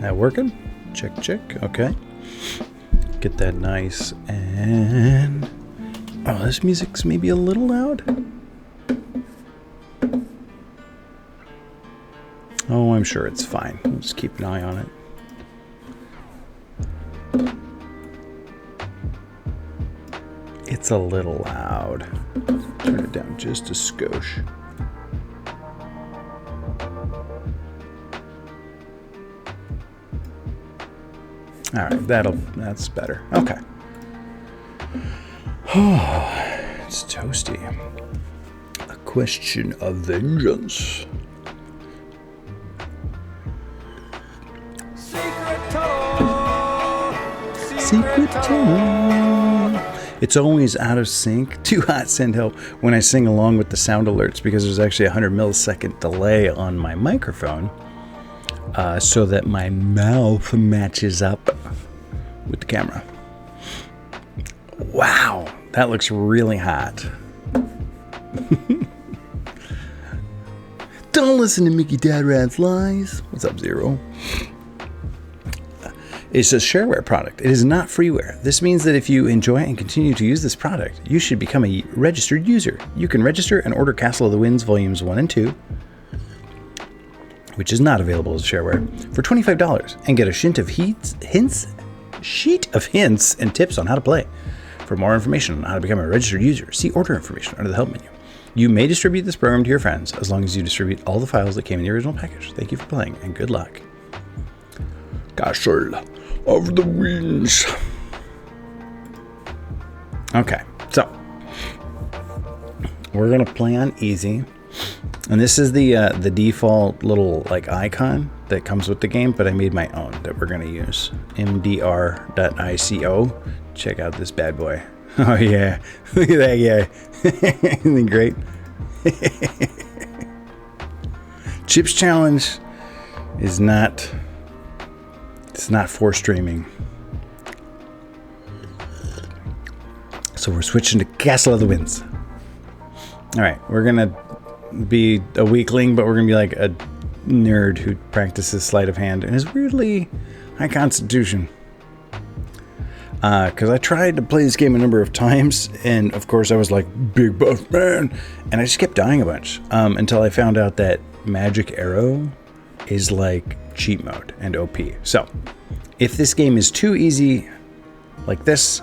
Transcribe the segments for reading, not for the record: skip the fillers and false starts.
That working? Check, check. Okay. Get that nice and... Oh, this music's maybe a little loud. Oh, I'm sure it's fine. We'll just keep an eye on it. It's a little loud. Turn it down just a skosh. All right, that's better. Okay. Oh, it's toasty. A question of vengeance. Secret tunnel. It's always out of sync. Too hot, send help when I sing along with the sound alerts because there's actually a 100 millisecond delay on my microphone. So that my mouth matches up with the camera. Wow, that looks really hot. Don't listen to Mickey Dadrad's lies. What's up, Zero? It's a shareware product. It is not freeware. This means that if you enjoy and continue to use this product, you should become a registered user. You can register and order Castle of the Winds Volumes 1 and 2, which is not available as shareware, for $25 and get a sheet of hints and tips on how to play. For more information on how to become a registered user, see order information under the help menu. You may distribute this program to your friends as long as you distribute all the files that came in the original package. Thank you for playing and good luck. Castle of the Winds. Okay, so we're gonna play on easy. And this is the default little like icon that comes with the game, but I made my own that we're gonna use. mdr.ico. Check out this bad boy. Oh yeah, look at that guy. Isn't he great? Chips Challenge is not. It's not for streaming. So we're switching to Castle of the Winds. All right, we're gonna be a weakling, but we're gonna be like a nerd who practices sleight of hand and is weirdly high constitution. Because I tried to play this game a number of times, and of course I was like big buff man, and I just kept dying a bunch until I found out that magic arrow is like cheat mode and OP. So if this game is too easy like this,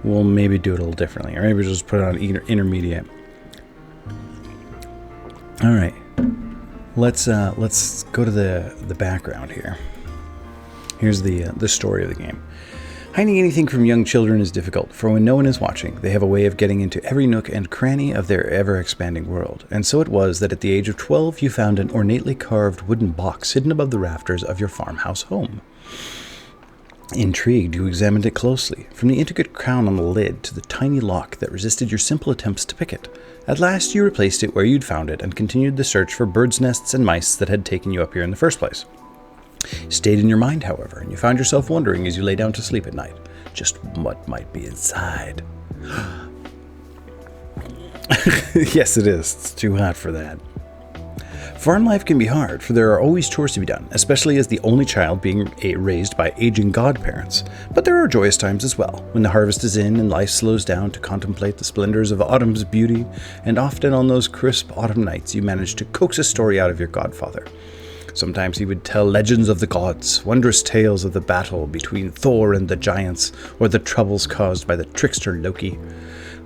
we'll maybe do it a little differently, or maybe we'll just put it on intermediate. All right, let's go to the background here. Here's the story of the game. Hiding anything from young children is difficult, for when no one is watching, they have a way of getting into every nook and cranny of their ever-expanding world. And so it was that at the age of 12, you found an ornately carved wooden box hidden above the rafters of your farmhouse home. Intrigued, you examined it closely, from the intricate crown on the lid to the tiny lock that resisted your simple attempts to pick it. At last, you replaced it where you'd found it and continued the search for birds' nests and mice that had taken you up here in the first place. Stayed in your mind, however, and you found yourself wondering as you lay down to sleep at night, just what might be inside. Yes, it is. It's too hot for that. Farm life can be hard, for there are always chores to be done, especially as the only child being raised by aging godparents. But there are joyous times as well, when the harvest is in and life slows down to contemplate the splendors of autumn's beauty, and often on those crisp autumn nights you manage to coax a story out of your godfather. Sometimes he would tell legends of the gods, wondrous tales of the battle between Thor and the giants, or the troubles caused by the trickster Loki.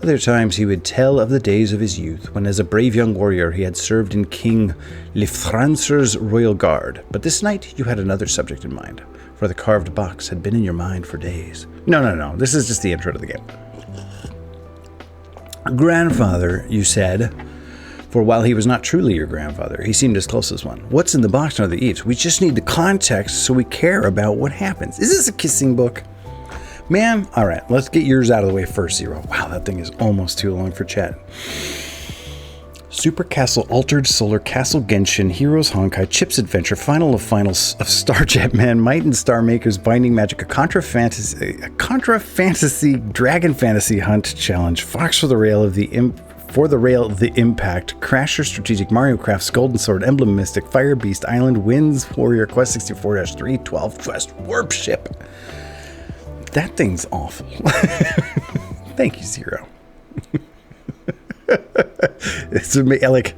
Other times he would tell of the days of his youth, when as a brave young warrior he had served in King Lifthrandser's royal guard. But this night you had another subject in mind, for the carved box had been in your mind for days. No, this is just the intro to the game. Grandfather, you said, for while he was not truly your grandfather, he seemed his closest one. What's in the box under the eaves? We just need the context so we care about what happens. Is this a kissing book? Man, all right, let's get yours out of the way first, Zero. Wow, that thing is almost too long for chat. Super Castle, Altered Solar, Castle Genshin, Heroes Honkai, Chips Adventure, Final of Finals of Starjet Man, Might and Star Makers, Binding Magic, a Contra Fantasy Dragon Fantasy Hunt Challenge, Fox for the Rail of the For the Rail, The Impact, Crasher Strategic, Mario Crafts, Golden Sword, Emblem Mystic, Fire Beast, Island, Winds, Warrior, Quest 64-3, 12, Quest, Warp Ship. That thing's awful. Thank you, Zero. It's like,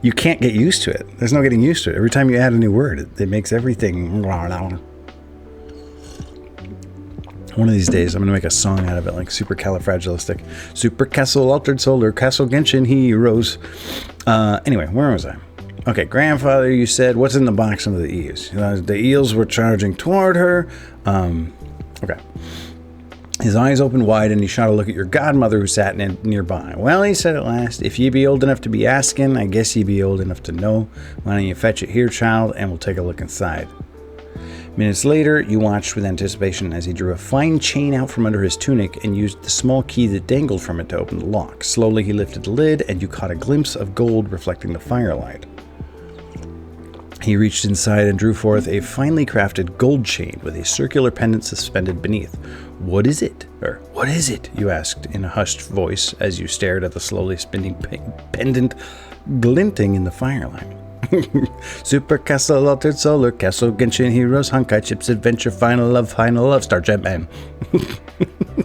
you can't get used to it. There's no getting used to it. Every time you add a new word, it makes everything... One of these days, I'm going to make a song out of it, like supercalifragilistic. Super Castle Altered Solar, Castle Genshin Heroes. Anyway, where was I? Okay, grandfather, you said, what's in the box under the eaves? The eels were charging toward her. Okay. His eyes opened wide, and he shot a look at your godmother who sat nearby. Well, he said at last, if ye be old enough to be asking, I guess ye be old enough to know. Why don't you fetch it here, child, and we'll take a look inside. Minutes later, you watched with anticipation as he drew a fine chain out from under his tunic and used the small key that dangled from it to open the lock. Slowly, he lifted the lid, and you caught a glimpse of gold reflecting the firelight. He reached inside and drew forth a finely crafted gold chain with a circular pendant suspended beneath. What is it? Or, what is it? You asked in a hushed voice as you stared at the slowly spinning pendant glinting in the firelight. Super Castle Altered Solar, Castle Genshin Heroes, Honkai Chips Adventure, Final Love, Star Jetman.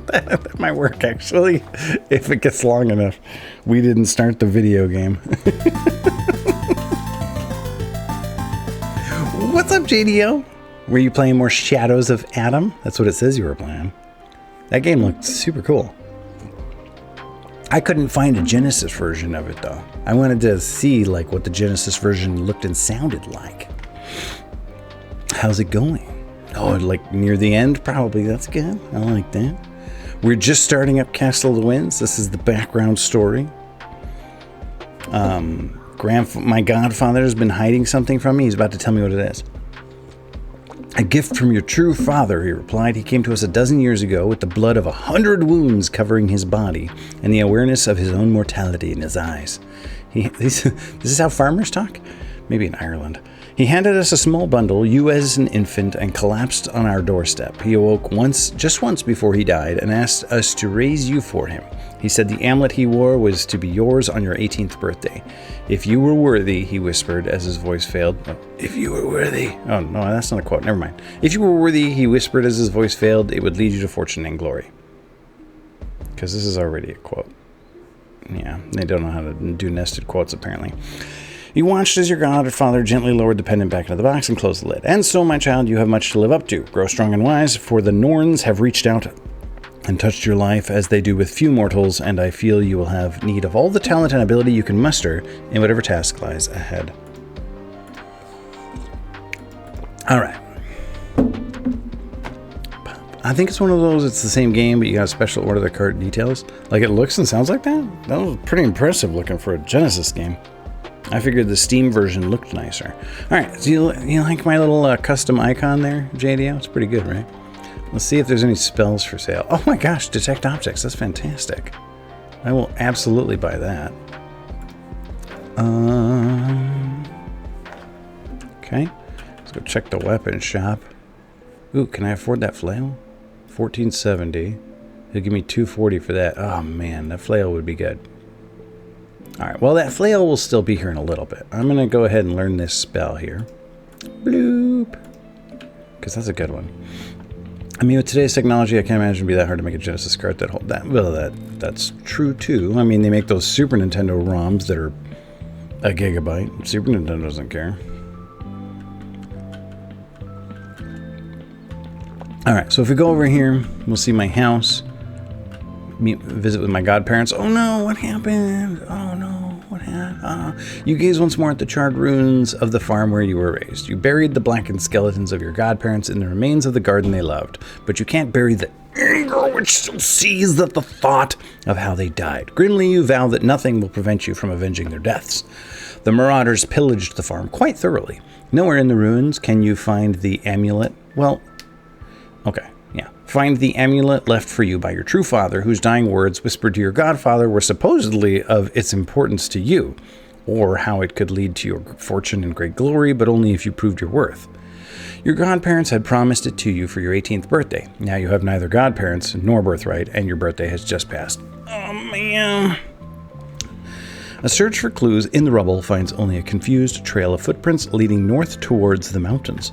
That might work, actually, if it gets long enough. We didn't start the video game. What's up, JDO? Were you playing more Shadows of Adam? That's what it says you were playing. That game looked super cool. I couldn't find a Genesis version of it, though. I wanted to see like what the Genesis version looked and sounded like. How's it going? Oh, like near the end? Probably. That's good. I like that. We're just starting up Castle of the Winds. This is the background story. My godfather has been hiding something from me. He's about to tell me what it is. A gift from your true father, he replied. He came to us 12 years ago with the blood of 100 wounds covering his body and the awareness of his own mortality in his eyes. This is how farmers talk? Maybe in Ireland. He handed us a small bundle, you as an infant, and collapsed on our doorstep. He awoke just once before he died and asked us to raise you for him. He said the amulet he wore was to be yours on your 18th birthday. If you were worthy, he whispered as his voice failed. If you were worthy. Oh, no, that's not a quote. Never mind. If you were worthy, he whispered as his voice failed, it would lead you to fortune and glory. Because this is already a quote. Yeah, they don't know how to do nested quotes, apparently. You watched as your godfather gently lowered the pendant back into the box and closed the lid. And so, my child, you have much to live up to. Grow strong and wise, for the Norns have reached out and touched your life as they do with few mortals, and I feel you will have need of all the talent and ability you can muster in whatever task lies ahead. All right. I think it's one of those, it's the same game, but you got to special order the cart details. Like it looks and sounds like that? That was pretty impressive looking for a Genesis game. I figured the Steam version looked nicer. All right, so you like my little custom icon there, JDO? It's pretty good, right? Let's see if there's any spells for sale. Oh my gosh, detect objects. That's fantastic. I will absolutely buy that. Okay, let's go check the weapon shop. Ooh, can I afford that flail? $14.70. He'll give me $2.40 for that. Oh man, that flail would be good. All right, well, that flail will still be here in a little bit. I'm going to go ahead and learn this spell here. Bloop. Because that's a good one. I mean, with today's technology, I can't imagine it'd be that hard to make a Genesis cart that hold that. Well, that's true, too. I mean, they make those Super Nintendo ROMs that are a gigabyte. Super Nintendo doesn't care. All right, so if we go over here, we'll see my house. Visit with my godparents. Oh no, what happened? Oh no, what happened? You gaze once more at the charred ruins of the farm where you were raised. You buried the blackened skeletons of your godparents in the remains of the garden they loved, but you can't bury the anger which still seized at the thought of how they died. Grimly, you vow that nothing will prevent you from avenging their deaths. The marauders pillaged the farm quite thoroughly. Nowhere in the ruins can you find the amulet. Well, okay. Yeah. Find the amulet left for you by your true father, whose dying words whispered to your godfather were supposedly of its importance to you, or how it could lead to your fortune and great glory, but only if you proved your worth. Your godparents had promised it to you for your 18th birthday. Now you have neither godparents nor birthright, and your birthday has just passed. Oh, man. A search for clues in the rubble finds only a confused trail of footprints leading north towards the mountains.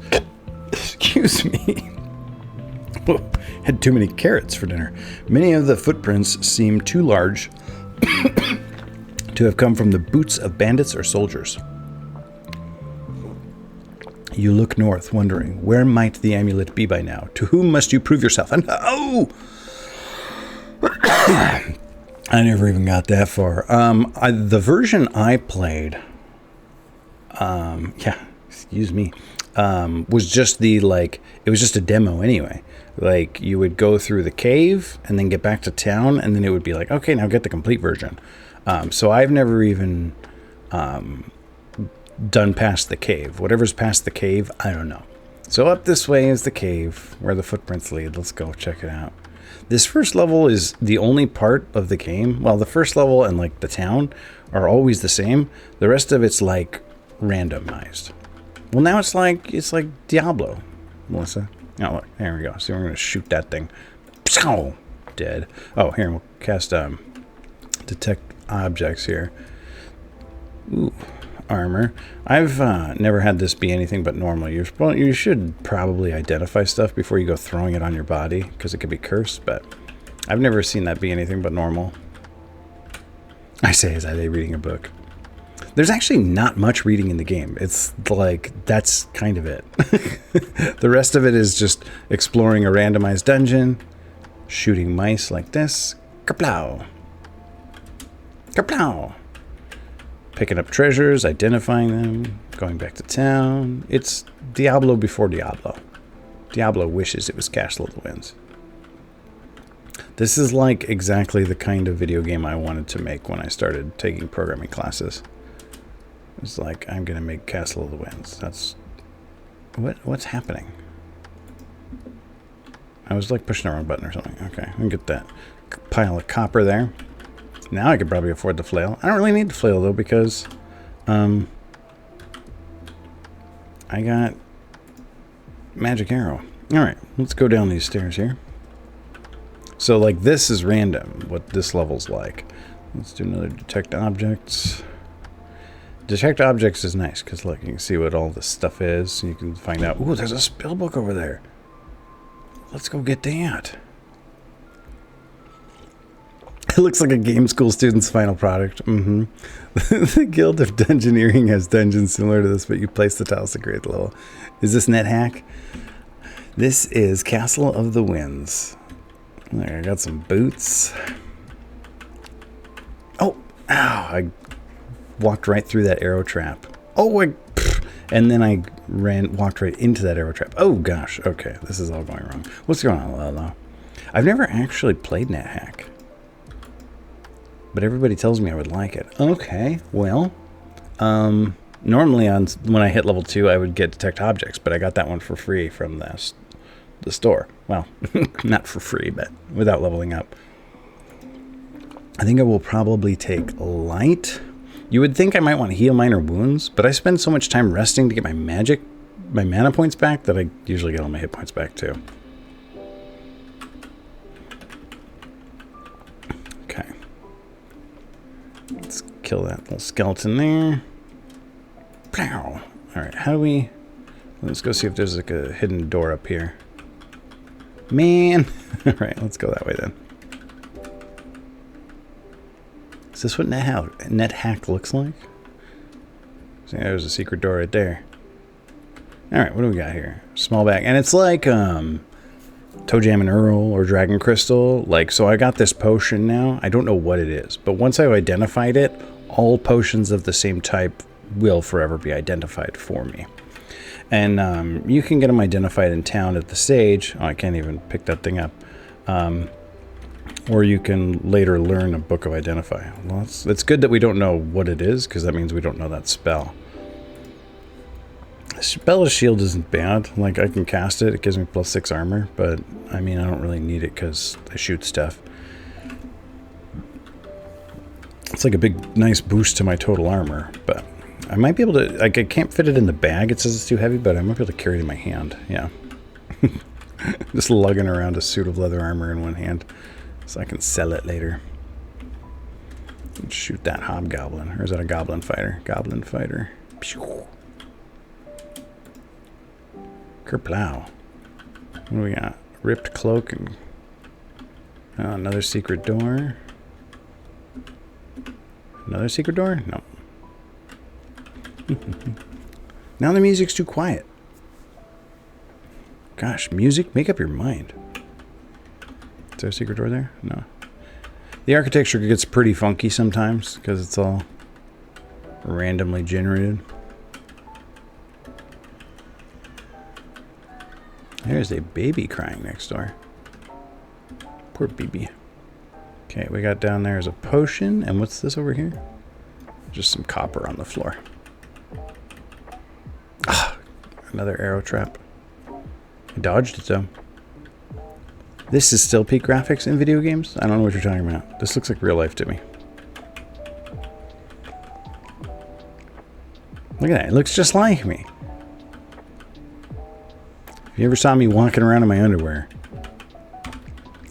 Excuse me. Had too many carrots for dinner. Many of the footprints seem too large to have come from the boots of bandits or soldiers. You look north, wondering, where might the amulet be by now? To whom must you prove yourself? And oh! I never even got that far. The version I played, excuse me, was just it was just a demo anyway. Like, you would go through the cave and then get back to town, and then it would be like, okay, now get the complete version. So I've never even done past the cave. Whatever's past the cave, I don't know. So up this way is the cave where the footprints lead. Let's go check it out. This first level is the only part of the game. Well, the first level and like the town are always the same. The rest of it's like randomized. Well, now it's like Diablo, Melissa. Oh, look, there we go. So we're going to shoot that thing. Oh, dead. Oh, here, we'll cast detect objects here. Ooh, armor. I've never had this be anything but normal. You should probably identify stuff before you go throwing it on your body, because it could be cursed, but I've never seen that be anything but normal. I say as I lay reading a book. There's actually not much reading in the game. It's like, that's kind of it. The rest of it is just exploring a randomized dungeon, shooting mice like this. Kerplow. Kerplow. Picking up treasures, identifying them, going back to town. It's Diablo before Diablo. Diablo wishes it was Castle of the Winds. This is like exactly the kind of video game I wanted to make when I started taking programming classes. It's like, I'm going to make Castle of the Winds. That's... What's happening? I was like pushing the wrong button or something. Okay, let me get that pile of copper there. Now I could probably afford the flail. I don't really need the flail though, because I got magic arrow. Alright, let's go down these stairs here. So like this is random, what this level's like. Let's do another detect objects. Detect objects is nice, because look, you can see what all this stuff is. You can find out, ooh, there's a spell book over there. Let's go get that. It looks like a game school student's final product. The Guild of Dungeoneering has dungeons similar to this, but you place the tiles to create the level. Is this NetHack? This is Castle of the Winds. There, I got some boots. Oh, ow, I walked right through that arrow trap. Oh, and then I walked right into that arrow trap. Oh gosh, okay, this is all going wrong. What's going on, Lalo? I've never actually played NetHack, but everybody tells me I would like it. Okay, well, normally when I hit level 2, I would get detect objects, but I got that one for free from the store. Well, not for free, but without leveling up. I think I will probably take light. You would think I might want to heal minor wounds, but I spend so much time resting to get my mana points back that I usually get all my hit points back too. Okay. Let's kill that little skeleton there. Pow! Alright, how do we... Let's go see if there's like a hidden door up here. Man! Alright, let's go that way then. Is this what NetHack looks like? See, there's a secret door right there. Alright, what do we got here? Small bag. And it's like Toe Jam and Earl or Dragon Crystal. Like, so I got this potion now. I don't know what it is, but once I've identified it, all potions of the same type will forever be identified for me. And you can get them identified in town at the stage. Oh, I can't even pick that thing up. Or you can later learn a book of identify. Well, it's good that we don't know what it is, because that means we don't know that spell. Spell of Shield isn't bad. Like, I can cast it. It gives me +6 armor, but I mean, I don't really need it because I shoot stuff. It's like a big, nice boost to my total armor, but I might be able to, like, I can't fit it in the bag. It says it's too heavy, but I might be able to carry it in my hand. Yeah. Just lugging around a suit of leather armor in one hand, so I can sell it later. Shoot that hobgoblin. Or is that a goblin fighter? Goblin fighter. Pew. Kerplow. What do we got? Ripped cloak and another secret door. Another secret door? No. Now the music's too quiet. Gosh, music, make up your mind. Is there a secret door there? No. The architecture gets pretty funky sometimes because it's all randomly generated. There's a baby crying next door. Poor baby. Okay, we got down there is a potion. And what's this over here? Just some copper on the floor. Ah, another arrow trap. I dodged it though. This is still peak graphics in video games? I don't know what you're talking about. This looks like real life to me. Look at that. It looks just like me. If you ever saw me walking around in my underwear,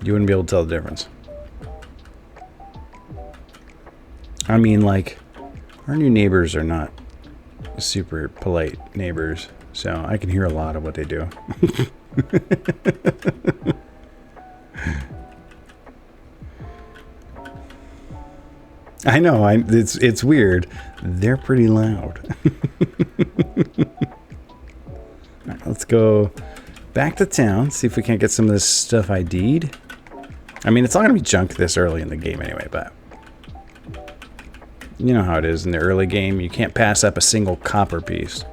you wouldn't be able to tell the difference. I mean, like, our new neighbors are not super polite neighbors, so I can hear a lot of what they do. I know, it's weird. They're pretty loud. All right, let's go back to town, see if we can't get some of this stuff ID'd. I mean, it's not going to be junk this early in the game anyway, but you know how it is in the early game. You can't pass up a single copper piece.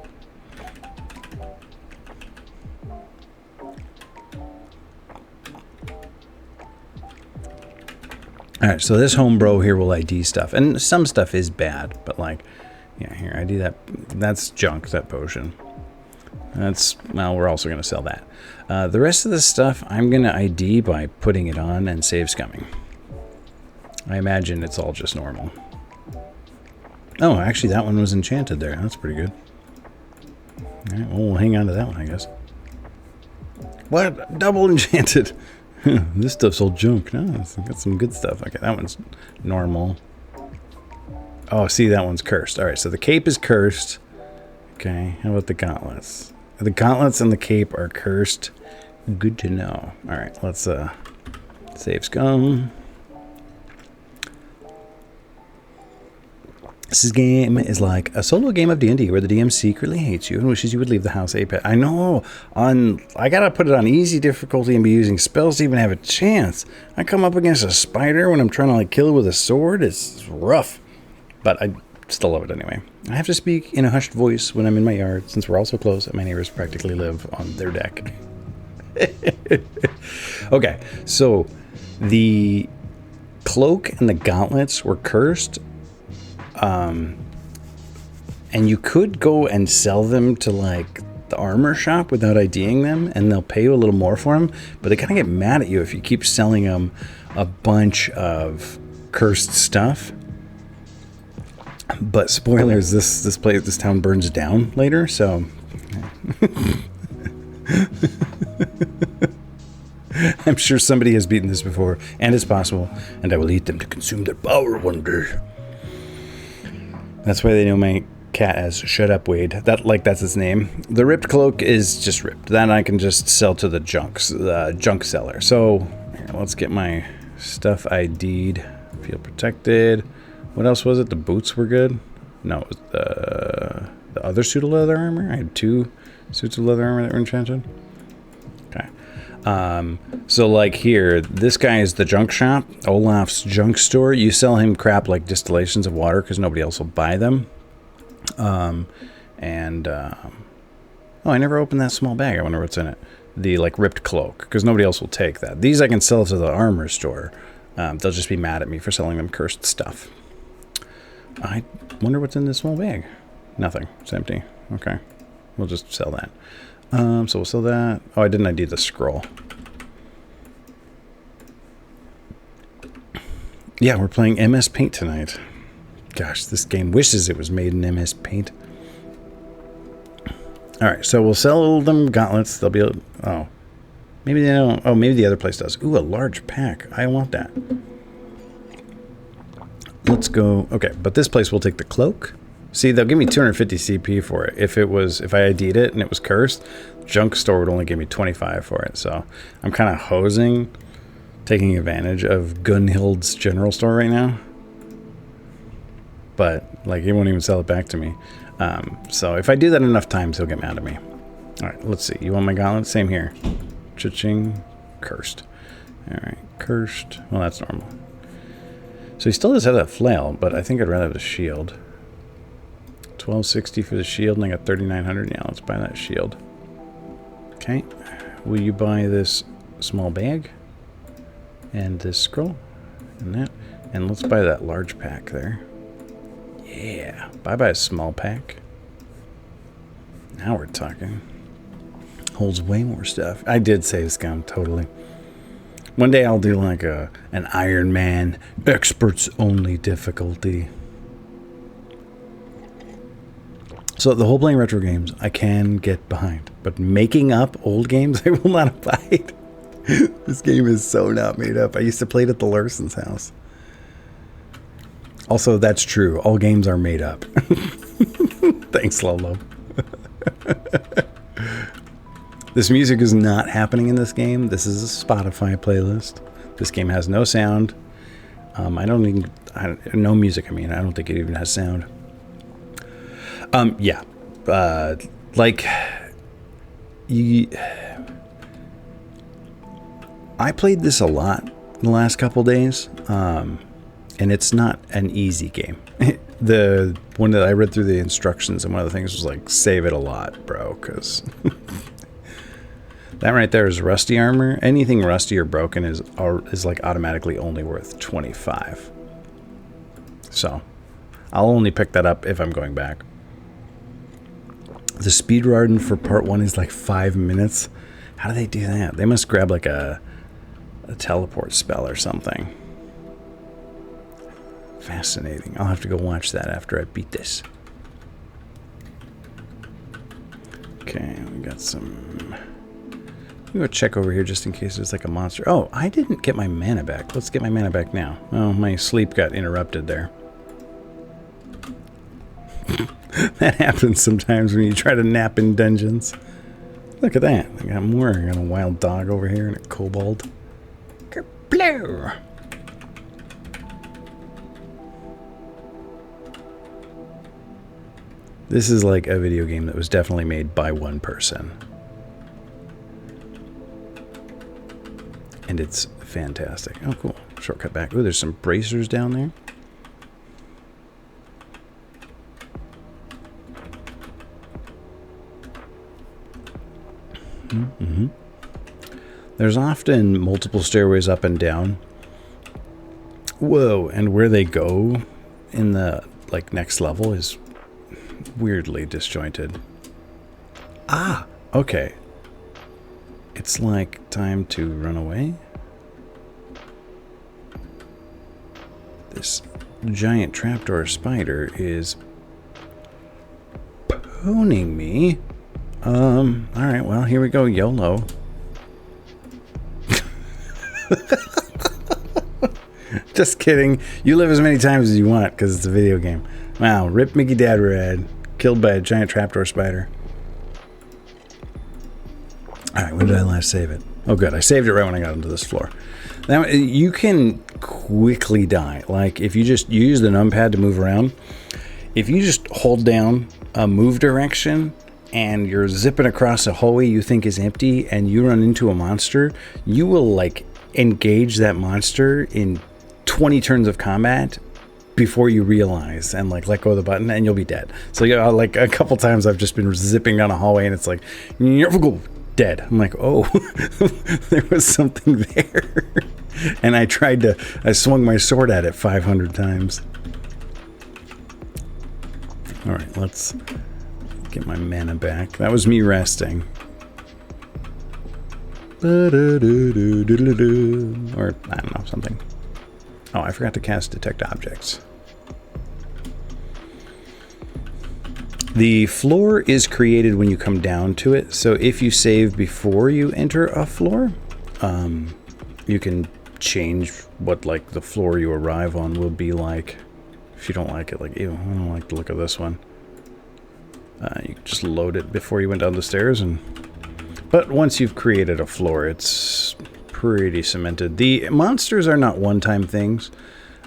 Alright, so this homebro here will ID stuff. And some stuff is bad, but like, yeah, here, ID that. That's junk, that potion. That's, well, we're also going to sell that. The rest of the stuff, I'm going to ID by putting it on and save scumming. I imagine it's all just normal. Oh, actually, that one was enchanted there. That's pretty good. Alright, well, we'll hang on to that one, I guess. What? Double enchanted! This stuff's all junk. No, it's got some good stuff. Okay, that one's normal. Oh, see, that one's cursed. Alright, so the cape is cursed. Okay, how about the gauntlets? The gauntlets and the cape are cursed. Good to know. Alright, let's save scum. This game is like a solo game of D&D where the DM secretly hates you and wishes you would leave the house APET. I know. I gotta put it on easy difficulty and be using spells to even have a chance. I come up against a spider when I'm trying to like kill it with a sword. It's rough. But I still love it anyway. I have to speak in a hushed voice when I'm in my yard since we're all so close and my neighbors practically live on their deck. Okay, so the cloak and the gauntlets were cursed. And you could go and sell them to like the armor shop without IDing them, and they'll pay you a little more for them, but they kind of get mad at you if you keep selling them a bunch of cursed stuff. But spoilers, this town burns down later, so I'm sure somebody has beaten this before, and it's possible, and I will eat them to consume their power one day. That's why they know my cat as Shut Up Wade. That's its name. The ripped cloak is just ripped. That I can just sell to the junk seller. So here, let's get my stuff ID'd. Feel protected. What else was it? The boots were good. No, it was the other suit of leather armor. I had 2 suits of leather armor that were enchanted. Okay. So like here, this guy is the junk shop, Olaf's junk store. You sell him crap like distillations of water because nobody else will buy them. Oh, I never opened that small bag. I wonder what's in it. The like ripped cloak, because nobody else will take that. These I can sell to the armor store. They'll just be mad at me for selling them cursed stuff. I wonder what's in this small bag. Nothing. It's empty. Okay. We'll just sell that. So we'll sell that. Oh, I didn't ID the scroll. Yeah, we're playing MS Paint tonight. Gosh, this game wishes it was made in MS Paint. Alright, so we'll sell them gauntlets. They'll be... Oh. Maybe they don't... Oh, maybe the other place does. Ooh, a large pack. I want that. let's go. Okay, but this place will take the cloak. See, they'll give me 250 CP for it. If I ID'd it and it was cursed, junk store would only give me 25 for it. So I'm kind of hosing, taking advantage of Gunhild's general store right now. But like, he won't even sell it back to me. So if I do that enough times, he'll get mad at me. All right, let's see. You want my gauntlet? Same here. Cha-ching. Cursed. All right, cursed. Well, that's normal. So he still does have that flail, but I think I'd rather have the shield. 1260 for the shield, and I got 3900. Yeah, let's buy that shield. Okay. Will you buy this small bag? And this scroll? And that? And let's buy that large pack there. Yeah. Buy a small pack. Now we're talking. Holds way more stuff. I did save scum, totally. One day I'll do like an Iron Man experts only difficulty. So the whole playing retro games I can get behind, but making up old games I will not abide. This game is so not made up. I used to play it at the Larson's house. Also, that's true. All games are made up. Thanks, Lolo. This music is not happening in this game. This is a Spotify playlist. This game has no sound. No music. I mean, I don't think it even has sound. Yeah. I played this a lot in the last couple days, and it's not an easy game. The one that I read through the instructions, and one of the things was like, save it a lot, bro, because that right there is rusty armor. Anything rusty or broken is like automatically only worth 25. So I'll only pick that up if I'm going back. The speedrun for part 1 is like 5 minutes. How do they do that? They must grab like a teleport spell or something. Fascinating. I'll have to go watch that after I beat this. Okay, we got some... Let me go check over here just in case there's like a monster. Oh, I didn't get my mana back. Let's get my mana back now. Oh, my sleep got interrupted there. That happens sometimes when you try to nap in dungeons. Look at that. I got more. I got a wild dog over here and a kobold. Kerploo! This is like a video game that was definitely made by one person. And it's fantastic. Oh, cool. Shortcut back. Oh, there's some bracers down there. Mm-hmm. There's often multiple stairways up and down. Whoa, and where they go in the like next level is weirdly disjointed. Ah, okay. It's like time to run away. This giant trapdoor spider is pwning me. Alright, well, here we go, YOLO. Just kidding. You live as many times as you want, because it's a video game. Wow, rip Mickey Dad Rad. Killed by a giant trapdoor spider. Alright, when did I last save it? Oh, good. I saved it right when I got into this floor. Now, you can quickly die. Like, if you use the numpad to move around, if you just hold down a move direction, and you're zipping across a hallway you think is empty, and you run into a monster, you will, like, engage that monster in 20 turns of combat before you realize and, like, let go of the button, and you'll be dead. So, yeah, like, a couple times I've just been zipping down a hallway, and it's like, dead. I'm like, oh, there was something there. And I swung my sword at it 500 times. All right, let's get my mana back. That was me resting. Or, I don't know, something. Oh, I forgot to cast Detect Objects. The floor is created when you come down to it. So if you save before you enter a floor, you can change what, like, the floor you arrive on will be like. If you don't like it, like, ew, I don't like the look of this one. You just load it before you went down the stairs, but once you've created a floor, it's pretty cemented. The monsters are not one-time things.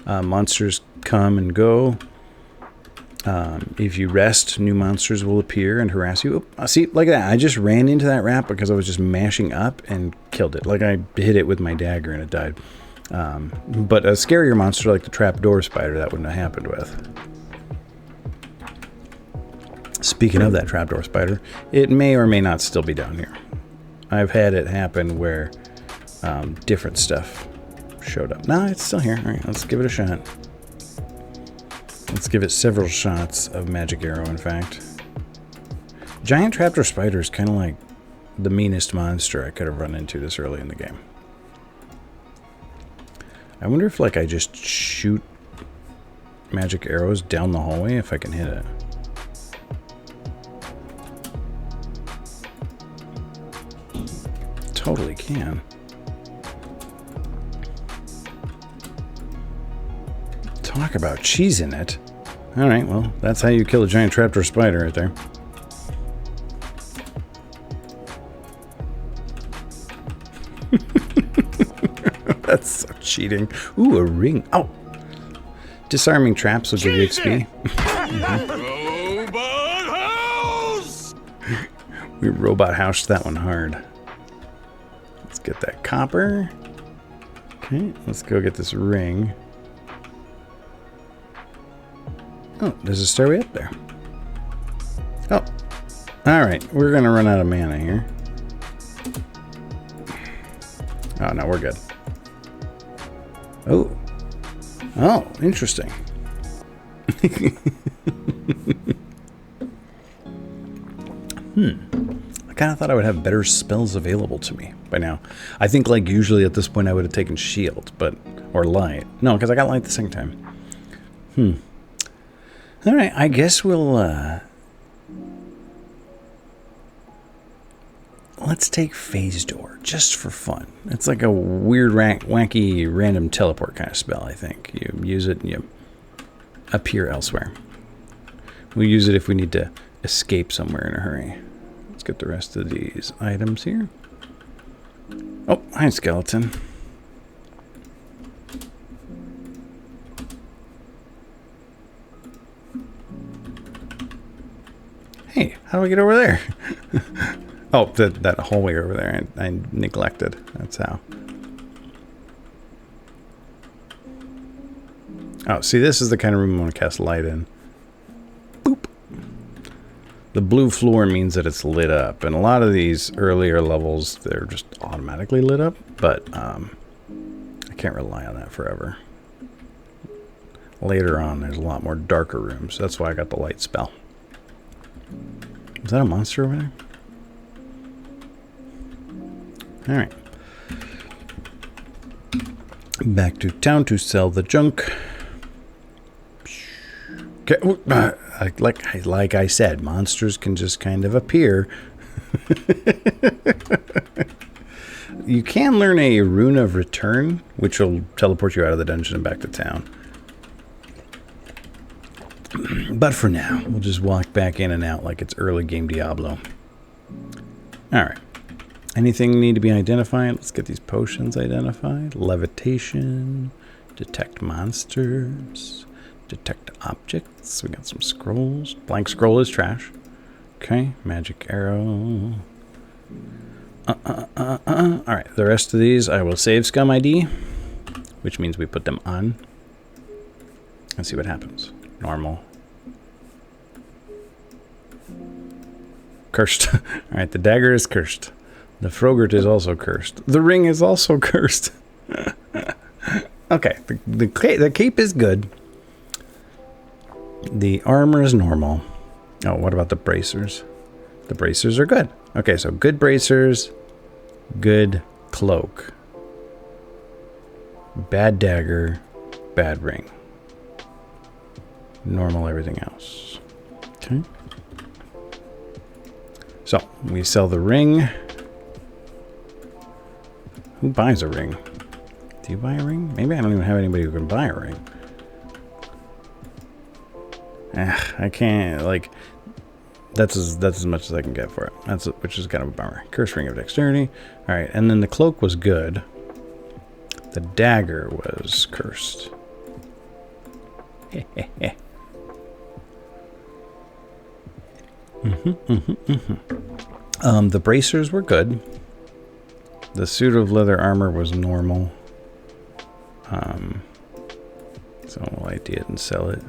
Monsters come and go. If you rest, new monsters will appear and harass you. Oh, see, like that. I just ran into that rat because I was just mashing up and killed it. Like I hit it with my dagger and it died. But a scarier monster like the trapdoor spider, that wouldn't have happened with. Speaking of that trapdoor spider, it may or may not still be down here. I've had it happen where different stuff showed up. No, it's still here. All right, let's give it a shot. Let's give it several shots of magic arrow, in fact. Giant trapdoor spider is kind of like the meanest monster I could have run into this early in the game. I wonder if, like, I just shoot magic arrows down the hallway, if I can hit it. Totally can. Talk about cheese in it. Alright, well, that's how you kill a giant trapdoor spider right there. That's so cheating. Ooh, a ring. Oh! Disarming traps will give you XP. Robot house! We robot housed that one hard. Let's get that copper. Okay, let's go get this ring. Oh, there's a stairway up there. Oh. Alright, we're gonna run out of mana here. Oh, no, we're good. Oh. Oh, interesting. I kind of thought I would have better spells available to me by now. I think, like, usually at this point I would have taken shield, but... or light. No, because I got light the second time. Alright, I guess we'll, let's take Phase Door, just for fun. It's like a weird, wacky, random teleport kind of spell, I think. You use it and you appear elsewhere. We'll use it if we need to escape somewhere in a hurry. Let's get the rest of these items here. Oh, hi, skeleton. Hey, how do I get over there? Oh, that hallway over there I neglected. That's how. Oh, see, this is the kind of room I want to cast light in. Boop. The blue floor means that it's lit up. And a lot of these earlier levels, they're just automatically lit up. But I can't rely on that forever. Later on, there's a lot more darker rooms. That's why I got the light spell. Is that a monster over there? Alright. Back to town to sell the junk. Okay. Like I said, monsters can just kind of appear. You can learn a rune of return, which will teleport you out of the dungeon and back to town. But for now, we'll just walk back in and out like it's early game Diablo. Alright. Anything need to be identified? Let's get these potions identified. Levitation. Detect monsters. Detect objects. We got some scrolls. Blank scroll is trash. Okay. Magic arrow. Alright. The rest of these I will save scum ID. Which means we put them on. And see what happens. Normal. Cursed. Alright, the dagger is cursed. The frogurt is also cursed. The ring is also cursed. Okay, the cape is good. The armor is normal. Oh, what about the bracers? The bracers are good. Okay, so good bracers, good cloak. Bad dagger, bad ring. Normal everything else. Okay. So, we sell the ring. Who buys a ring? Do you buy a ring? Maybe I don't even have anybody who can buy a ring. I can't, like, that's as much as I can get for it. Which is kind of a bummer. Curse Ring of Dexterity. All right, and then the cloak was good. The dagger was cursed. The bracers were good. The suit of leather armor was normal. So I didn't sell it.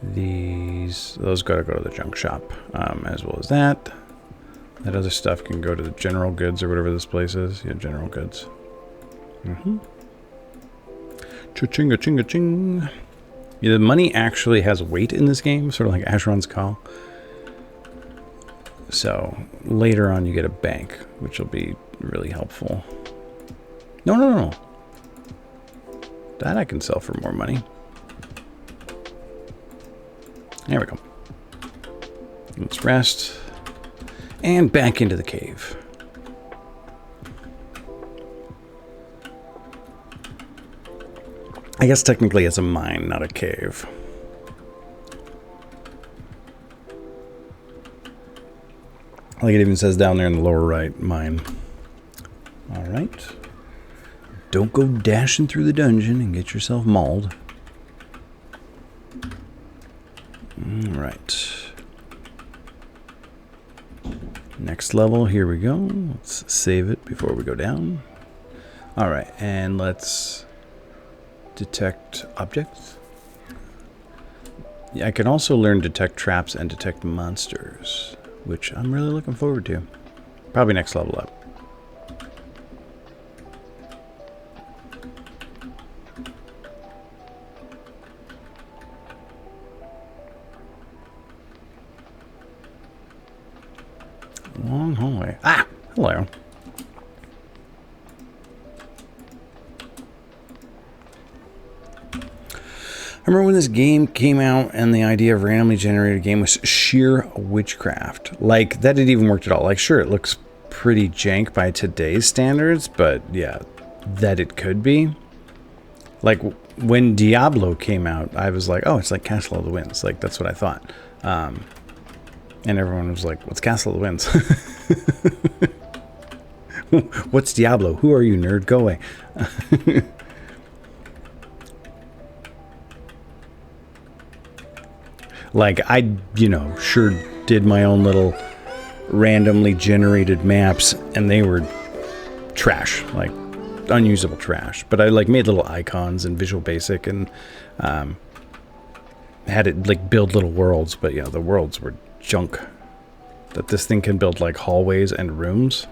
Those gotta go to the junk shop, as well as that. That other stuff can go to the general goods or whatever this place is. Yeah, general goods. Cha-chinga chinga ching. Yeah, the money actually has weight in this game, sort of like Asheron's Call. So later on you get a bank, which will be really helpful. No. That I can sell for more money. There we go. Let's rest. And back into the cave. I guess technically it's a mine, not a cave. Like it even says down there in the lower right, mine. All right. Don't go dashing through the dungeon and get yourself mauled. All right. Next level, here we go. Let's save it before we go down. All right, and let's detect objects. Yeah, I can also learn detect traps and detect monsters, which I'm really looking forward to. Probably next level up. Long hallway. Ah, hello. I remember when this game came out and the idea of randomly generated game was sheer witchcraft. Like, that didn't even work at all. Like, sure, it looks pretty jank by today's standards, but yeah, that it could be. Like, when Diablo came out, I was like, oh, it's like Castle of the Winds. Like, that's what I thought. And everyone was like, what's Castle of the Winds? What's Diablo? Who are you, nerd? Go away. Like, I, sure did my own little randomly generated maps, and they were trash, like unusable trash. But I like made little icons in Visual Basic and had it like build little worlds. But yeah, the worlds were junk. That this thing can build like hallways and rooms.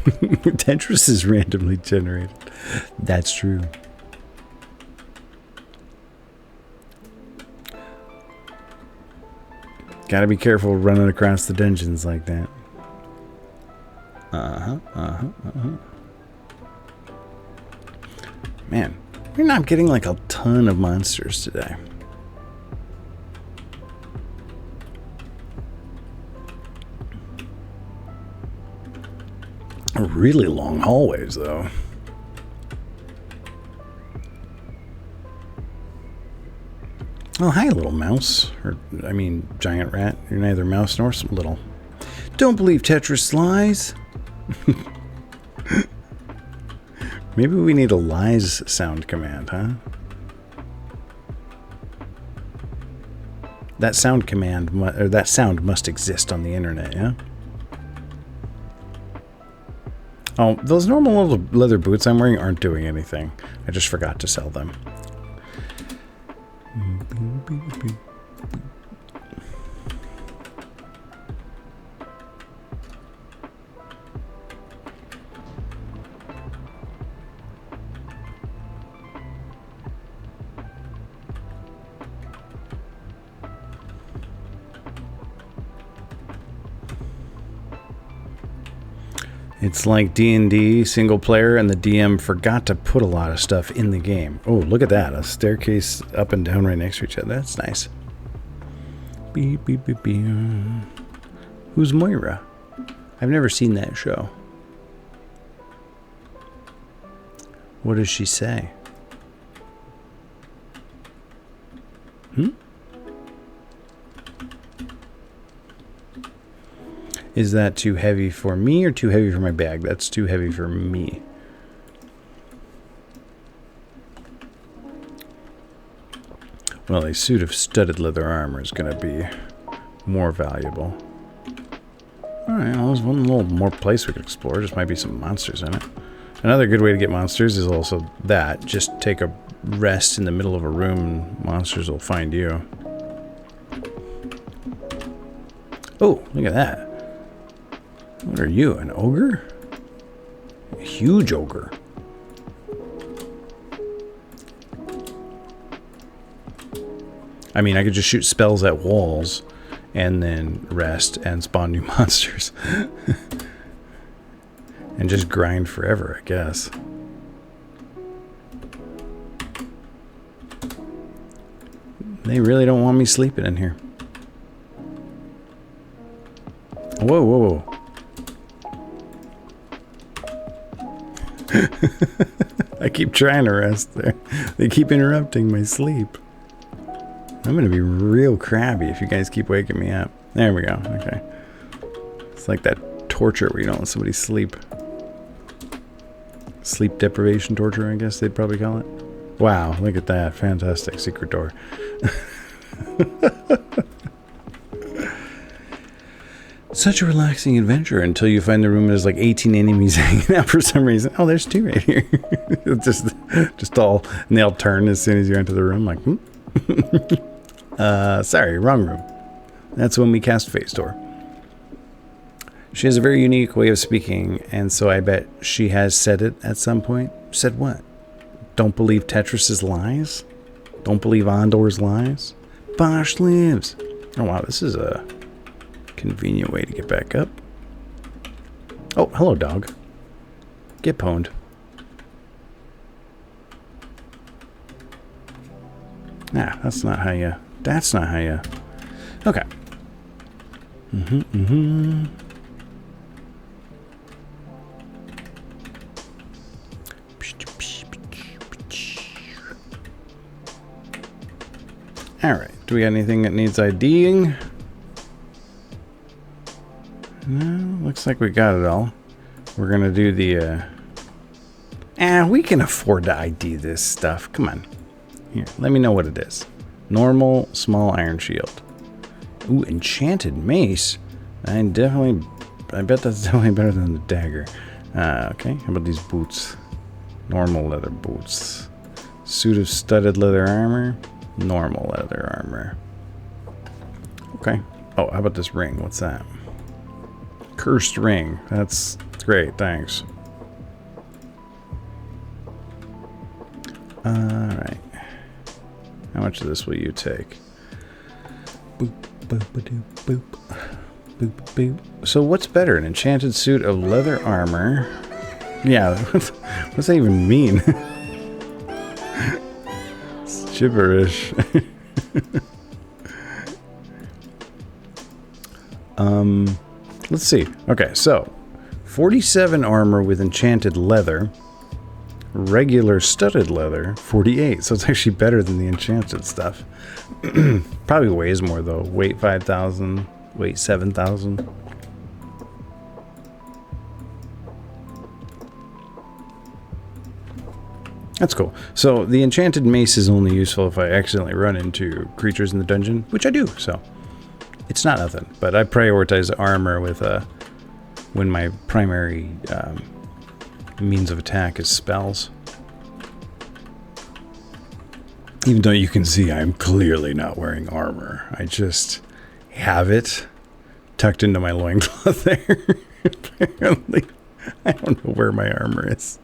Tetris is randomly generated. That's true. Gotta be careful running across the dungeons like that. Man, we're not getting like a ton of monsters today. Really long hallways, though. Oh, hi, little mouse. Or, I mean, giant rat. You're neither mouse nor little. Don't believe Tetris lies. Maybe we need a lies sound command, huh? That sound command, or that sound must exist on the internet, yeah? Oh, those normal little leather boots I'm wearing aren't doing anything. I just forgot to sell them. It's like D&D single player, and the DM forgot to put a lot of stuff in the game. Oh, look at that. A staircase up and down right next to each other. That's nice. Beep, beep, beep, beep. Who's Moira? I've never seen that show. What does she say? Is that too heavy for me or too heavy for my bag? That's too heavy for me. Well, a suit of studded leather armor is going to be more valuable. Alright, well, there's one little more place we could explore. Just might be some monsters in it. Another good way to get monsters is also that. Just take a rest in the middle of a room and monsters will find you. Oh, look at that. What are you, an ogre? A huge ogre. I mean, I could just shoot spells at walls and then rest and spawn new monsters. And just grind forever, I guess. They really don't want me sleeping in here. Whoa, whoa, whoa. I keep trying to rest there. They keep interrupting my sleep. I'm gonna be real crabby if you guys keep waking me up. There we go. Okay. It's like that torture where you don't let somebody sleep. Sleep deprivation torture, I guess they'd probably call it. Wow, look at that. Fantastic. Secret door. Such a relaxing adventure until you find the room and there's like 18 enemies hanging out for some reason. Oh, there's 2 right here. just all, and they all turn as soon as you enter the room. Like, sorry, wrong room. That's when we cast Face Door. She has a very unique way of speaking, and so I bet she has said it at some point. Said what? Don't believe Tetris's lies? Don't believe Andor's lies? Bosch lives. Oh wow, this is a convenient way to get back up. Oh, hello, dog. Get pwned. Nah, that's not how you... That's not how you... Okay. Alright, do we got anything that needs IDing? No, looks like we got it all. We're gonna do the, we can afford to ID this stuff. Come on. Here, let me know what it is. Normal, small iron shield. Ooh, enchanted mace. I bet that's definitely better than the dagger. Okay, how about these boots? Normal leather boots. Suit of studded leather armor. Normal leather armor. Okay. Oh, how about this ring? What's that? Cursed ring. That's great, thanks. Alright. How much of this will you take? Boop, boop, boop, boop, boop, boop. So what's better? An enchanted suit of leather armor? Yeah, what's that even mean? It's gibberish. Let's see. Okay, so 47 armor with enchanted leather, regular studded leather, 48. So it's actually better than the enchanted stuff. Probably weighs more though. Weight 5,000, weight 7,000. That's cool. So the enchanted mace is only useful if I accidentally run into creatures in the dungeon, which I do, so it's not nothing. But I prioritize armor with when my primary means of attack is spells. Even though you can see I'm clearly not wearing armor. I just have it tucked into my loincloth there. Apparently, I don't know where my armor is.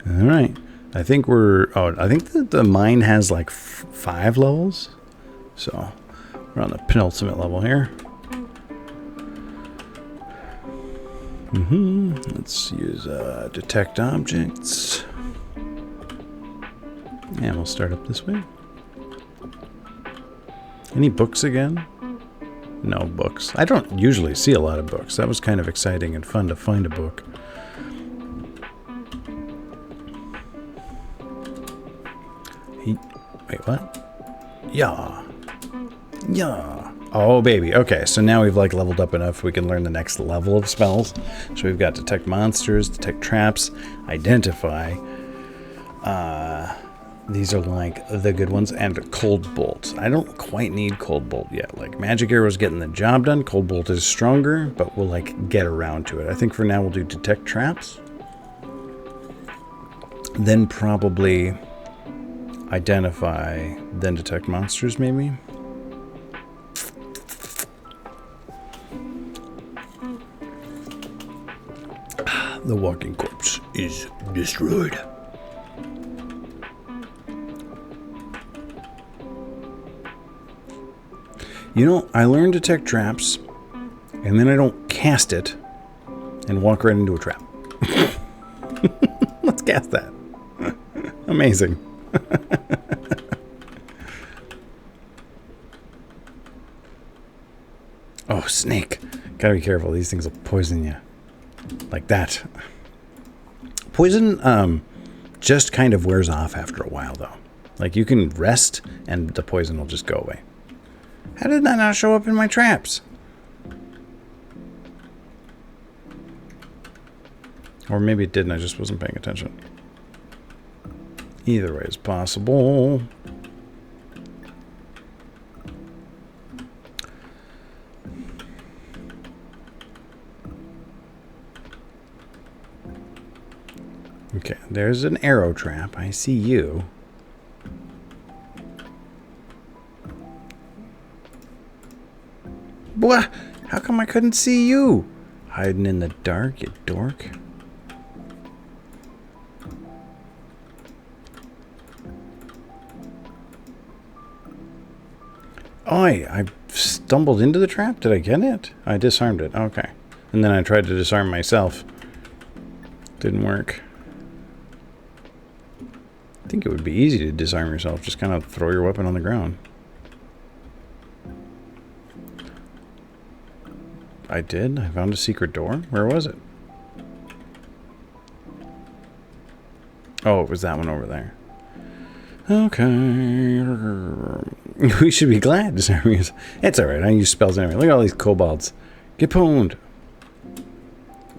All right, I think I think that the mine has like 5 levels, so we're on the penultimate level here. Let's use detect objects, and we'll start up this way. Any books again? No books. I don't usually see a lot of books. That was kind of exciting and fun to find a book. Wait, what? Yeah. Yeah. Oh, baby. Okay, so now we've like leveled up enough we can learn the next level of spells. So we've got detect monsters, detect traps, identify. These are like the good ones, and cold bolt. I don't quite need cold bolt yet. Like magic arrow's getting the job done. Cold bolt is stronger, but we'll like get around to it. I think for now we'll do detect traps. Then probably identify, then detect monsters maybe. The walking corpse is destroyed. You know, I learned to detect traps, and then I don't cast it and walk right into a trap. Let's cast that. Amazing. Oh, snake. Gotta be careful. These things will poison you. Like that. Poison just kind of wears off after a while, though. Like, you can rest, and the poison will just go away. How did that not show up in my traps? Or maybe it didn't, I just wasn't paying attention. Either way is possible. Okay, there's an arrow trap. I see you. What? How come I couldn't see you? Hiding in the dark, you dork. Oh, I stumbled into the trap? Did I get it? I disarmed it. Okay. And then I tried to disarm myself. Didn't work. I think it would be easy to disarm yourself. Just kind of throw your weapon on the ground. I did? I found a secret door? Where was it? Oh, it was that one over there. Okay. We should be glad disarming us. It's alright, I use spells anyway. Look at all these kobolds. Get pwned.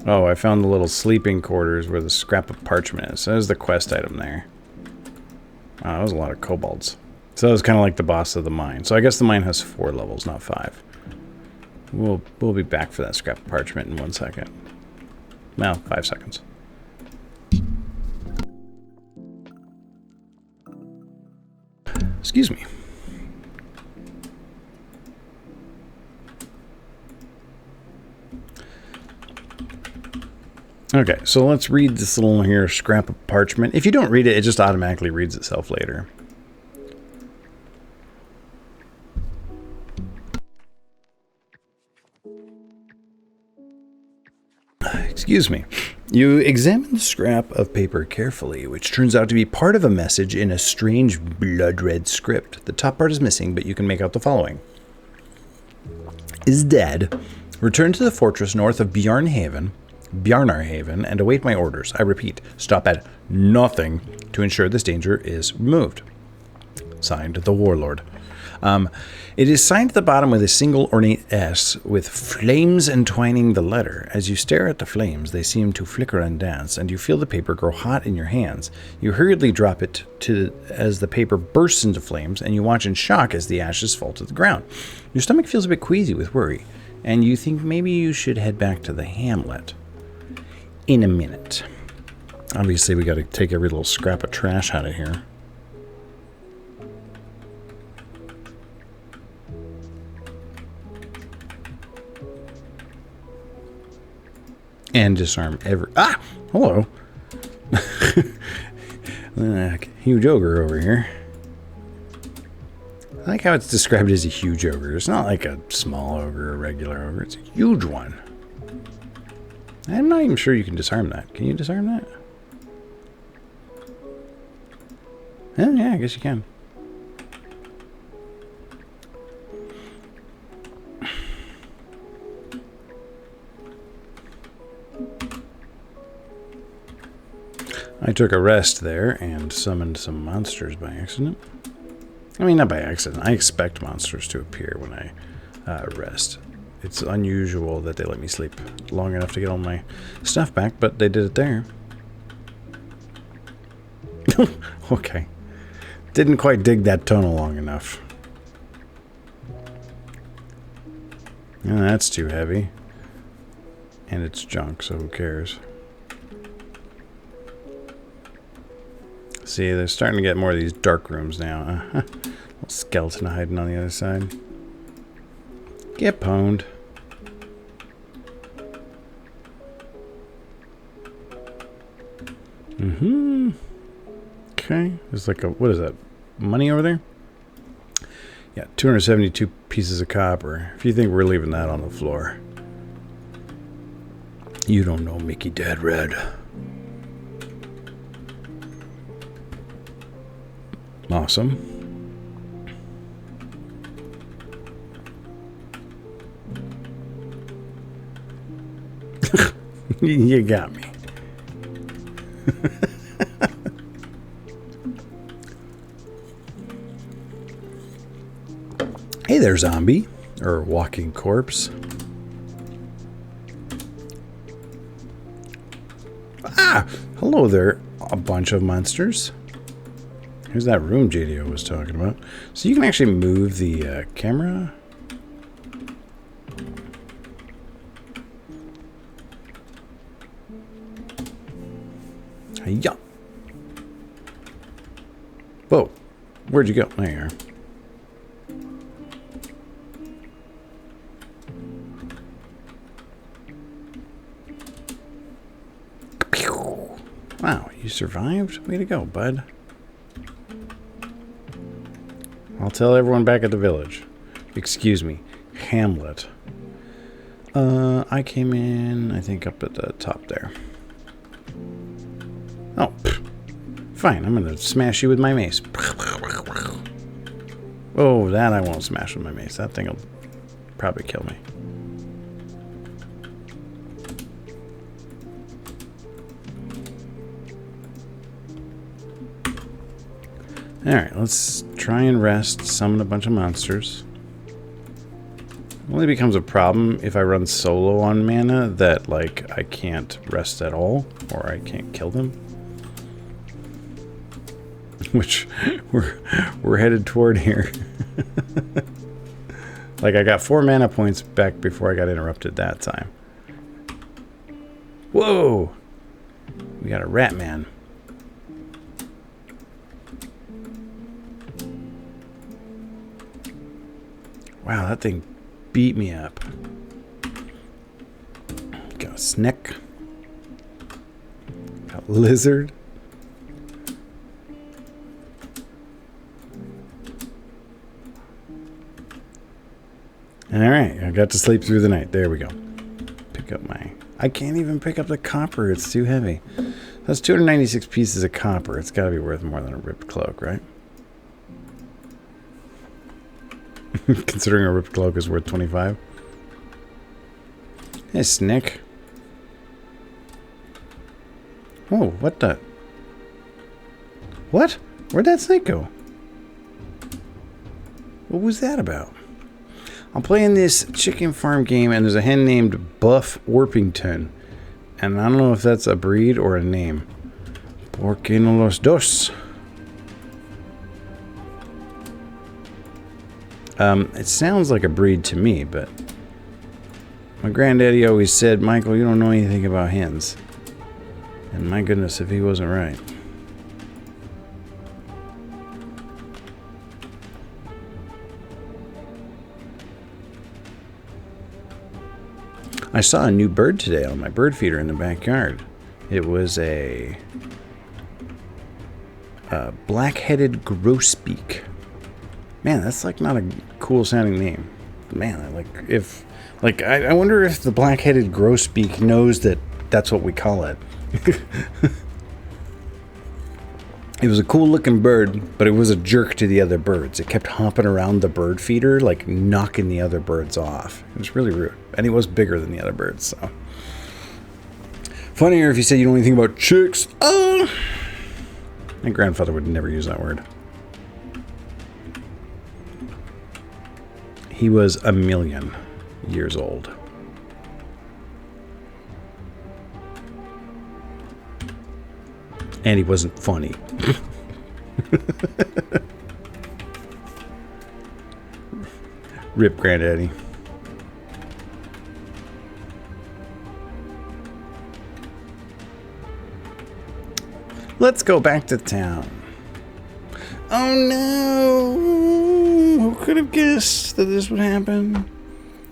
Oh, I found the little sleeping quarters where the scrap of parchment is. So there's the quest item there. Oh, that was a lot of kobolds. So that was kind of like the boss of the mine. So I guess the mine has 4 levels, not 5. We'll be back for that scrap of parchment in 1 second. Well, 5 seconds. Excuse me. Okay, so let's read this little here scrap of parchment. If you don't read it, it just automatically reads itself later. Excuse me. You examine the scrap of paper carefully, which turns out to be part of a message in a strange blood-red script. The top part is missing, but you can make out the following. Is dead. Return to the fortress north of Bjarnarhaven, and await my orders. I repeat, stop at nothing to ensure this danger is removed. Signed, the Warlord. It is signed at the bottom with a single ornate S with flames entwining the letter. As you stare at the flames, they seem to flicker and dance, and you feel the paper grow hot in your hands. You hurriedly drop it as the paper bursts into flames, and you watch in shock as the ashes fall to the ground. Your stomach feels a bit queasy with worry, and you think maybe you should head back to the hamlet in a minute. Obviously, we got to take every little scrap of trash out of here. And disarm every... Ah! Hello! Huge ogre over here. I like how it's described as a huge ogre. It's not like a small ogre or a regular ogre. It's a huge one. I'm not even sure you can disarm that. Can you disarm that? Yeah, I guess you can. I took a rest there and summoned some monsters by accident. I mean, not by accident. I expect monsters to appear when I rest. It's unusual that they let me sleep long enough to get all my stuff back, but they did it there. Okay. Didn't quite dig that tunnel long enough. No, that's too heavy. And it's junk, so who cares? See, they're starting to get more of these dark rooms now. Little skeleton hiding on the other side. Get pwned. Mm-hmm. Okay. There's like a, what is that? Money over there? Yeah, 272 pieces of copper. If you think we're leaving that on the floor, you don't know Mickey Dead Red. Awesome. You got me. Hey there, zombie. Or walking corpse. Ah! Hello there, a bunch of monsters. Here's that room JDO was talking about. So you can actually move the camera. Yeah. Whoa. Where'd you go? There you are. Wow, you survived? Way to go, bud. I'll tell everyone back at the village. Excuse me, Hamlet. I came in, I think, up at the top there. Oh, fine. I'm gonna smash you with my mace. Oh, that I won't smash with my mace. That thing will probably kill me. Alright, let's try and rest, summon a bunch of monsters. It only becomes a problem if I run solo on mana that, like, I can't rest at all, or I can't kill them. Which we're headed toward here. Like, I got 4 mana points back before I got interrupted that time. Whoa! We got a rat man. Wow, that thing beat me up. Got a snake. Got a lizard. Alright, I got to sleep through the night. There we go. Pick up my... I can't even pick up the copper. It's too heavy. That's 296 pieces of copper. It's got to be worth more than a ripped cloak, right? Considering a ripped cloak is worth 25. Hey, snake. Whoa, what the... What? Where'd that snake go? What was that about? I'm playing this chicken farm game, and there's a hen named Buff Orpington. And I don't know if that's a breed or a name. ¿Por qué no los dos? It sounds like a breed to me, but my granddaddy always said, Michael, you don't know anything about hens. And my goodness, if he wasn't right. I saw a new bird today on my bird feeder in the backyard. It was a black-headed grosbeak. Man, that's like not a cool sounding name. Man, I wonder if the black-headed grosbeak knows that that's what we call it. It was a cool looking bird, but it was a jerk to the other birds. It kept hopping around the bird feeder, like knocking the other birds off. It was really rude. And he was bigger than the other birds, so. Funnier if you said you know anything about chicks. Oh! My grandfather would never use that word. He was 1,000,000 years old. And he wasn't funny. Rip Granddaddy. Let's go back to town. Oh no! Who could have guessed that this would happen?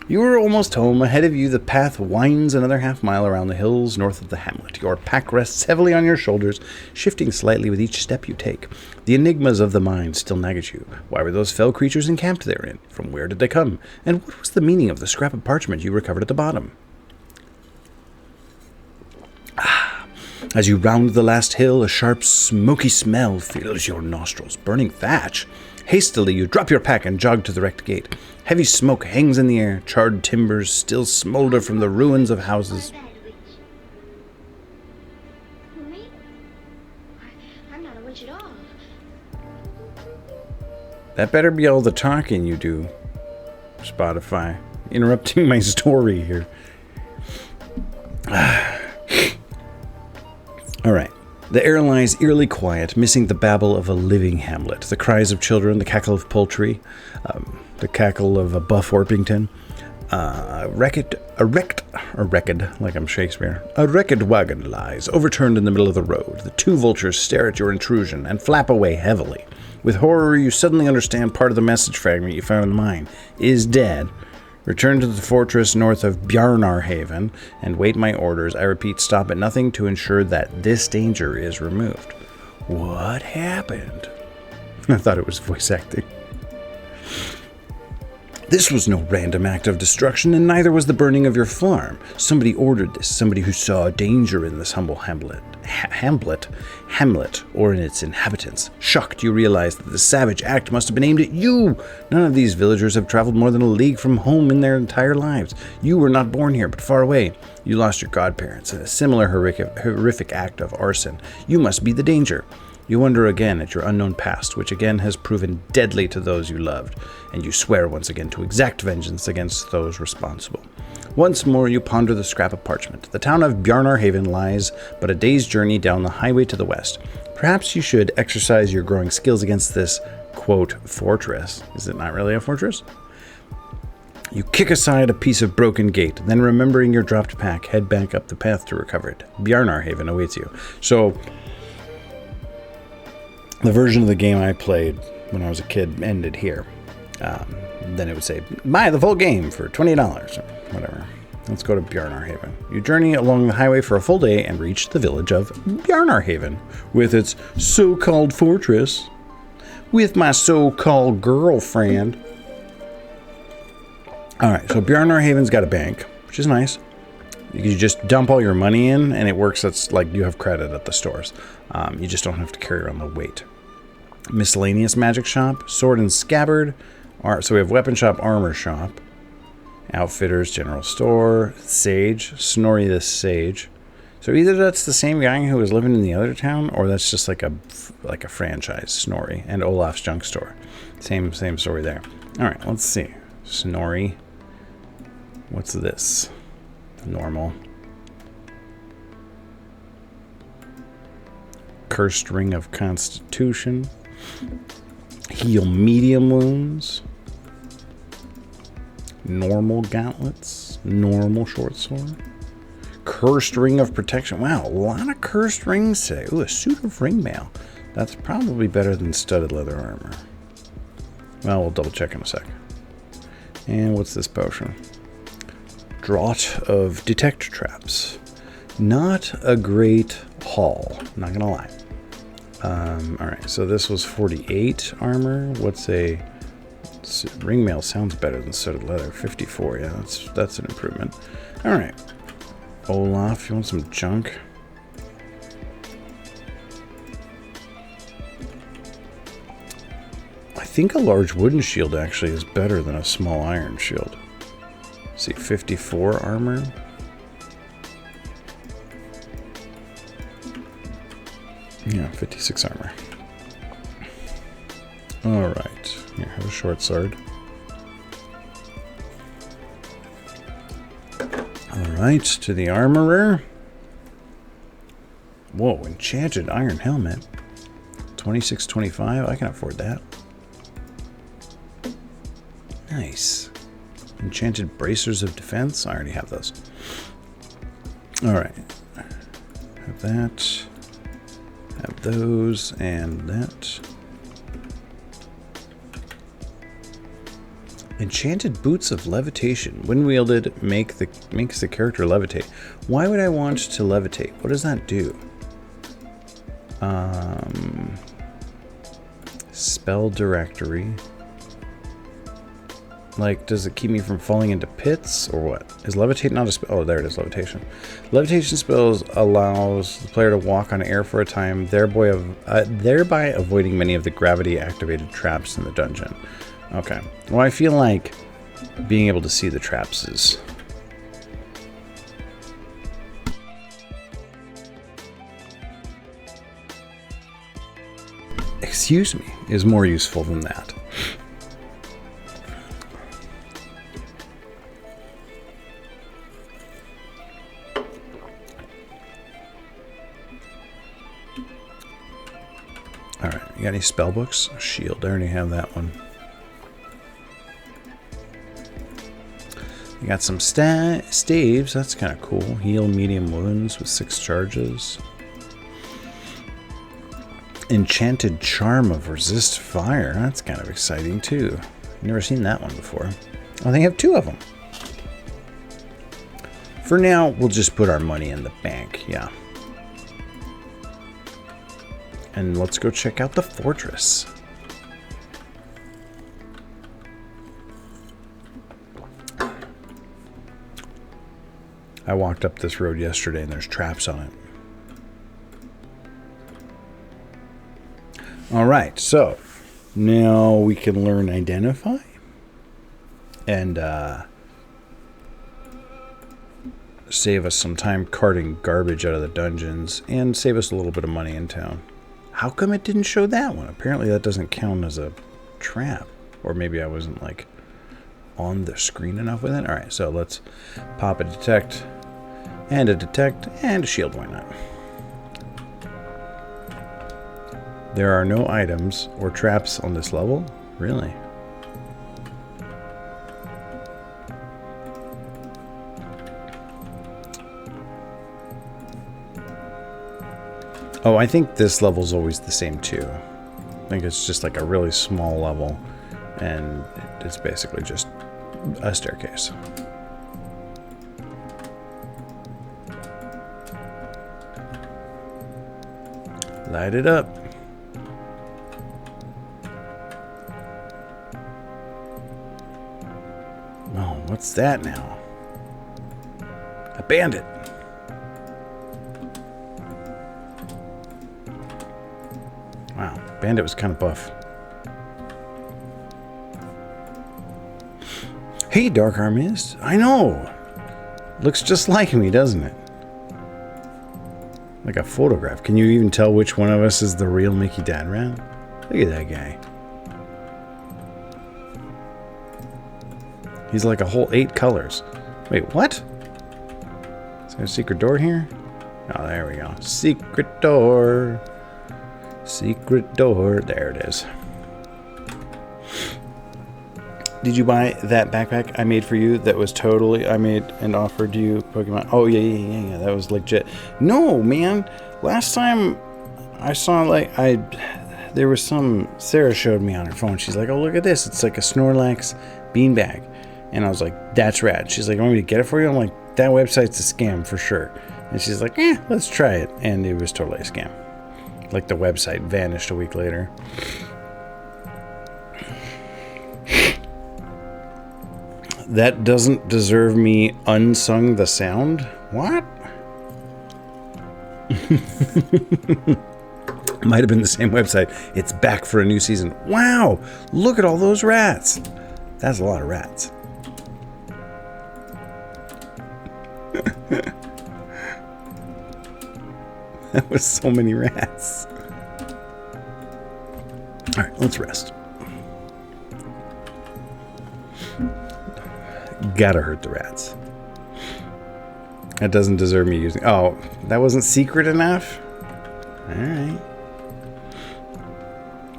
You are almost home. Ahead of you, the path winds another half-mile around the hills north of the hamlet. Your pack rests heavily on your shoulders, shifting slightly with each step you take. The enigmas of the mine still nag at you. Why were those fell creatures encamped therein? From where did they come? And what was the meaning of the scrap of parchment you recovered at the bottom? As you round the last hill, a sharp, smoky smell fills your nostrils. Burning thatch. Hastily, you drop your pack and jog to the wrecked gate. Heavy smoke hangs in the air. Charred timbers still smolder from the ruins of houses. Me? I'm not a witch at all. That better be all the talking you do, Spotify. Interrupting my story here. All right. The air lies eerily quiet, missing the babble of a living hamlet, the cries of children, the cackle of poultry, the cackle of a Buff Orpington. A wrecked, like I'm Shakespeare. A wrecked wagon lies, overturned in the middle of the road. The two vultures stare at your intrusion and flap away heavily. With horror, you suddenly understand part of the message fragment you found in the mine is dead. Return to the fortress north of Bjarnarhaven and wait my orders. I repeat, stop at nothing to ensure that this danger is removed. What happened? I thought it was voice acting. This was no random act of destruction, and neither was the burning of your farm. Somebody ordered this, somebody who saw danger in this humble hamlet, or in its inhabitants. Shocked, you realize that the savage act must have been aimed at you. None of these villagers have traveled more than a league from home in their entire lives. You were not born here, but far away. You lost your godparents in a similar horrific act of arson. You must be the danger. You wonder again at your unknown past, which again has proven deadly to those you loved, and you swear once again to exact vengeance against those responsible. Once more you ponder the scrap of parchment. The town of Bjarnarhaven lies but a day's journey down the highway to the west. Perhaps you should exercise your growing skills against this, quote, fortress. Is it not really a fortress? You kick aside a piece of broken gate, then remembering your dropped pack, head back up the path to recover it. Bjarnarhaven awaits you. So, the version of the game I played when I was a kid ended here. Then it would say, buy the full game for $20 or whatever. Let's go to Bjarnarhaven. You journey along the highway for a full day and reach the village of Bjarnarhaven with its so-called fortress. With my so-called girlfriend. Alright, so Bjarnarhaven's got a bank, which is nice. You just dump all your money in, and it works. That's like you have credit at the stores. You just don't have to carry around the weight. Miscellaneous magic shop, sword and scabbard. So we have weapon shop, armor shop, outfitters, general store, sage, Snorri the Sage. So either that's the same guy who was living in the other town, or that's just like a franchise, Snorri, and Olaf's junk store. Same story there. All right, let's see. Snorri. What's this? Normal. Cursed Ring of Constitution. Heal medium wounds. Normal gauntlets. Normal short sword. Cursed Ring of Protection. Wow, a lot of cursed rings today. Ooh, a suit of ringmail. That's probably better than studded leather armor. Well, we'll double check in a sec. And what's this potion? Draught of Detect Traps. Not a great haul, not gonna lie. Alright, so this was 48 armor. What's a ringmail? Sounds better than studded leather. 54, yeah, that's an improvement. Alright. Olaf, you want some junk? I think a large wooden shield actually is better than a small iron shield. See, 54 armor. Yeah, 56 armor. Alright. Here, have a short sword. Alright, to the armorer. Whoa, enchanted iron helmet. 26.25. I can afford that. Nice. Enchanted bracers of defense. I already have those. Alright. Have that. Have those and that. Enchanted boots of levitation. When wielded, makes the character levitate. Why would I want to levitate? What does that do? Spell directory. Like, does it keep me from falling into pits or what? Is levitate not a spell? Oh, there it is, levitation. Levitation spells allows the player to walk on air for a time, thereby avoiding many of the gravity-activated traps in the dungeon. Okay. Well, I feel like being able to see the traps is... excuse me, is more useful than that. Alright, you got any spell books? Shield, I already have that one. You got some staves, that's kind of cool. Heal medium wounds with 6 charges. Enchanted charm of resist fire, that's kind of exciting too. Never seen that one before. Oh, they have 2 of them. For now, we'll just put our money in the bank, yeah. And let's go check out the fortress. I walked up this road yesterday and there's traps on it. Alright, so now we can learn identify and save us some time carting garbage out of the dungeons and save us a little bit of money in town. How come it didn't show that one? Apparently that doesn't count as a trap. Or maybe I wasn't like on the screen enough with it. Alright, so let's pop a detect and a shield, why not? There are no items or traps on this level? Really? Oh, I think this level's always the same too. I think it's just like a really small level and it's basically just a staircase. Light it up. Oh, what's that now? A bandit. Wow, bandit was kind of buff. Hey, Dark Armist. I know. Looks just like me, doesn't it? Like a photograph. Can you even tell which one of us is the real Mickey Dadrat? Look at that guy. He's like a whole 8 colors. Wait, what? Is there a secret door here? Oh, there we go. Secret door. Secret door. There it is. Did you buy that backpack I made for you that was totally, I made and offered you Pokemon? Oh, yeah. That was legit. No, man. Last time I saw, there was some, Sarah showed me on her phone. She's like, oh, look at this. It's like a Snorlax beanbag. And I was like, that's rad. She's like, you want me to get it for you? I'm like, that website's a scam for sure. And she's like, let's try it. And it was totally a scam. Like the website vanished a week later. That doesn't deserve me unsung the sound? What? Might have been the same website. It's back for a new season. Wow! Look at all those rats. That's a lot of rats. That was so many rats. Alright, let's rest. Gotta hurt the rats. That doesn't deserve me using... Oh, that wasn't secret enough? Alright.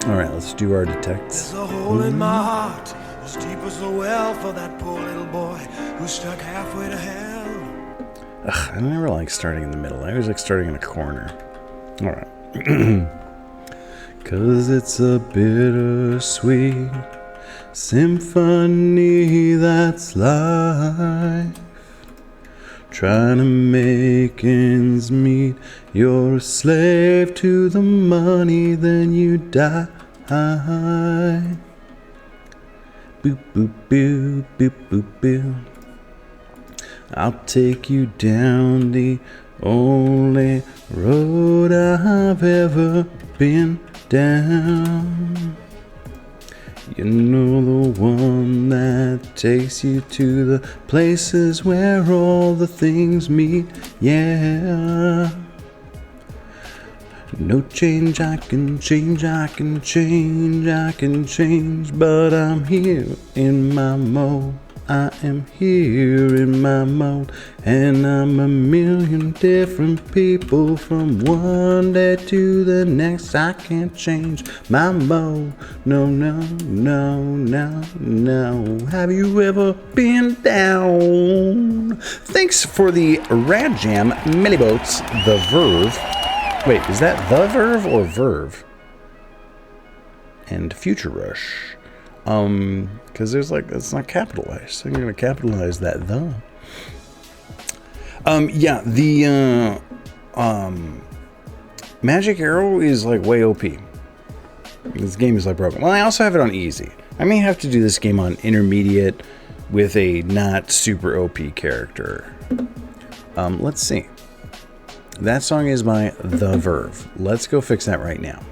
Alright, let's do our detects. There's a hole in my heart, as deep as a well for that poor little boy who's stuck halfway to hell. Ugh, I never like starting in the middle. I always like starting in a corner. Alright. 'Cause it's a bittersweet symphony that's life. Trying to make ends meet. You're a slave to the money, then you die. Boop, boop, boop, boop, boop, boop. I'll take you down the only road I've ever been down. You know, the one that takes you to the places where all the things meet, yeah. No change, I can change, I can change, I can change, but I'm here in my mode. I am here in my mode, and I'm a million different people from one day to the next. I can't change my mode. No, no, no, no, no. Have you ever been down? Thanks for the Rad Jam Milliboats, the Verve. Wait, is that the Verve or Verve? And Future Rush. Because there's like, it's not capitalized. So I'm going to capitalize that the. Yeah, the Magic Arrow is like way OP. This game is like broken. Well, I also have it on easy. I may have to do this game on intermediate with a not super OP character. Let's see. That song is by The Verve. Let's go fix that right now.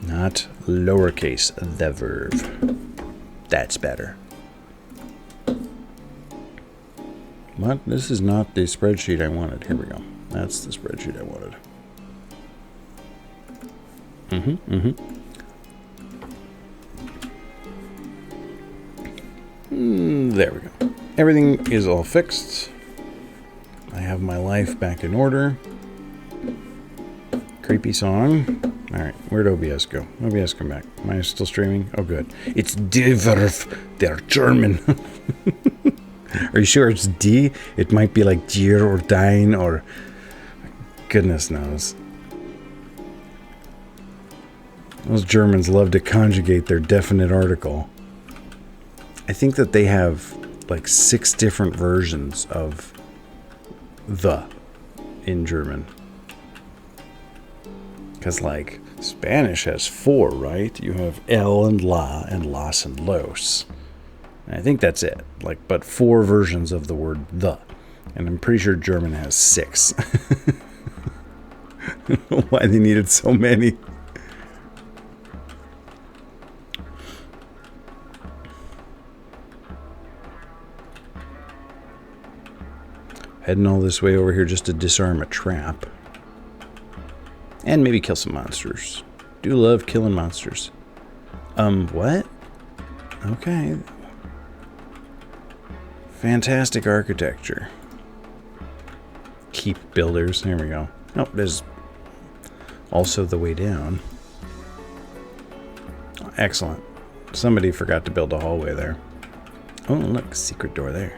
Not lowercase The Verve. That's better. What? This is not the spreadsheet I wanted. Here we go. That's the spreadsheet I wanted. There we go. Everything is all fixed. I have my life back in order. Creepy song. Alright, where'd OBS go? OBS, come back. Am I still streaming? Oh, good. It's Die Verve. They're German. Are you sure it's D? It might be like Dier or Dein or... Goodness knows. Those Germans love to conjugate their definite article. I think that they have like 6 different versions of the in German. Because like Spanish has 4, right? You have el and la and las and los. And I think that's it. Like, but 4 versions of the word the. And I'm pretty sure German has 6. I don't know why they needed so many. Heading all this way over here just to disarm a trap. And maybe kill some monsters. Do love killing monsters. What? Okay. Fantastic architecture. Keep builders. There we go. Oh, there's also the way down. Excellent. Somebody forgot to build a hallway there. Oh, look, secret door there.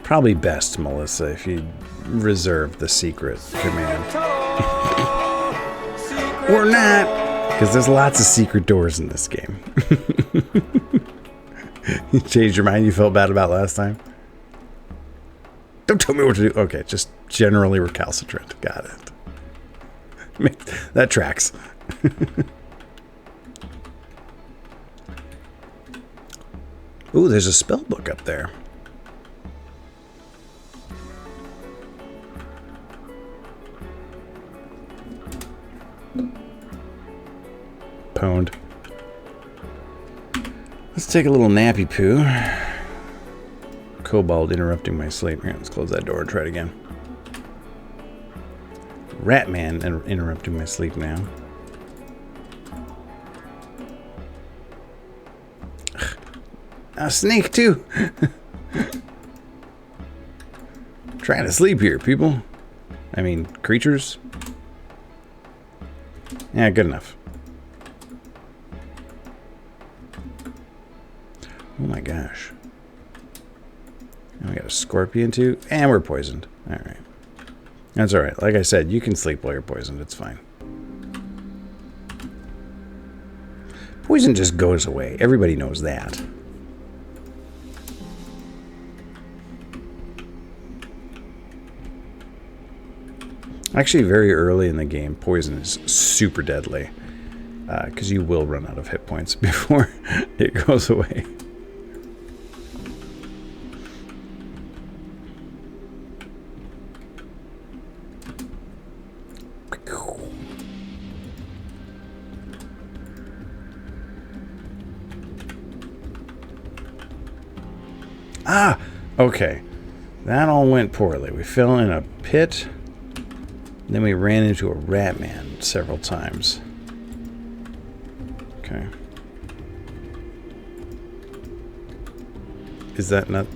Probably best, Melissa, if you reserve the secret command. Or not, because there's lots of secret doors in this game. You changed your mind? You felt bad about last time? Don't tell me what to do. Okay, just generally recalcitrant. Got it. That tracks. Ooh, there's a spell book up there. Pwned. Let's take a little nappy poo. Kobold interrupting my sleep. Here, let's close that door and try it again. Ratman interrupting my sleep now. A snake too. Trying to sleep here, people. I mean, creatures. Yeah, good enough. Oh my gosh. And we got a scorpion too. And we're poisoned. Alright. That's alright. Like I said, you can sleep while you're poisoned. It's fine. Poison just goes away. Everybody knows that. Actually, very early in the game, poison is super deadly. Because you will run out of hit points before it goes away. Ah! Okay. That all went poorly. We fell in a pit. Then we ran into a rat man several times. Okay. Is that not...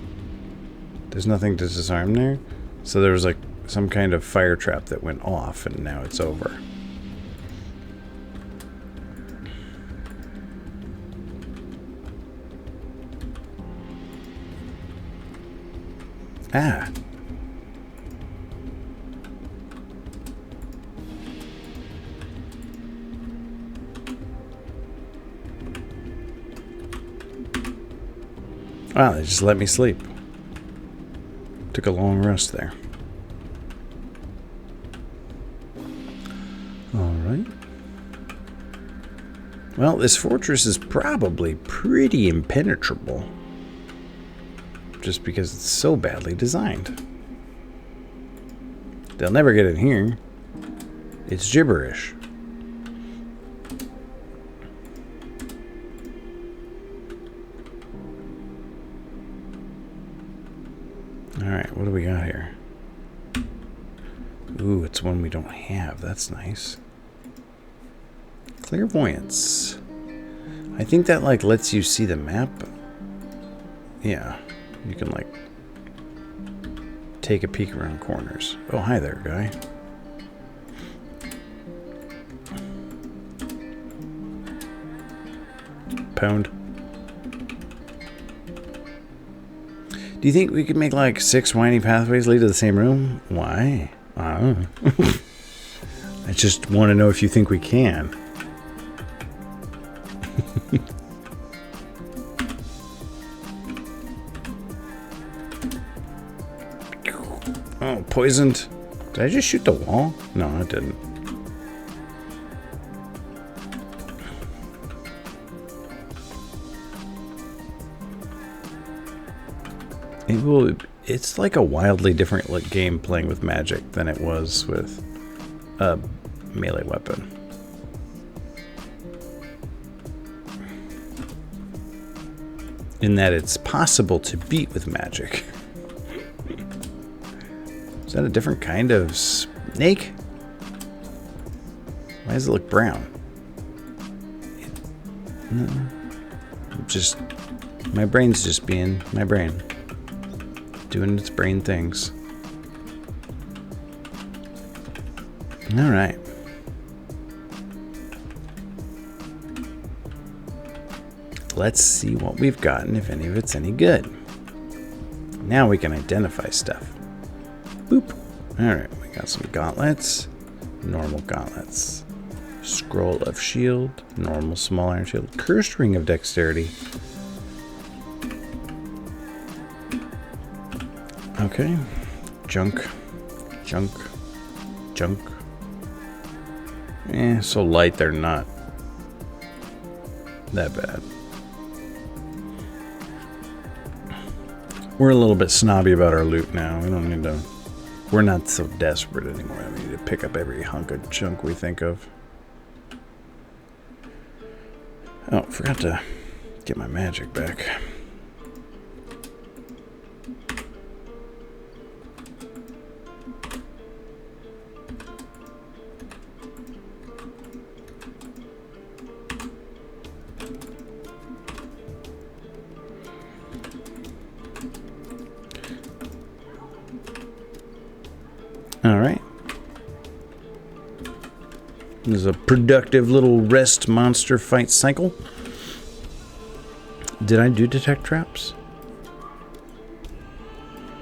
There's nothing to disarm there? So there was like some kind of fire trap that went off and now it's over. Ah. Wow, they just let me sleep. Took a long rest there. Alright. Well, this fortress is probably pretty impenetrable. Just because it's so badly designed. They'll never get in here. It's gibberish. Alright, what do we got here? Ooh, it's one we don't have. That's nice. Clairvoyance. I think that, like, lets you see the map. Yeah. You can, like, take a peek around corners. Oh, hi there, guy. Pound. Do you think we could make, like, 6 winding pathways lead to the same room? Why? I don't know. I just want to know if you think we can. Oh, poisoned. Did I just shoot the wall? No, I didn't. It's like a wildly different game playing with magic than it was with a melee weapon. In that it's possible to beat with magic. Is that a different kind of snake? Why does it look brown? No. Just... my brain's just being my brain. Doing its brain things. Alright. Let's see what we've gotten, if any of it's any good. Now we can identify stuff. Boop. Alright, we got some gauntlets. Normal gauntlets. Scroll of shield. Normal small iron shield. Cursed ring of dexterity. Okay. Junk. Junk. Junk. So light they're not that bad. We're a little bit snobby about our loot now. We don't need to... We're not so desperate anymore. We need to pick up every hunk of junk we think of. Oh, forgot to get my magic back. All right. This is a productive little rest monster fight cycle. Did I do detect traps?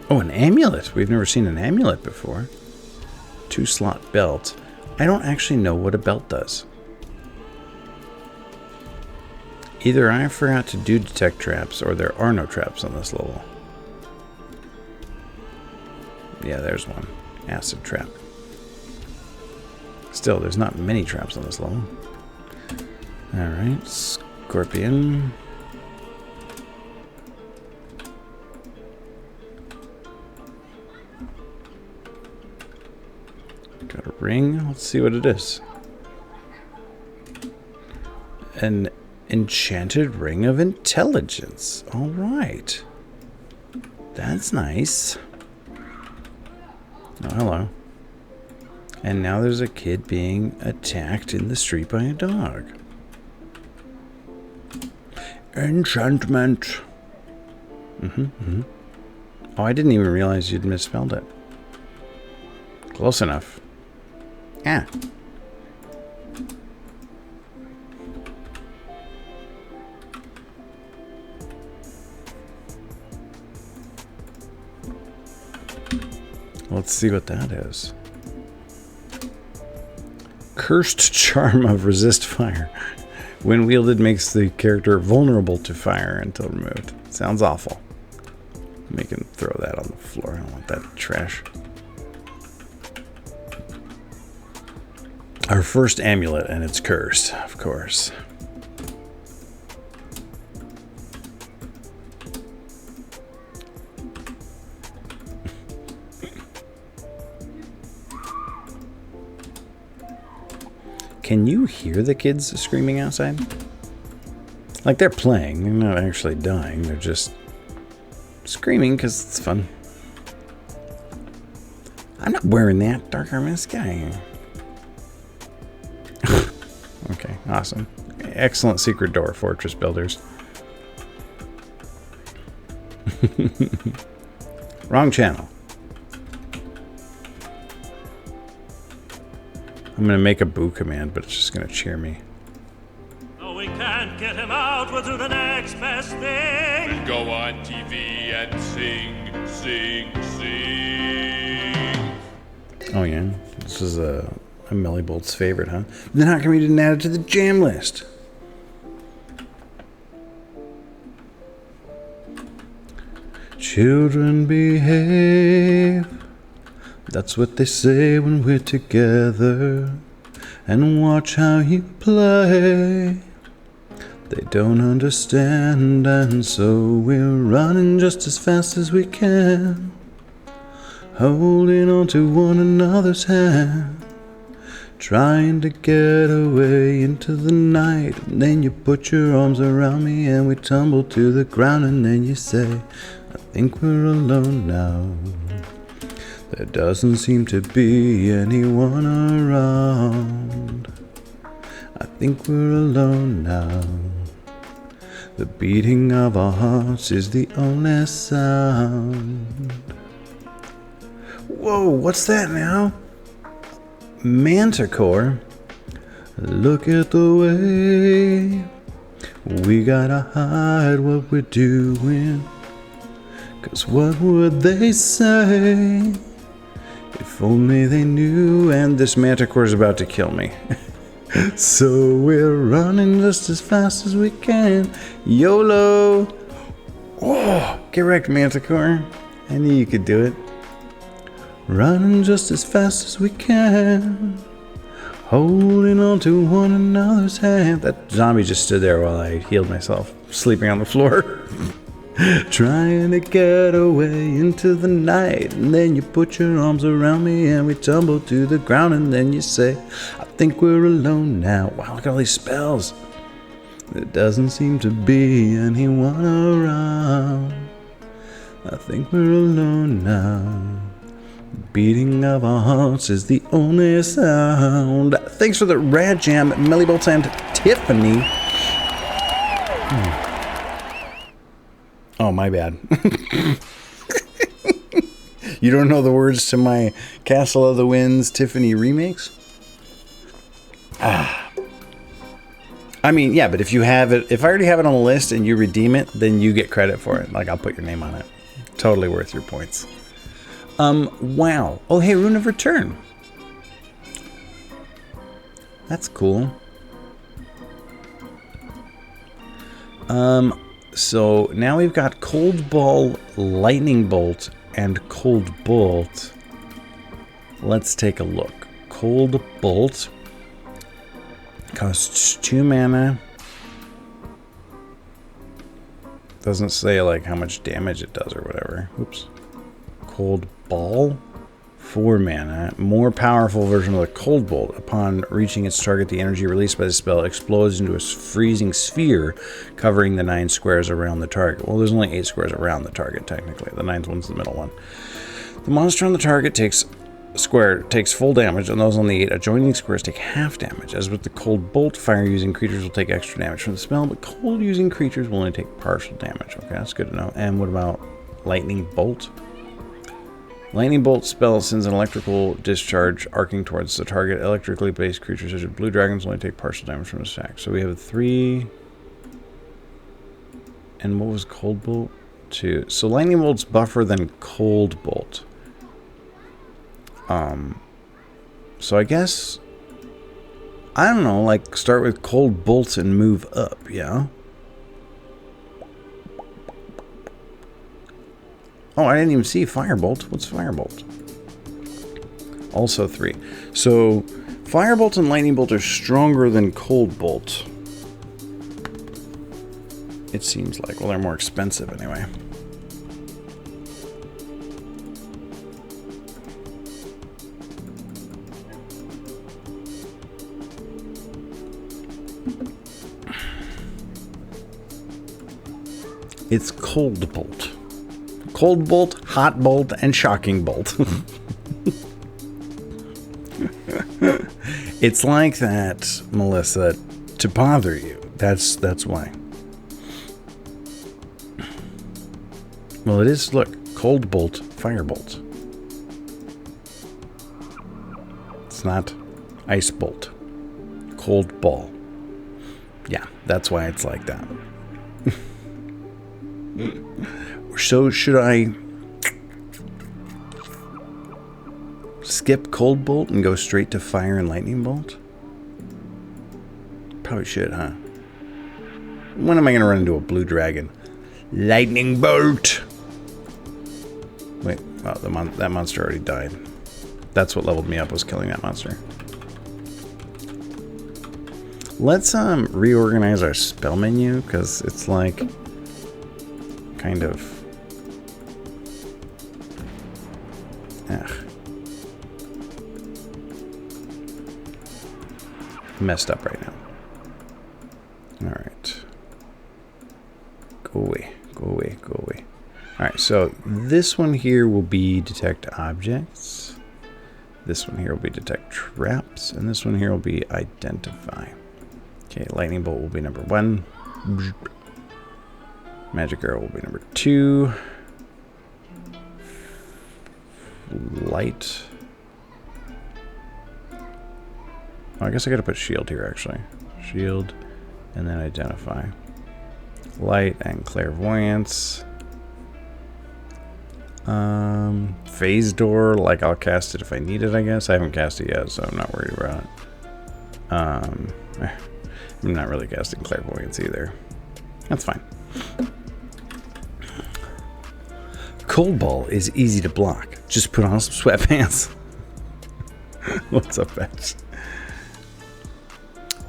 Oh, an amulet. We've never seen an amulet before. 2-slot belt. I don't actually know what a belt does. Either I forgot to do detect traps or there are no traps on this level. Yeah, there's one. Acid trap. Still, there's not many traps on this level. Alright, scorpion. Got a ring. Let's see what it is. An enchanted ring of intelligence. Alright. That's nice. Oh, hello. And now there's a kid being attacked in the street by a dog. Enchantment. Oh, I didn't even realize you'd misspelled it. Close enough. Ah. Let's see what that is. Cursed charm of resist fire. When wielded, makes the character vulnerable to fire until removed. Sounds awful. Make him throw that on the floor. I don't want that trash. Our first amulet, and it's cursed, of course. Can you hear the kids screaming outside? Like, they're playing. They're not actually dying. They're just screaming because it's fun. I'm not wearing that. Dark Armist guy. Okay, awesome. Excellent secret door, Fortress Builders. Wrong channel. I'm going to make a boo command, but it's just going to cheer me. No, we can't get him out. We'll do the next best thing. We'll go on TV and sing, sing, sing. Oh, yeah. This is a Melly Bolt's favorite, huh? Then how come you didn't add it to the jam list? Children behave. That's what they say when we're together. And watch how you play. They don't understand, and so we're running just as fast as we can, holding on to one another's hand, trying to get away into the night. And then you put your arms around me and we tumble to the ground, and then you say, I think we're alone now. There doesn't seem to be anyone around. I think we're alone now. The beating of our hearts is the only sound. Whoa, what's that now? Manticore? Look at the way we gotta hide what we're doing. 'Cause what would they say if only they knew? And this Manticore's about to kill me. So we're running just as fast as we can. YOLO! Oh, get wrecked, Manticore. I knew you could do it. Running just as fast as we can, holding on to one another's hand. That zombie just stood there while I healed myself, sleeping on the floor. Trying to get away into the night, and then you put your arms around me and we tumble to the ground, and then you say, I think we're alone now. Wow, look at all these spells. There doesn't seem to be anyone around. I think we're alone now. The beating of our hearts is the only sound. Thanks for the rad jam, Mellybolt and Tiffany. Oh, my bad. You don't know the words to my Castle of the Winds Tiffany remakes? I mean, yeah, but if you have it, if I already have it on the list and you redeem it, then you get credit for it. Like, I'll put your name on it. Totally worth your points. Wow. Oh, hey, Rune of Return. That's cool. So now we've got Cold Ball, Lightning Bolt, and Cold Bolt. Let's take a look. Cold Bolt costs 2 mana. Doesn't say like how much damage it does or whatever. Oops. Cold Ball, 4 mana. More powerful version of the Cold Bolt. Upon reaching its target, the energy released by the spell explodes into a freezing sphere, covering the 9 squares around the target. Well, there's only 8 squares around the target, technically. The 9th one's the middle one. The monster on the target takes full damage, and those on the 8 adjoining squares take half damage. As with the Cold Bolt, fire-using creatures will take extra damage from the spell, but cold-using creatures will only take partial damage. Okay, that's good to know. And what about Lightning Bolt? Lightning Bolt spell sends an electrical discharge arcing towards the target. Electrically based creatures such as blue dragons only take partial damage from this attack. So we have 3. And what was Cold Bolt? 2. So Lightning Bolt's buffer than Cold Bolt. So I guess, I don't know, like start with Cold Bolts and move up, yeah? Oh, I didn't even see Firebolt. What's Firebolt? Also 3. So, Firebolt and Lightning Bolt are stronger than Cold Bolt. It seems like. Well, they're more expensive anyway. It's Cold Bolt. Cold Bolt, Hot Bolt, and Shocking Bolt. It's like that, Melissa, to bother you. That's why. Well, it is, look, Cold Bolt, Firebolt. It's not Ice Bolt. Cold Ball. Yeah, that's why it's like that. So should I skip Cold Bolt and go straight to Fire and Lightning Bolt? Probably should, huh? When am I going to run into a blue dragon? Lightning Bolt! Wait, wow, that monster already died. That's what leveled me up, was killing that monster. Let's reorganize our spell menu, because it's like kind of messed up right now. Alright. Go away. Go away. Go away. Alright, so this one here will be detect objects. This one here will be detect traps. And this one here will be identify. Okay, lightning bolt will be number 1. Magic arrow will be number 2. Light. Oh, I guess I gotta put shield here, actually. Shield, and then identify. Light and clairvoyance. Phase door, like I'll cast it if I need it, I guess. I haven't cast it yet, so I'm not worried about it. I'm not really casting clairvoyance either. That's fine. Cold Ball is easy to block. Just put on some sweatpants. What's up, Batch?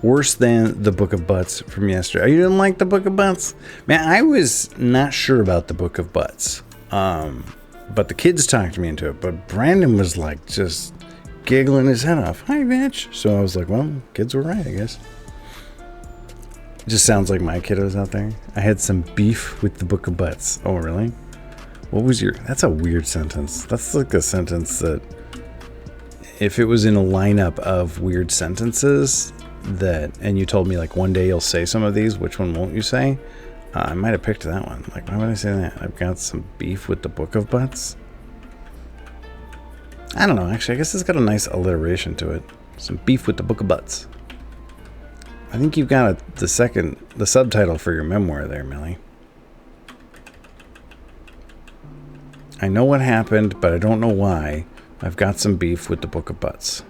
Worse than the Book of Butts from yesterday. Oh, you didn't like the Book of Butts? Man, I was not sure about the Book of Butts. But the kids talked me into it. But Brandon was like just giggling his head off. Hi, Batch. So I was like, well, kids were right, I guess. It just sounds like my kiddos out there. I had some beef with the Book of Butts. Oh, really? What was your... That's a weird sentence. That's like a sentence that... If it was in a lineup of weird sentences that... And you told me, like, one day you'll say some of these, which one won't you say? I might have picked that one. Like, why would I say that? I've got some beef with the Book of Butts. I don't know, actually, I guess it's got a nice alliteration to it. Some beef with the Book of Butts. I think you've got the subtitle for your memoir there, Millie. I know what happened, but I don't know why. I've got some beef with the Book of Butts.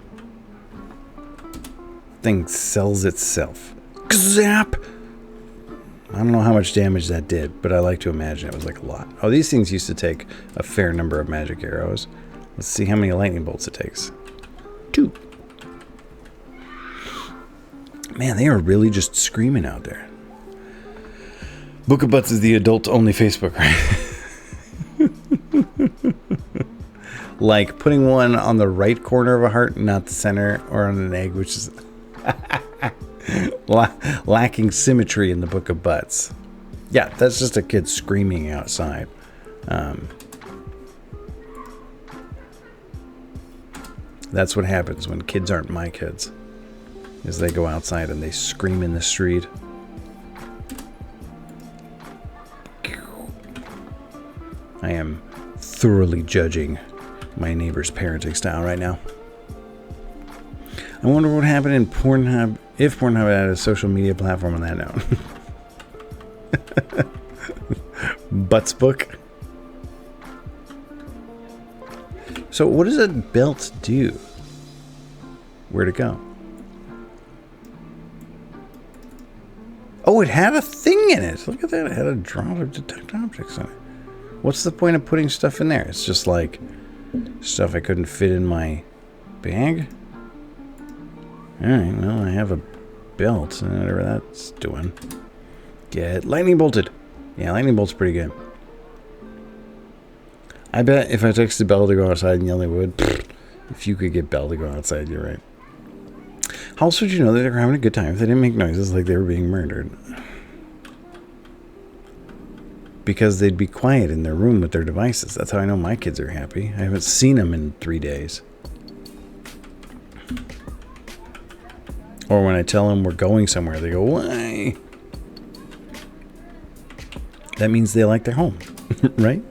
Thing sells itself. Zap! I don't know how much damage that did, but I like to imagine it was like a lot. Oh, these things used to take a fair number of magic arrows. Let's see how many lightning bolts it takes. 2. Man, they are really just screaming out there. Book of Butts is the adult-only Facebook, right? Like putting one on the right corner of a heart, not the center, or on an egg, which is lacking symmetry in the Book of Butts. Yeah, that's just a kid screaming outside. That's what happens when kids aren't my kids. Is they go outside and they scream in the street. I am thoroughly judging my neighbor's parenting style right now. I wonder what happened in Pornhub, if Pornhub had a social media platform on that note. Butts book. So what does a belt do? Where'd it go? Oh, it had a thing in it. Look at that. It had a drawer of detect objects in it. What's the point of putting stuff in there? It's just like stuff I couldn't fit in my bag. Alright, well, I have a belt. Whatever that's doing. Get lightning bolted. Yeah, lightning bolt's pretty good. I bet if I texted Belle to go outside and Yelly would. If you could get Belle to go outside, you're right. How else would you know that they were having a good time if they didn't make noises like they were being murdered? Because they'd be quiet in their room with their devices. That's how I know my kids are happy. I haven't seen them in 3 days. Or when I tell them we're going somewhere, they go, why? That means they like their home, right?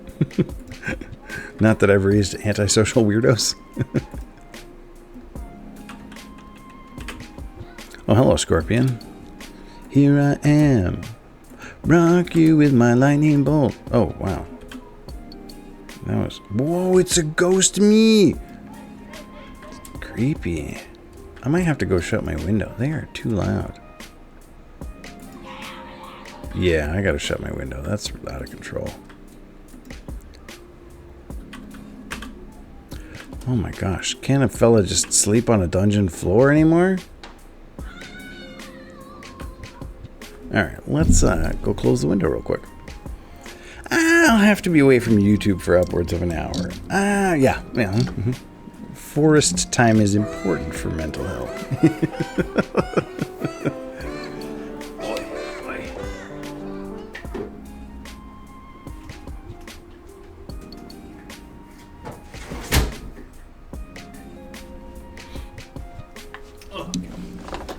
Not that I've raised antisocial weirdos. Oh, hello, Scorpion. Here I am. Rock you with my lightning bolt. Oh, wow. That was... Whoa, it's a ghost me! Creepy. I might have to go shut my window. They are too loud. Yeah, I gotta shut my window. That's out of control. Oh my gosh. Can't a fella just sleep on a dungeon floor anymore? Alright, let's go close the window real quick. I'll have to be away from YouTube for upwards of an hour. Yeah. Mm-hmm. Forest time is important for mental health.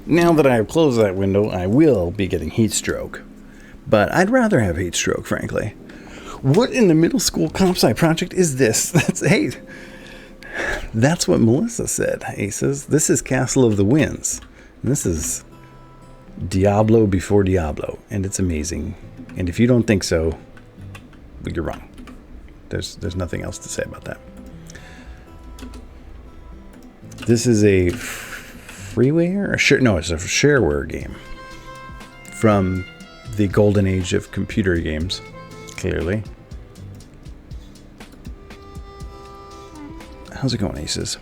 Now that I have closed that window, I will be getting heat stroke. But I'd rather have heat stroke, frankly. What in the middle school comp sci project is this? That's what Melissa said, Aces. This is Castle of the Winds. And this is Diablo before Diablo. And it's amazing. And if you don't think so, you're wrong. There's nothing else to say about that. This is a freeware? No, it's a shareware game. From the golden age of computer games, clearly. How's it going, Aces?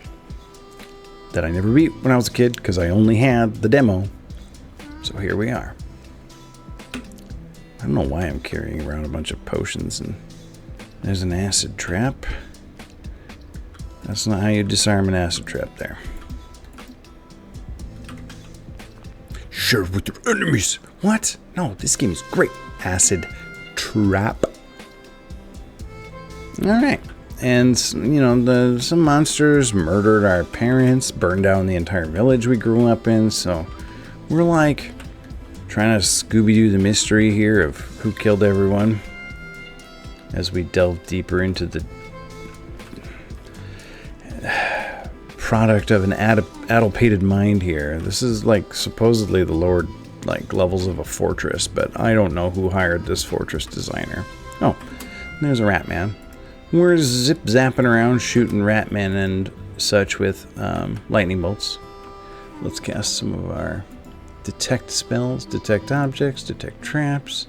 That I never beat when I was a kid because I only had the demo. So here we are. I don't know why I'm carrying around a bunch of potions, and there's an acid trap. That's not how you disarm an acid trap there. Share with your enemies. What? No, this game is great. Acid trap. Alright. And, you know, some monsters murdered our parents, burned down the entire village we grew up in, so we're like trying to Scooby-Doo the mystery here of who killed everyone as we delve deeper into the product of an addlepated mind here. This is like supposedly the lower like levels of a fortress, but I don't know who hired this fortress designer. Oh, there's a rat man. We're zip zapping around shooting rat men and such with lightning bolts. Let's cast some of our detect spells, detect objects, detect traps,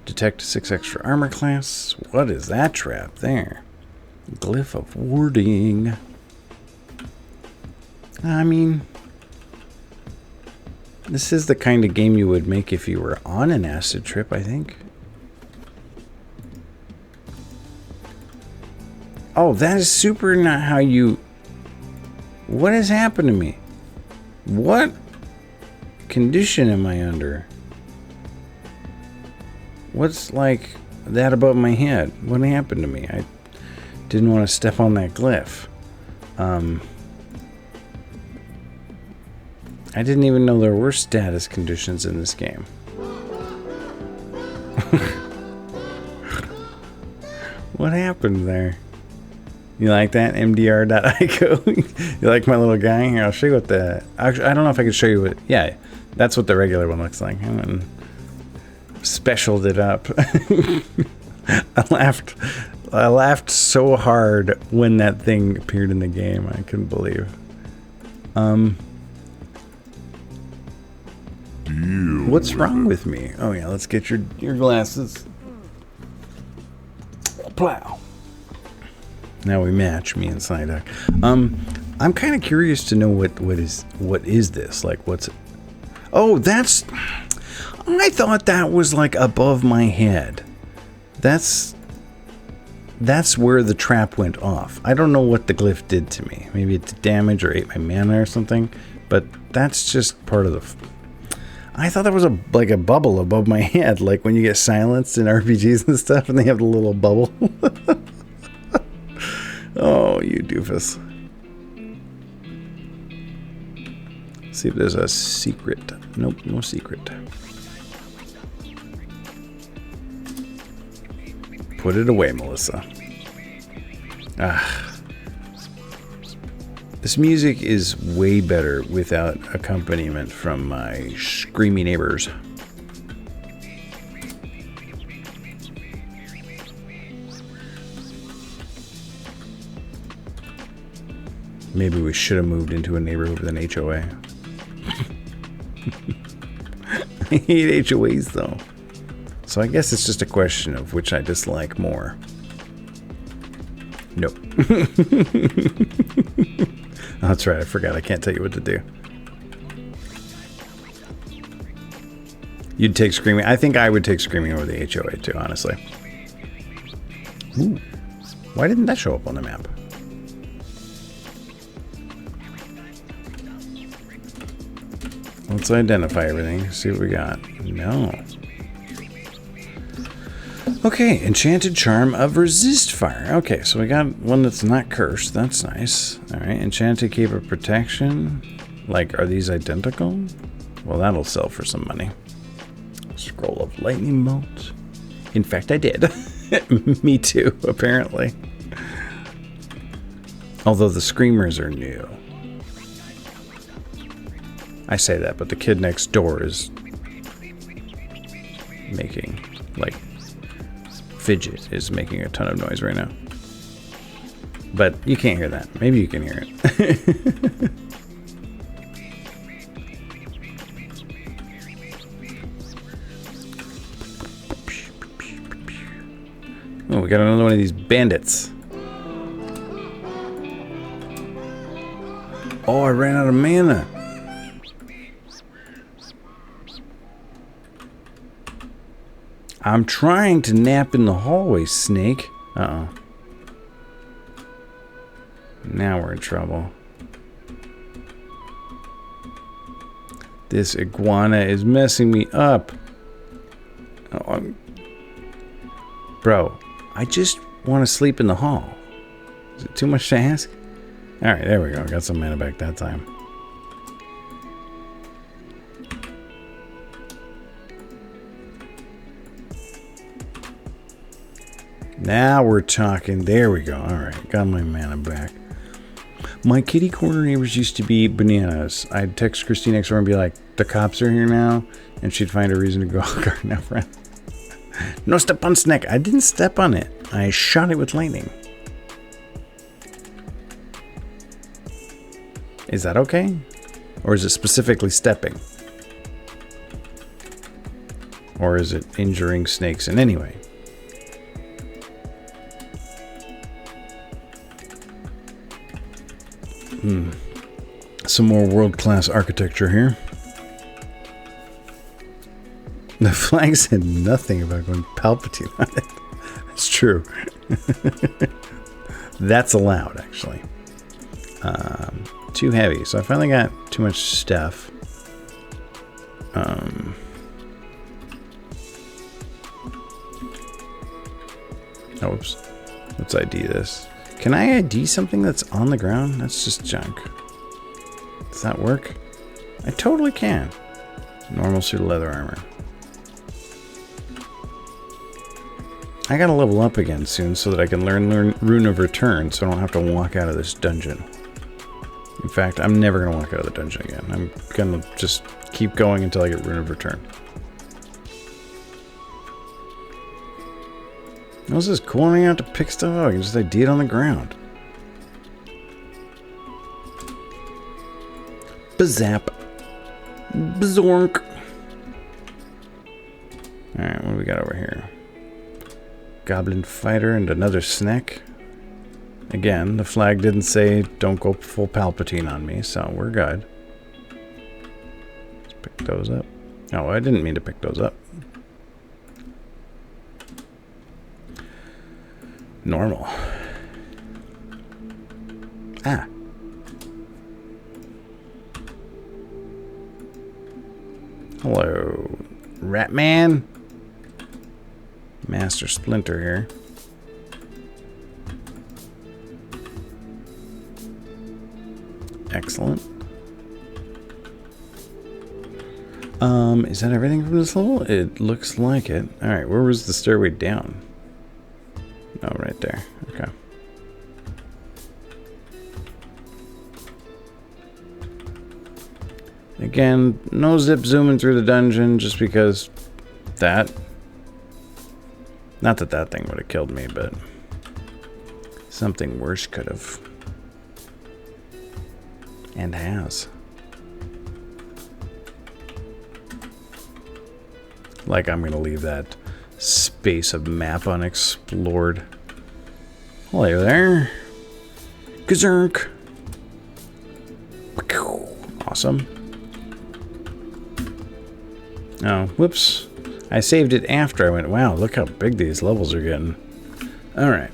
detect 6 extra armor class. What is that trap there? Glyph of warding. I mean, this is the kind of game you would make if you were on an acid trip, I think. Oh, that is super not how you... What has happened to me? What condition am I under? What's like that above my head? What happened to me? I didn't want to step on that glyph. I didn't even know there were status conditions in this game. What happened there? You like that? MDR.ICO? You like my little guy? Here, I'll show you what the... Actually, I don't know if I can show you what... Yeah, that's what the regular one looks like. I went and specialed it up. I laughed so hard when that thing appeared in the game. I couldn't believe. What's wrong with me? Oh yeah, let's get your glasses. Plow. Now we match, me and Psyduck. I'm kind of curious to know what is this? Like, what's it? Oh, that's... I thought that was like above my head. That's where the trap went off. I don't know what the glyph did to me. Maybe it did damage or ate my mana or something. But that's just part of the... I thought that was like a bubble above my head. Like when you get silenced in RPGs and stuff and they have the little bubble. Oh, you doofus. See if there's a secret. Nope, no secret. Put it away, Melissa. Ah. This music is way better without accompaniment from my screamy neighbors. Maybe we should have moved into a neighborhood with an HOA. I hate HOAs though. So I guess it's just a question of which I dislike more. Nope. Oh, that's right, I forgot. I can't tell you what to do. You'd take screaming. I think I would take screaming over the HOA too, honestly. Ooh. Why didn't that show up on the map? Let's identify everything. See what we got. No. Okay, enchanted charm of resist fire. Okay, so we got one that's not cursed. That's nice. All right, enchanted cape of protection. Like, are these identical? Well, that'll sell for some money. Scroll of lightning bolt. In fact, I did. Me too, apparently. Although the screamers are new. I say that, but the kid next door is making, like, Fidget is making a ton of noise right now. But you can't hear that. Maybe you can hear it. Oh, we got another one of these bandits. Oh, I ran out of mana. I'm trying to nap in the hallway, Snake. Uh-oh. Now we're in trouble. This iguana is messing me up. Oh, bro, I just want to sleep in the hall. Is it too much to ask? Alright, there we go. Got some mana back that time. Now we're talking. There we go. Alright, got my mana back. My kitty corner neighbors used to be bananas. I'd text Christine next door and be like, the cops are here now. And she'd find a reason to go garden out front. No step on snake. I didn't step on it. I shot it with lightning. Is that okay? Or is it specifically stepping? Or is it injuring snakes in any way? Some more world-class architecture here. The flag said nothing about going Palpatine on it. That's true. That's allowed, actually. Too heavy. So I finally got too much stuff. Oh, oops. Let's ID this. Can I ID something that's on the ground? That's just junk. Does that work? I totally can. Normal suit of leather armor. I gotta level up again soon so that I can learn Rune of Return so I don't have to walk out of this dungeon. In fact, I'm never gonna walk out of the dungeon again. I'm gonna just keep going until I get Rune of Return. This is cool. I don't have to pick stuff up. I can just ID it on the ground. Bazap. Bazork. Alright, what do we got over here? Goblin fighter and another snack. Again, the flag didn't say don't go full Palpatine on me, so we're good. Let's pick those up. Oh, I didn't mean to pick those up. Normal. Ah. Hello, Ratman. Master Splinter here. Excellent. Is that everything from this level? It looks like it. Alright, where was the stairway down? Oh, right there. Okay. Again, no zip zooming through the dungeon just because that... Not that that thing would have killed me, but something worse could have. And has. Like I'm going to leave that space of map unexplored. Hello there. Gazerk. Awesome. Oh, whoops. I saved it after I went, wow, look how big these levels are getting. Alright.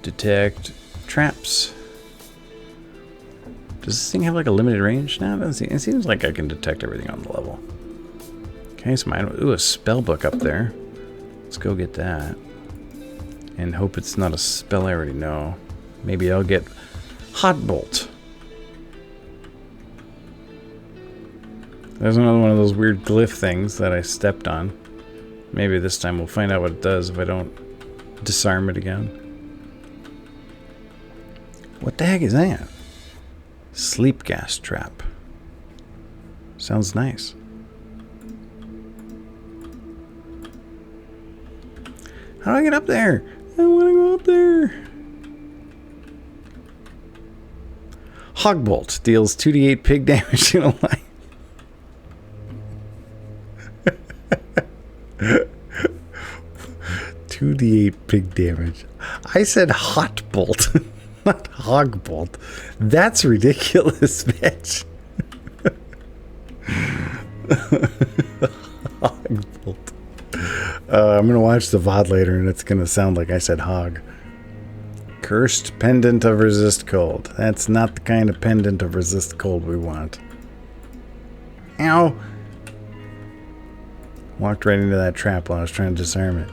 Detect traps. Does this thing have like a limited range? No, it doesn't seem, it seems like I can detect everything on the level. Okay, so mine, ooh, a spell book up there. Let's go get that. And hope it's not a spell I already know. Maybe I'll get Hot Bolt. There's another one of those weird glyph things that I stepped on. Maybe this time we'll find out what it does if I don't disarm it again. What the heck is that? Sleep gas trap. Sounds nice. How do I get up there? I want to go up there. Hogbolt deals 2d8 pig damage in a line. 2d8 pig damage. I said hot bolt, not hog bolt. That's ridiculous, bitch. Hog bolt. I'm gonna watch the VOD later and it's gonna sound like I said hog. Cursed pendant of resist cold. That's not the kind of pendant of resist cold we want. Ow! Walked right into that trap while I was trying to disarm it.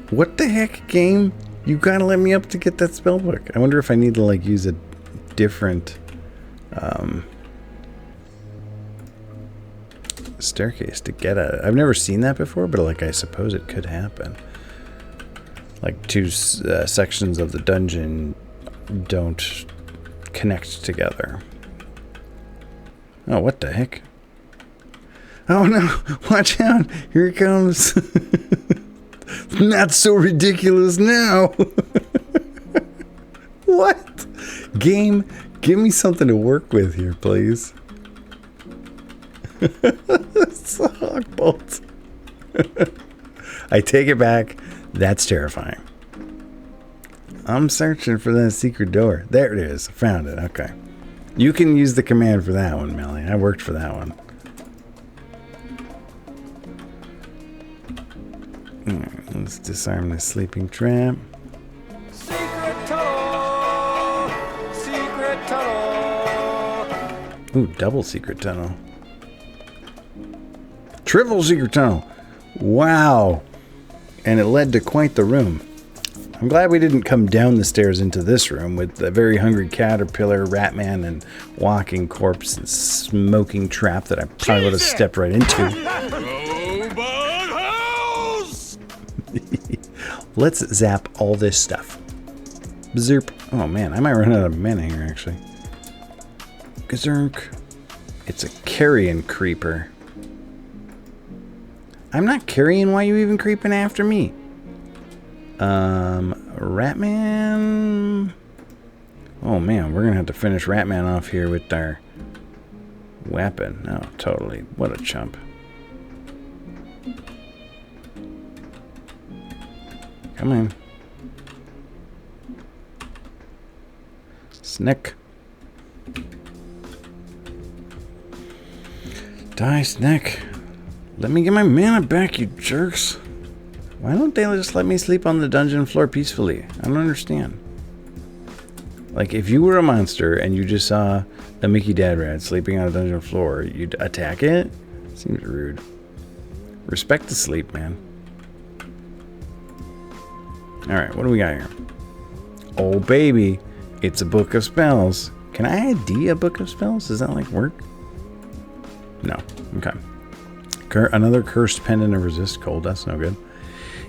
What the heck, game? You gotta let me up to get that spellbook. I wonder if I need to like use a different staircase to get at it. I've never seen that before, but like I suppose it could happen. Like two sections of the dungeon don't connect together. Oh, what the heck? Oh no, watch out, here it comes. Not so ridiculous now. What? Game, give me something to work with here, please. It's a hawk bolt. I take it back. That's terrifying. I'm searching for that secret door. There it is. I found it. Okay. You can use the command for that one, Melly. I worked for that one. Alright, let's disarm the sleeping trap. Secret tunnel! Secret tunnel! Ooh, double secret tunnel. Triple secret tunnel. Wow. And it led to quite the room. I'm glad we didn't come down the stairs into this room with the very hungry caterpillar, Ratman, and walking corpse and smoking trap that I probably would have stepped right into. Robot house! Let's zap all this stuff. Zerp. Oh man, I might run out of mana here actually. Gazerk. It's a carrion creeper. I'm not carrying. Why are you even creeping after me? Ratman. Oh man, we're gonna have to finish Ratman off here with our weapon. Oh, totally. What a chump. Come on. Snick. Die, Snick. Let me get my mana back, you jerks. Why don't they just let me sleep on the dungeon floor peacefully? I don't understand. Like, if you were a monster and you just saw a Mickey Dad Rat sleeping on a dungeon floor, you'd attack it? Seems rude. Respect the sleep, man. Alright, what do we got here? Oh, baby. It's a book of spells. Can I ID a book of spells? Does that, like, work? No. Okay. Another cursed pendant of resist cold. That's no good.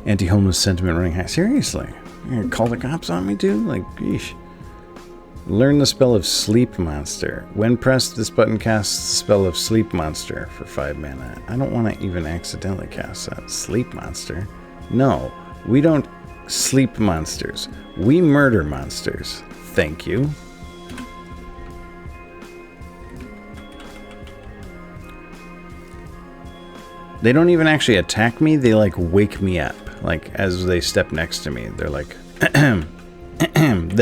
Anti-homeless sentiment running high. Seriously? You're gonna call the cops on me too? Like, yeesh. Learn the spell of Sleep Monster. When pressed, this button casts the spell of Sleep Monster for 5 mana. I don't want to even accidentally cast that. Sleep Monster? No, we don't sleep monsters. We murder monsters. Thank you. They don't even actually attack me. They, like, wake me up. Like, as they step next to me, they're like, then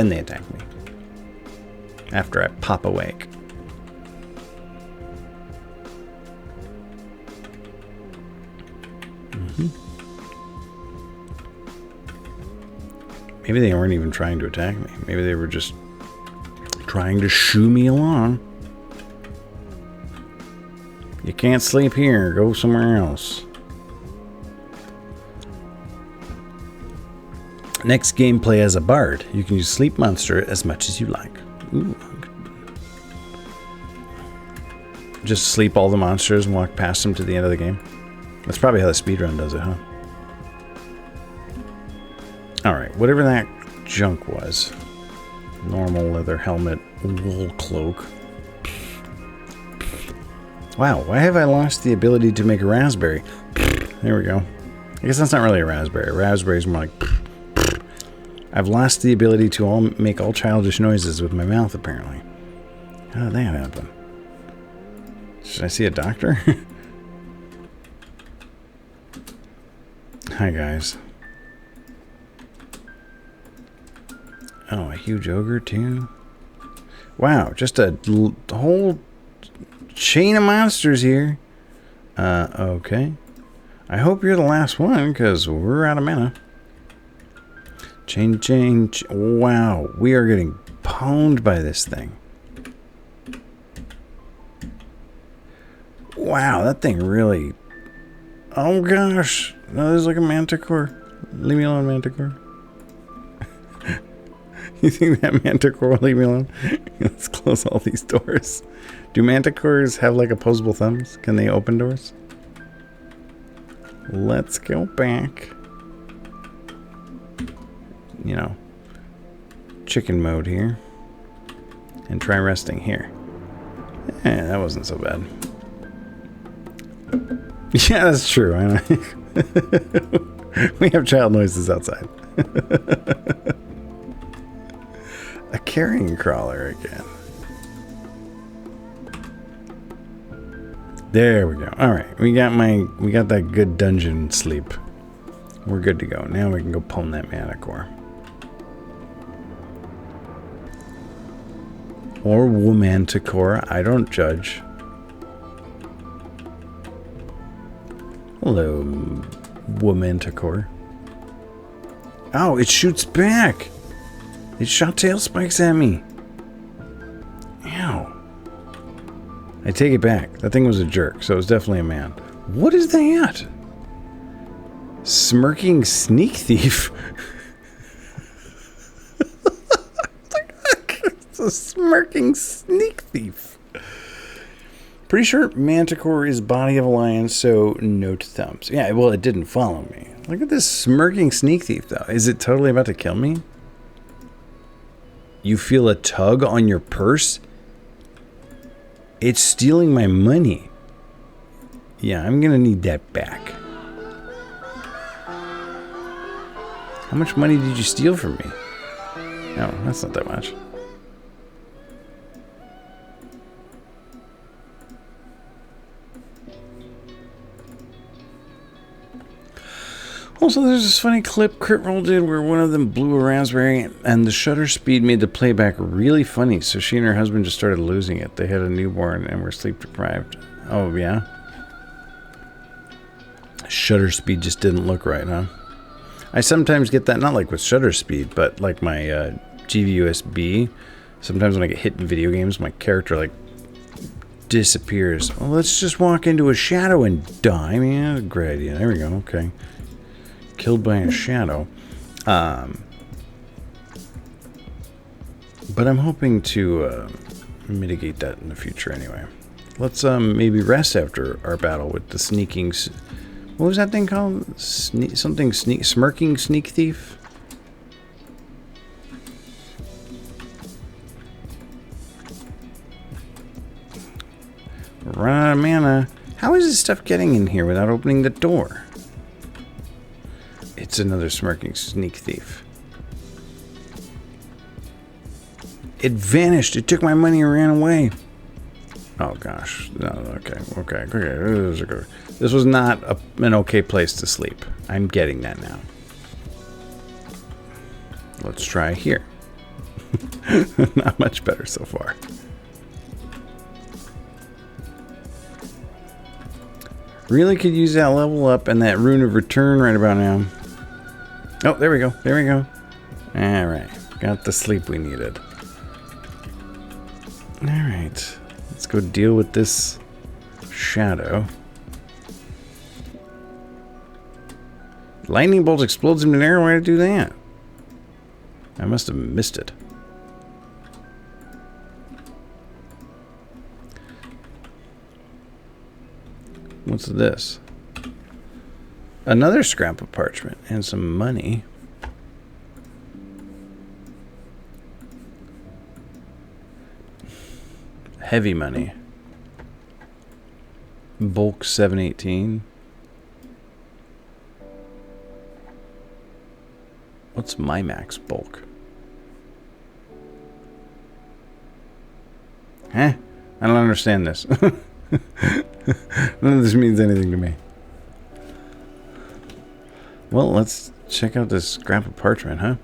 they attack me. After I pop awake. Maybe they weren't even trying to attack me. Maybe they were just trying to shoo me along. You can't sleep here. Go somewhere else. Next gameplay as a bard. You can use Sleep Monster as much as you like. Ooh. Just sleep all the monsters and walk past them to the end of the game. That's probably how the speedrun does it, huh? Alright, whatever that junk was. Normal leather helmet, wool cloak. Wow, why have I lost the ability to make a raspberry? There we go. I guess that's not really a raspberry. Raspberry is more like... I've lost the ability to make all childish noises with my mouth, apparently. How did that happen? Should I see a doctor? Hi, guys. Oh, a huge ogre, too? Wow, just a whole chain of monsters here. Okay. I hope you're the last one, because we're out of mana. Change. Wow, we are getting pwned by this thing. Wow, that thing really... Oh gosh. No, there's like a manticore. Leave me alone, manticore. You think that manticore will leave me alone? Let's close all these doors. Do manticores have like opposable thumbs? Can they open doors? Let's go back. You know, chicken mode here. And try resting here. That wasn't so bad. Yeah, that's true. I know. We have child noises outside. A carrying crawler again. There we go. All right, we got that good dungeon sleep. We're good to go. Now we can go pwn that manticore. Or womanticore. I don't judge. Hello, womanticore. Oh, it shoots back. It shot tail spikes at me. Ow. I take it back. That thing was a jerk, so it was definitely a man. What is that? Smirking sneak thief. It's a smirking sneak thief. Pretty sure manticore is body of a lion, so no thumbs. Yeah, well, it didn't follow me. Look at this smirking sneak thief, though. Is it totally about to kill me? You feel a tug on your purse? It's stealing my money. Yeah, I'm gonna need that back. How much money did you steal from me? No, that's not that much. Also, there's this funny clip Crit Roll did where one of them blew a raspberry and the shutter speed made the playback really funny, so she and her husband just started losing it. They had a newborn and were sleep deprived. Oh, yeah? Shutter speed just didn't look right, huh? I sometimes get that, not like with shutter speed, but like my GVUSB. Sometimes when I get hit in video games, my character like disappears. Well, let's just walk into a shadow and die. I mean, that's a great idea. There we go. Okay. Killed by a shadow. But I'm hoping to mitigate that in the future anyway. Let's maybe rest after our battle with the sneaking... What was that thing called? Smirking sneak thief? Run out of mana. How is this stuff getting in here without opening the door? It's another smirking sneak thief. It vanished. It took my money and ran away. Oh gosh. No, okay. This was not an okay place to sleep. I'm getting that now. Let's try here. Not much better so far. Really could use that level up and that rune of return right about now. Oh, there we go. There we go. Alright. Got the sleep we needed. Alright. Let's go deal with this shadow. Lightning bolt explodes in midair. Why did it do that? I must have missed it. What's this? Another scrap of parchment and some money. Heavy money. Bulk 718. What's my max bulk? Huh? I don't understand this. None of this means anything to me. Well, let's check out this scrap of parchment, huh?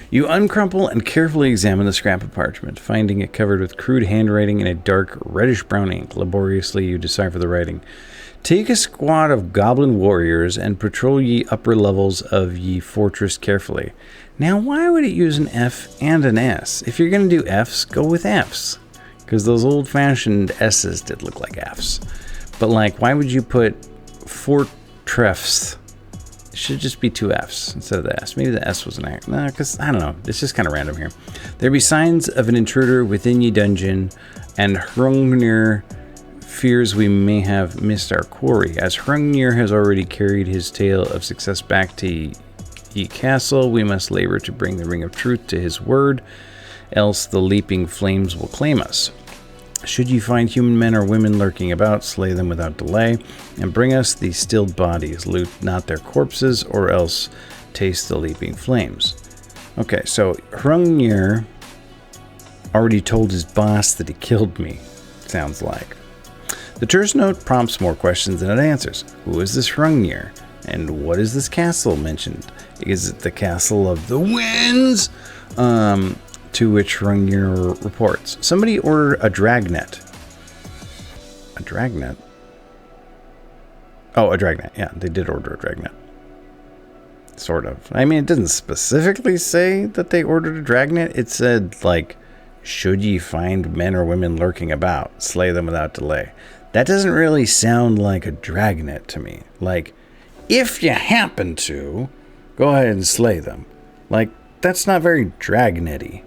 You uncrumple and carefully examine the scrap of parchment, finding it covered with crude handwriting in a dark reddish-brown ink. Laboriously, you decipher the writing. Take a squad of goblin warriors and patrol ye upper levels of ye fortress carefully. Now, why would it use an F and an S? If you're going to do Fs, go with Fs. Because those old-fashioned S's did look like Fs. But, like, why would you put fortress? It should just be two Fs instead of the S. Maybe the S was an act. No, because, I don't know. It's just kind of random here. There be signs of an intruder within ye dungeon, and Hrungnir fears we may have missed our quarry, as Hrungnir has already carried his tale of success back to Ye castle, we must labor to bring the ring of truth to his word, else the leaping flames will claim us. Should ye find human men or women lurking about, slay them without delay, and bring us these stilled bodies, loot not their corpses, or else taste the leaping flames. Okay, so Hrungnir already told his boss that he killed me, sounds like. The tourist note prompts more questions than it answers. Who is this Hrungnir? And what is this castle mentioned? Is it the castle of the winds? To which Hrungnir reports. Somebody ordered a dragnet. A dragnet? Oh, a dragnet. Yeah, they did order a dragnet. Sort of. I mean, it didn't specifically say that they ordered a dragnet. It said, like, should ye find men or women lurking about, slay them without delay. That doesn't really sound like a dragnet to me. Like, if you happen to, go ahead and slay them. Like, that's not very dragnet-y.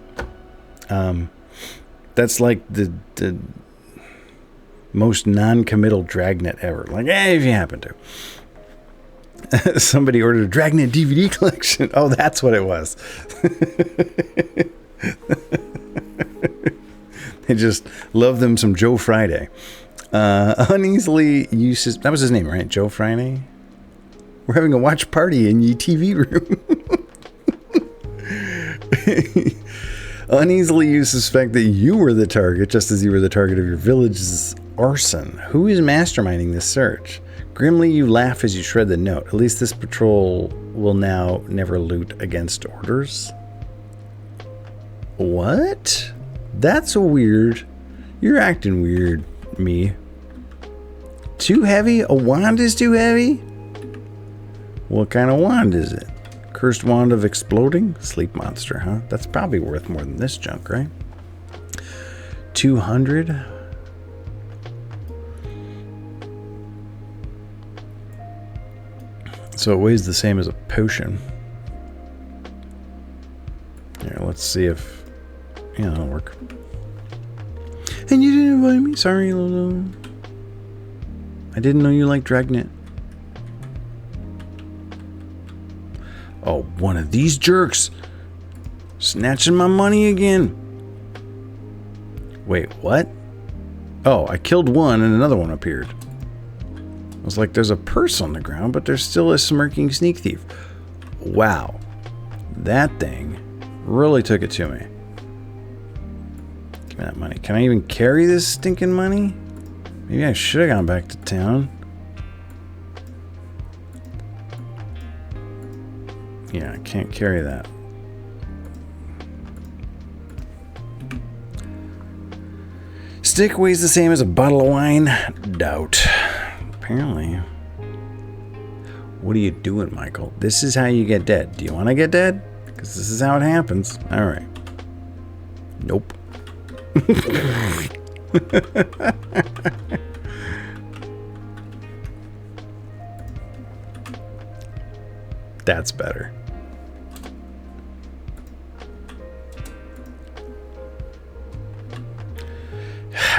That's like the most non-committal dragnet ever. Like, if you happen to. Somebody ordered a dragnet DVD collection. Oh, that's what it was. They just love them some Joe Friday. Uneasily uses... That was his name, right? Joe Friday? We're having a watch party in ye TV room. Uneasily you suspect that you were the target, just as you were the target of your village's arson. Who is masterminding this search? Grimly you laugh as you shred the note. At least this patrol will now never loot against orders. What? That's weird. You're acting weird, me. Too heavy? A wand is too heavy? What kind of wand is it? Cursed wand of exploding? Sleep monster, huh? That's probably worth more than this junk, right? 200? So it weighs the same as a potion. Here, let's see if... Yeah, that'll work. And you didn't invite me? Sorry, Lolo. I didn't know you liked Dragnet. Oh, one of these jerks. Snatching my money again. Wait, what? Oh, I killed one and another one appeared. I was like, there's a purse on the ground, but there's still a smirking sneak thief. Wow. That thing really took it to me. Give me that money. Can I even carry this stinking money? Maybe I should have gone back to town. Yeah, I can't carry that. Stick weighs the same as a bottle of wine? Doubt. Apparently. What are you doing, Michael? This is how you get dead. Do you want to get dead? Because this is how it happens. All right. Nope. That's better.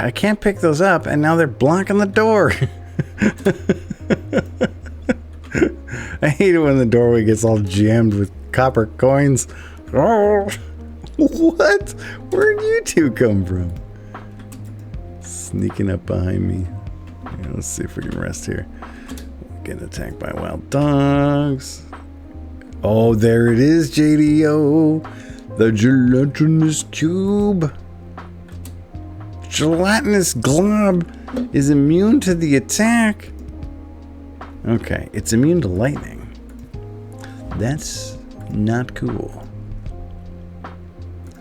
I can't pick those up, and now they're blocking the door. I hate it when the doorway gets all jammed with copper coins. Oh, what? Where'd you two come from? Sneaking up behind me. Yeah, let's see if we can rest here. Getting attacked by wild dogs. Oh, there it is, JDO. The gelatinous cube. Gelatinous glob is immune to the attack. Okay, it's immune to lightning. That's not cool.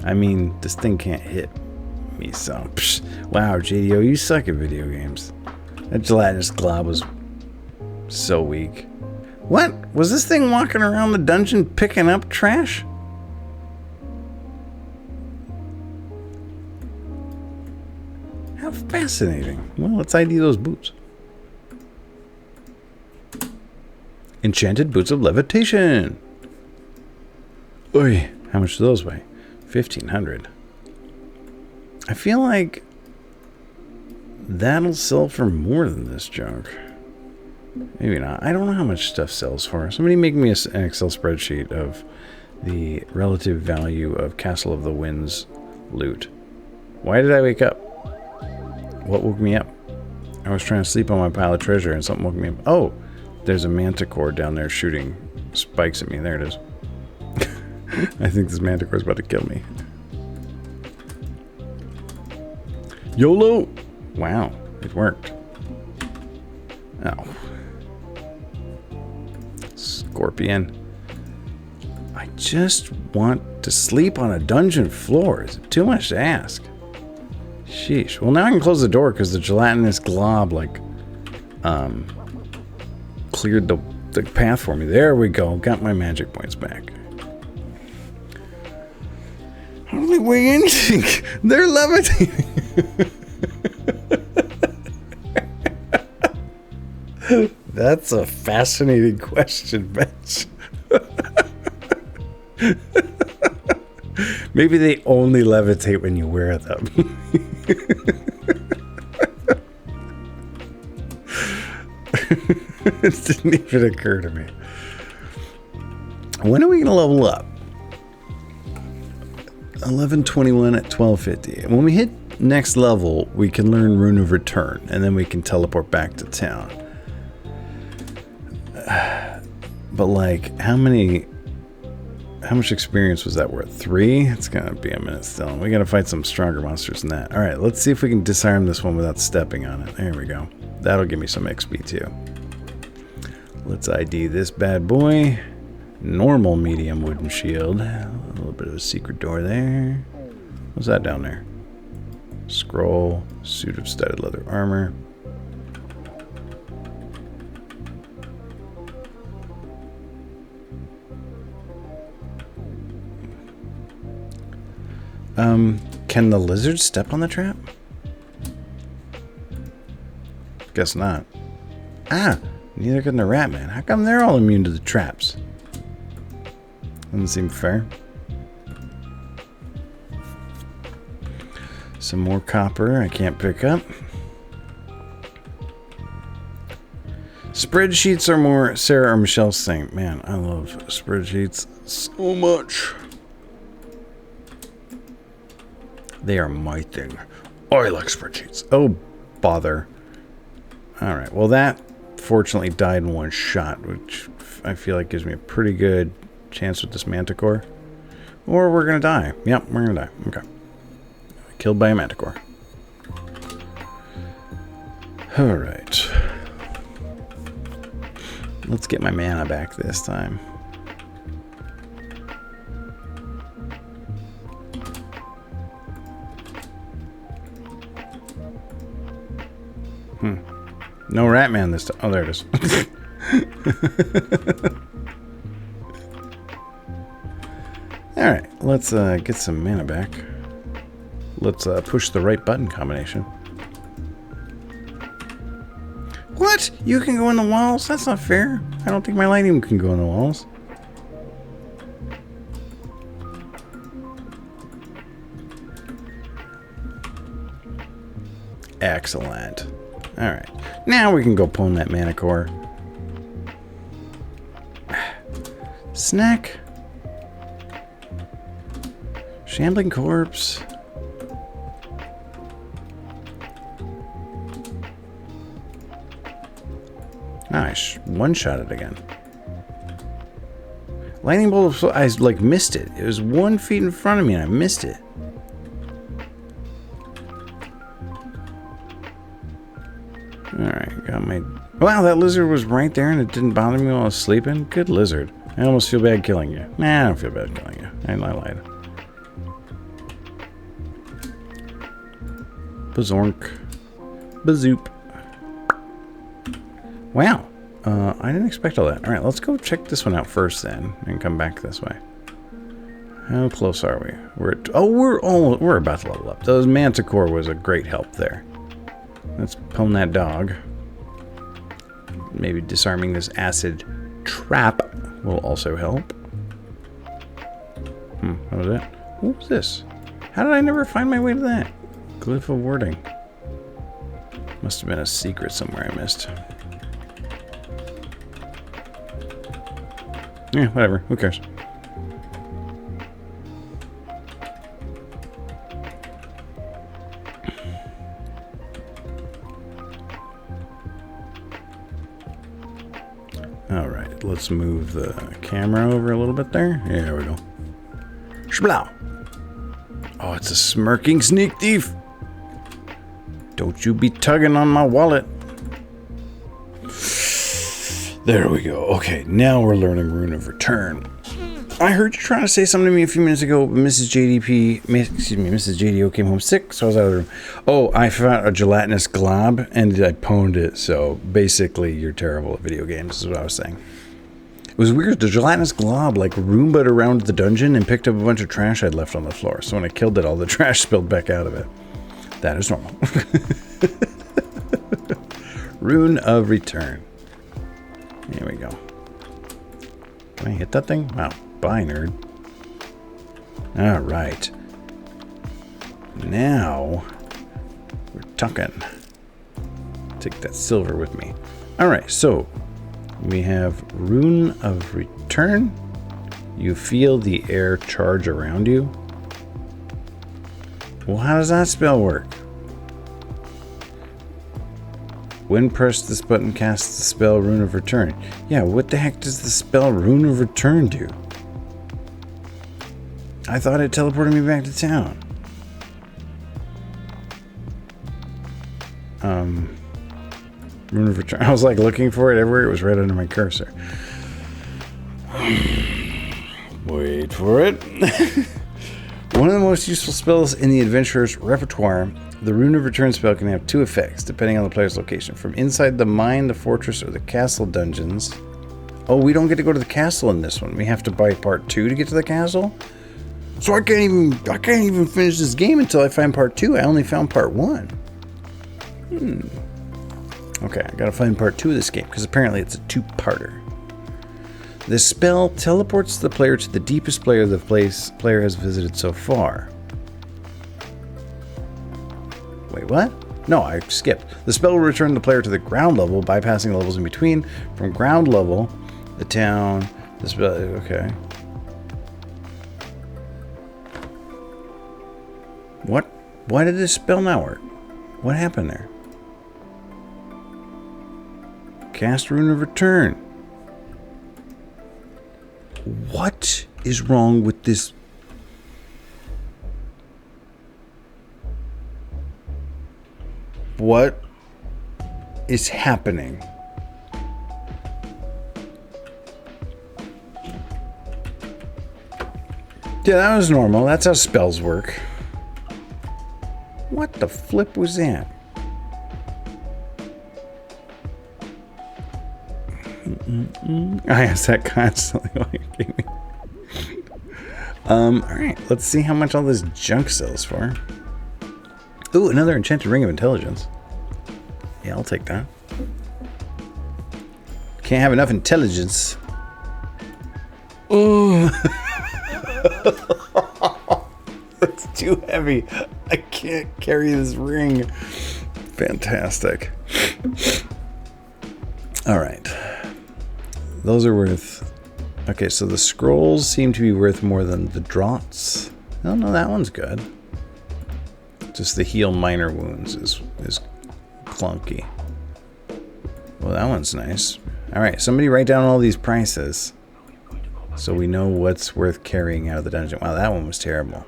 I mean, this thing can't hit me, so... Psh, wow, JDO, you suck at video games. That gelatinous glob was so weak. What? Was this thing walking around the dungeon picking up trash? How fascinating. Well, let's ID those boots. Enchanted boots of levitation. Oy, how much do those weigh? 1,500. I feel like that'll sell for more than this junk. Maybe not. I don't know how much stuff sells for. Somebody make me an Excel spreadsheet of the relative value of Castle of the Winds loot. Why did I wake up? What woke me up? I was trying to sleep on my pile of treasure and something woke me up. Oh, there's a manticore down there shooting spikes at me. There it is. I think this manticore is about to kill me. YOLO! Wow, it worked. Oh. Scorpion. I just want to sleep on a dungeon floor. Is it too much to ask? Sheesh. Well, now I can close the door because the gelatinous glob, like, cleared the path for me. There we go. Got my magic points back. How do they weigh anything? They're levitating. That's a fascinating question, Bench. Maybe they only levitate when you wear them. It didn't even occur to me. When are we going to level up? 1121 at 1250. When we hit next level, we can learn Rune of Return, and then we can teleport back to town. But like, how much experience was that worth? 3? It's gonna be a minute still. We gotta fight some stronger monsters than that. Alright, let's see if we can disarm this one without stepping on it. There we go. That'll give me some XP too. Let's ID this bad boy. Normal medium wooden shield. A little bit of a secret door there. What's that down there? Scroll. Suit of studded leather armor. Can the lizard step on the trap? Guess not. Ah, neither can the rat man. How come they're all immune to the traps? Doesn't seem fair. Some more copper I can't pick up. Spreadsheets are more Sarah or Michelle's thing. Man, I love spreadsheets so much. They are my thing. Oh, I like spreadsheets. Oh, bother. Alright, well that fortunately died in one shot, which I feel like gives me a pretty good chance with this manticore. Or we're gonna die. Yep, we're gonna die. Okay. Killed by a manticore. Alright. Let's get my mana back this time. No Ratman this time. Oh, there it is. Alright, let's get some mana back. Let's push the right button combination. What? You can go in the walls? That's not fair. I don't think my lightning can go in the walls. Excellent. Alright. Now we can go pwn that manicore. Snack. Shambling corpse. Nice. One-shot it again. Lightning bolt. I like missed it. It was 1 feet in front of me and I missed it. Alright, got my... Wow, that lizard was right there and it didn't bother me while I was sleeping? Good lizard. I almost feel bad killing you. Nah, I don't feel bad killing you. I lied. Bazork. Bazoop. Wow. I didn't expect all that. Alright, let's go check this one out first then and come back this way. How close are we? We're about to level up. Those manticore was a great help there. Let's pwn that dog. Maybe disarming this acid trap will also help. What was that? What was this? How did I never find my way to that? Glyph of wording. Must have been a secret somewhere I missed. Yeah, whatever. Who cares? All right, let's move the camera over a little bit there. Yeah, there we go. Shblow. Oh, it's a smirking sneak thief. Don't you be tugging on my wallet. There we go. Okay, now we're learning Rune of Return. I heard you trying to say something to me a few minutes ago. Mrs. JDO came home sick, so I was out of the room. Oh, I found a gelatinous glob, and I pwned it. So basically, you're terrible at video games, is what I was saying. It was weird. The gelatinous glob like Roomba'd around the dungeon and picked up a bunch of trash I'd left on the floor. So when I killed it, all the trash spilled back out of it. That is normal. Rune of Return. Here we go. Can I hit that thing? Wow. Bye, nerd. All right. Now we're talking. Take that silver with me. All right. So we have Rune of Return. You feel the air charge around you. Well, how does that spell work? When pressed, this button casts the spell Rune of Return. Yeah, what the heck does the spell Rune of Return do? I thought it teleported me back to town. Rune of Return. I was like looking for it everywhere. It was right under my cursor. Wait for it. One of the most useful spells in the adventurer's repertoire, the Rune of Return spell can have two effects, depending on the player's location. From inside the mine, the fortress, or the castle dungeons. Oh, we don't get to go to the castle in this one. We have to buy part 2 to get to the castle? So I can't even finish this game until I find part 2. I only found part 1. Okay, I gotta find part 2 of this game, because apparently it's a 2-parter. This spell teleports the player to the deepest player the player has visited so far. Wait, what? No, I skipped. The spell will return the player to the ground level, bypassing the levels in between. From ground level, the town, the spell... Okay. What? Why did this spell not work? What happened there? Cast Rune of Return. What is wrong with this? What is happening? Yeah, that was normal. That's how spells work. What the flip was that? I ask that constantly while you're gaming. Alright, let's see how much all this junk sells for. Ooh, another enchanted ring of intelligence. Yeah, I'll take that. Can't have enough intelligence. Ooh. It's too heavy. I can't carry this ring. Fantastic. Alright. Those are worth... Okay, so the scrolls seem to be worth more than the draughts. Oh, no, that one's good. Just the heal minor wounds is clunky. Well, that one's nice. Alright, somebody write down all these prices so we know what's worth carrying out of the dungeon. Wow, that one was terrible.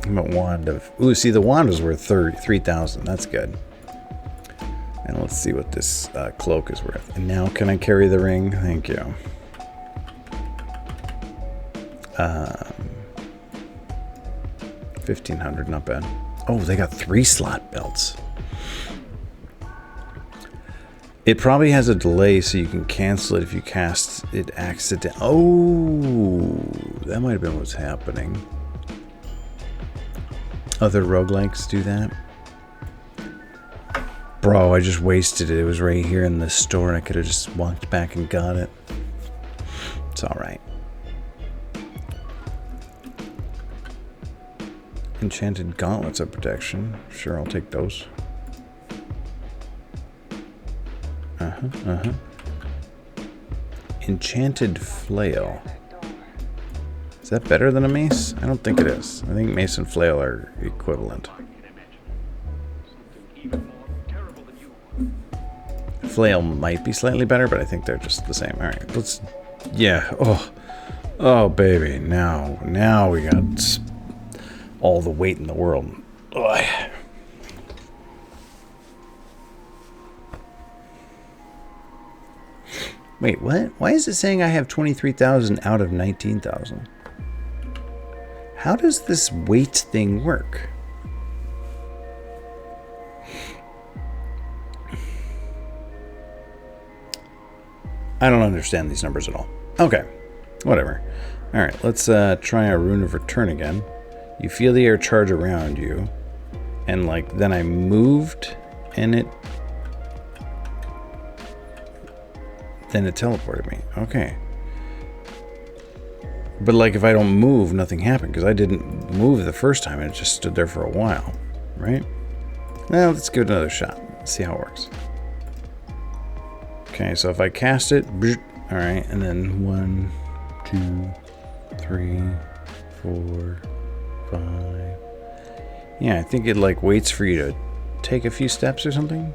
How about wand of... Ooh, see, the wand was worth 3,000. That's good. And let's see what this cloak is worth. And now can I carry the ring? Thank you. 1,500, not bad. Oh, they got 3 slot belts. It probably has a delay so you can cancel it if you cast it accidentally. Oh, that might have been what's happening. Other roguelikes do that. Bro, I just wasted it. It was right here in the store and I could have just walked back and got it. It's alright. Enchanted gauntlets of protection. Sure, I'll take those. Enchanted flail. Is that better than a mace? I don't think it is. I think mace and flail are equivalent. Flail might be slightly better, but I think they're just the same. All right, let's... Yeah. Oh, baby. Now we got all the weight in the world. Ugh. Wait, what? Why is it saying I have 23,000 out of 19,000? How does this weight thing work? I don't understand these numbers at all. Okay, whatever. All right, let's try a Rune of Return again. You feel the air charge around you, and like then I moved, and then it teleported me. Okay. But like if I don't move, nothing happened because I didn't move the first time and it just stood there for a while, right? Well, let's give it another shot. See how it works. Okay, so if I cast it, all right, and then 1, 2, 3, 4, 5. Yeah, I think it like waits for you to take a few steps or something.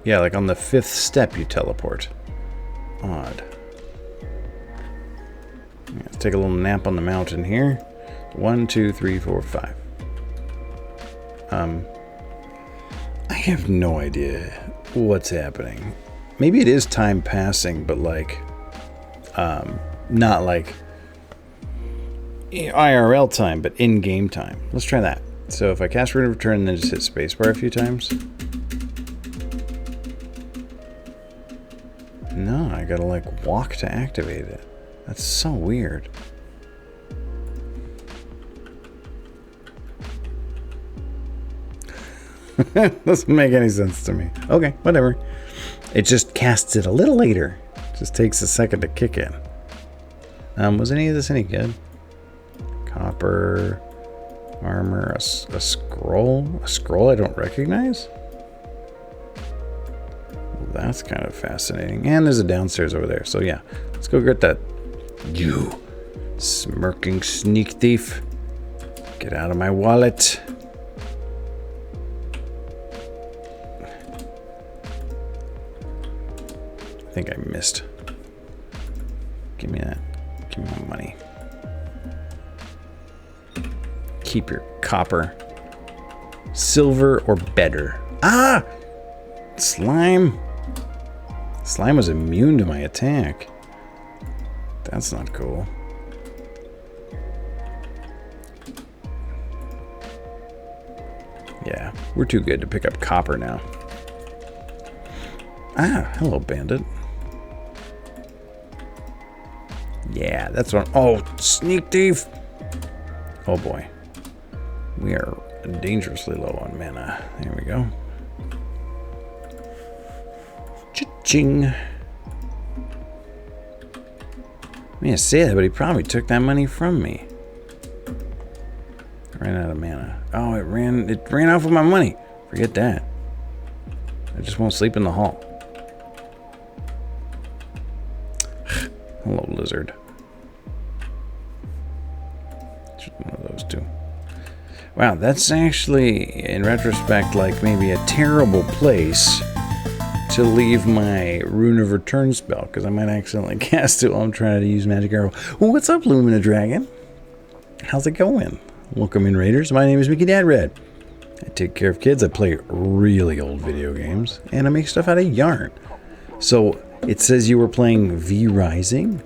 Yeah, like on the 5th step you teleport. Odd. Yeah, let's take a little nap on the mountain here. 1, 2, 3, 4, 5. I have no idea what's happening. Maybe it is time passing, but like, not like IRL time, but in-game time. Let's try that. So if I cast Rune of Return and then just hit spacebar a few times. No, I gotta like walk to activate it. That's so weird. Doesn't make any sense to me. Okay, whatever. It just casts it a little later. Just takes a second to kick in. Was any of this any good? Copper, armor, a scroll? A scroll I don't recognize? Well, that's kind of fascinating. And there's a downstairs over there. So yeah, let's go get that. You smirking sneak thief. Get out of my wallet. I think I missed. Give me that. Give me my money. Keep your copper. Silver or better. Ah! Slime. Slime was immune to my attack. That's not cool. Yeah, we're too good to pick up copper now. Ah, hello, bandit. Yeah, that's what. Oh, sneak thief. Oh boy. We are dangerously low on mana. There we go. Cha-ching. I mean, I say that, but he probably took that money from me. I ran out of mana. Oh, it ran off with my money. Forget that. I just won't sleep in the hall. Hello, lizard. Just one of those two. Wow, that's actually, in retrospect, like maybe a terrible place to leave my Rune of Return spell, because I might accidentally cast it while I'm trying to use Magic Arrow. Well, what's up, Lumina Dragon? How's it going? Welcome in, Raiders. My name is Mickey Dad Red. I take care of kids. I play really old video games, and I make stuff out of yarn. So it says you were playing V Rising.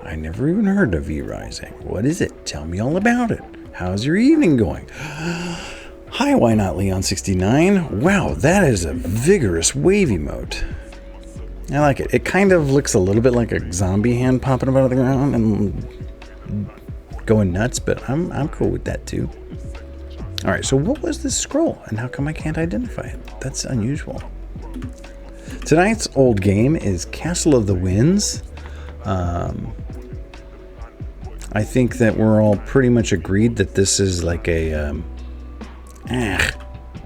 I never even heard of V Rising. What is it? Tell me all about it. How's your evening going? Hi, why not Leon69? Wow, that is a vigorous wave emote. I like it. It kind of looks a little bit like a zombie hand popping up out of the ground and going nuts, but I'm cool with that too. All right, so what was this scroll, and how come I can't identify it? That's unusual. Tonight's old game is Castle of the Winds. I think that we're all pretty much agreed that this is like a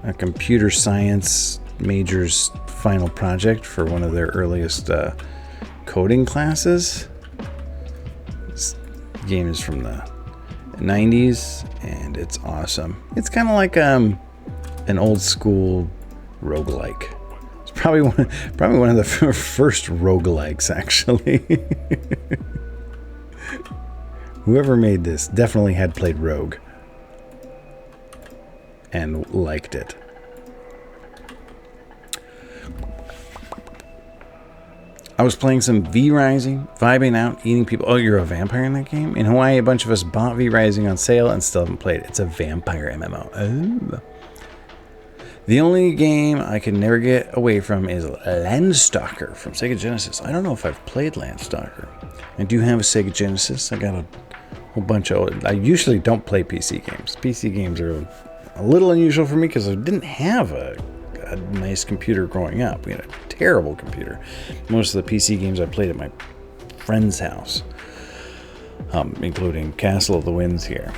a computer science major's final project for one of their earliest coding classes. This game is from the 90s, and it's awesome. It's kind of like an old school roguelike. It's probably one of the first roguelikes, actually. Whoever made this definitely had played Rogue and liked it. I was playing some V-Rising, vibing out, eating people. Oh, you're a vampire in that game? In Hawaii, a bunch of us bought V-Rising on sale and still haven't played it. It's a vampire MMO. Oh. The only game I can never get away from is Landstalker from Sega Genesis. I don't know if I've played Landstalker. I do have a Sega Genesis. I got a whole bunch of... I usually don't play PC games. PC games are a little unusual for me because I didn't have a nice computer growing up. We had a terrible computer. Most of the PC games I played at my friend's house, including Castle of the Winds here.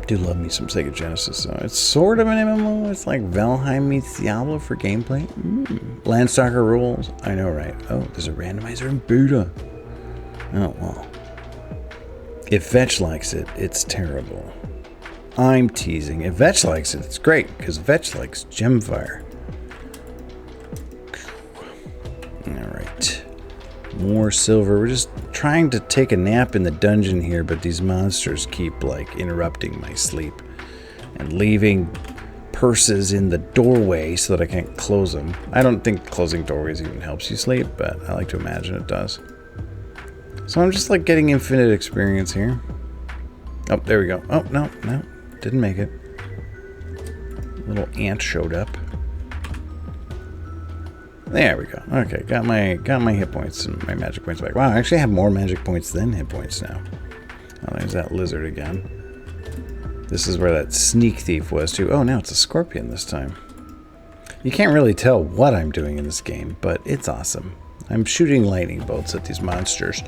Do love me some Sega Genesis. So it's sort of an MMO. It's like Valheim meets Diablo for gameplay. Landstalker rules. I know, right? Oh, there's a randomizer in Buddha. Oh, well. If Vetch likes it, it's terrible. I'm teasing. If Vetch likes it, it's great, because Vetch likes Gemfire. Alright. More silver. We're just trying to take a nap in the dungeon here, but these monsters keep, like, interrupting my sleep. And leaving purses in the doorway so that I can't close them. I don't think closing doorways even helps you sleep, but I like to imagine it does. So I'm just, like, getting infinite experience here. Oh, there we go. Oh, no. Didn't make it. Little ant showed up. There we go. Okay, got my hit points and my magic points back. Wow, I actually have more magic points than hit points now. Oh, there's that lizard again. This is where that sneak thief was too. Oh, now it's a scorpion this time. You can't really tell what I'm doing in this game, but it's awesome. I'm shooting lightning bolts at these monsters.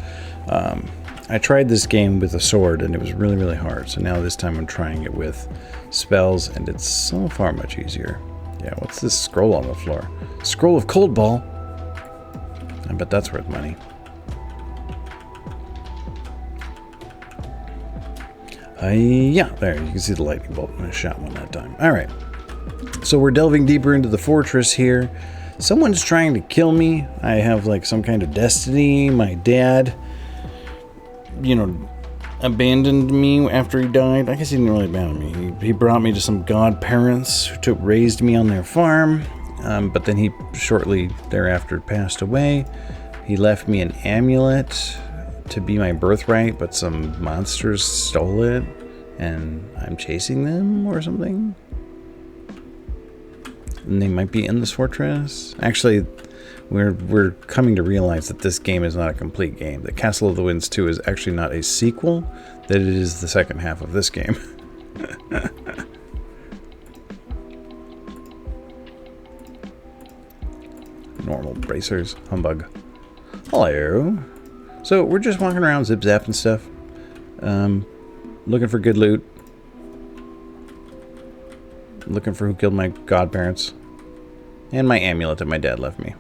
I tried this game with a sword, and it was really, really hard. So now this time I'm trying it with spells, and it's so far much easier. Yeah, what's this scroll on the floor? Scroll of Cold Ball. I bet that's worth money. Yeah, there, you can see the lightning bolt. I shot one that time. All right. So we're delving deeper into the fortress here. Someone's trying to kill me. I have, like, some kind of destiny. My dad, you know, abandoned me after he died. I guess he didn't really abandon me. He brought me to some godparents who raised me on their farm. But then he shortly thereafter passed away. He left me an amulet to be my birthright, but some monsters stole it, and I'm chasing them or something. And they might be in this fortress. Actually, we're coming to realize that this game is not a complete game. That Castle of the Winds 2 is actually not a sequel, that it is the second half of this game. Normal bracers. Humbug. Hello. So we're just walking around zip-zap and stuff. Looking for good loot. Looking for who killed my godparents. And my amulet that my dad left me.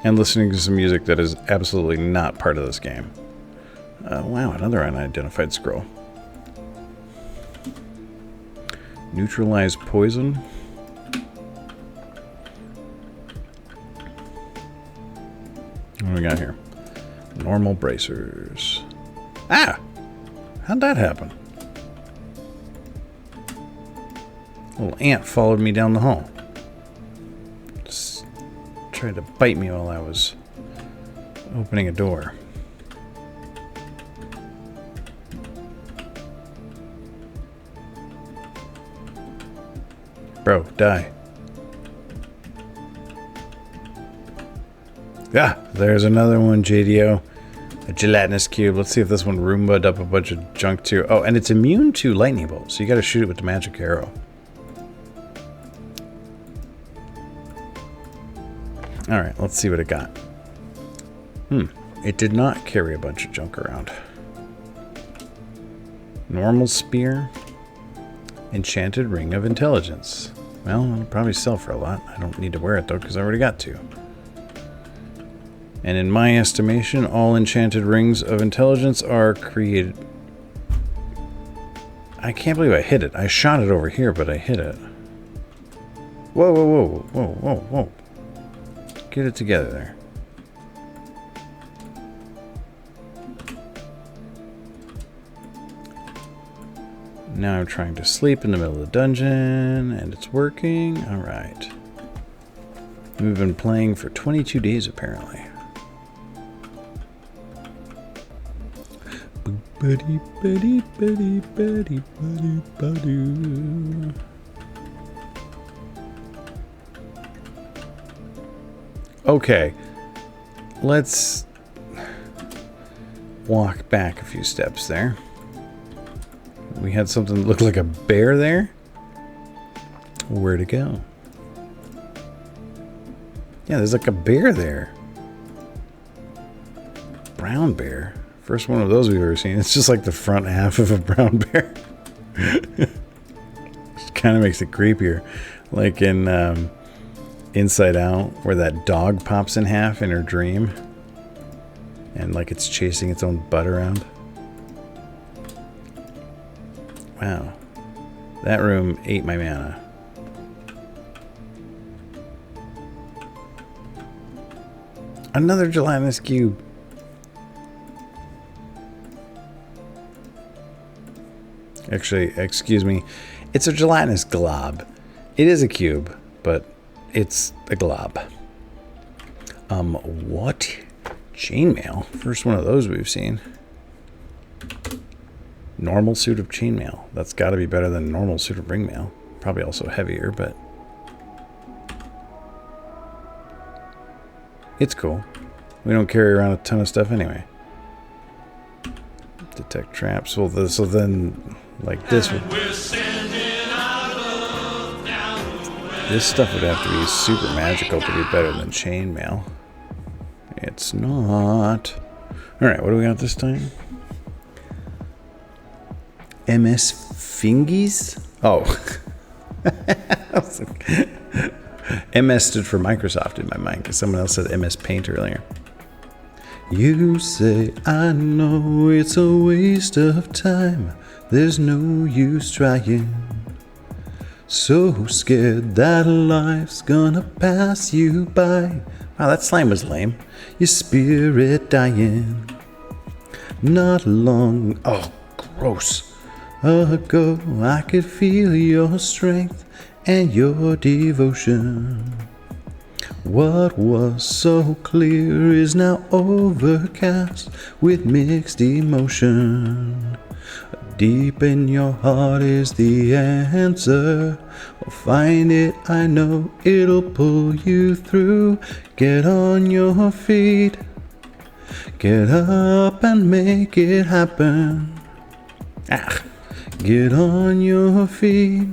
And listening to some music that is absolutely not part of this game. Wow, another unidentified scroll. Neutralize poison. What do we got here? Normal bracers. Ah! How'd that happen? A little ant followed me down the hall. Just tried to bite me while I was opening a door. Bro, die. Ah, there's another one, JDO. A gelatinous cube. Let's see if this one Roomba'd up a bunch of junk too. Oh, and it's immune to lightning bolts, so you gotta shoot it with the magic arrow. Alright, let's see what it got. It did not carry a bunch of junk around. Normal spear. Enchanted ring of intelligence. Well, it'll probably sell for a lot. I don't need to wear it though, because I already got two. And in my estimation, all enchanted rings of intelligence are created. I can't believe I hit it. I shot it over here, but I hit it. Whoa, whoa, whoa, whoa, whoa, whoa. Get it together there. Now I'm trying to sleep in the middle of the dungeon, and it's working. All right. We've been playing for 22 days, apparently. Okay, let's walk back a few steps there. We had something that looked like a bear there. Where'd it go? Yeah, there's like a bear there. Brown bear. First one of those we've ever seen. It's just like the front half of a brown bear. It kind of makes it creepier. Like in Inside Out, where that dog pops in half in her dream. And like it's chasing its own butt around. Wow. That room ate my mana. Another gelatinous cube. Actually, excuse me. It's a gelatinous glob. It is a cube, but it's a glob. What? Chainmail? First one of those we've seen. Normal suit of chainmail. That's got to be better than normal suit of ringmail. Probably also heavier, but it's cool. We don't carry around a ton of stuff anyway. Detect traps. Well, so then, like this would. This stuff would have to be super magical to be better than chainmail. It's not. All right, what do we got this time? MS Fingies? Oh. MS stood for Microsoft in my mind because someone else said MS Paint earlier. You say, I know it's a waste of time. There's no use trying. So scared that life's gonna pass you by. Wow, that slime was lame. Your spirit dying. Not long, oh, gross. Ago, I could feel your strength and your devotion. What was so clear is now overcast with mixed emotion. Deep in your heart is the answer. Well, find it, I know it'll pull you through. Get on your feet. Get up and make it happen. Get on your feet.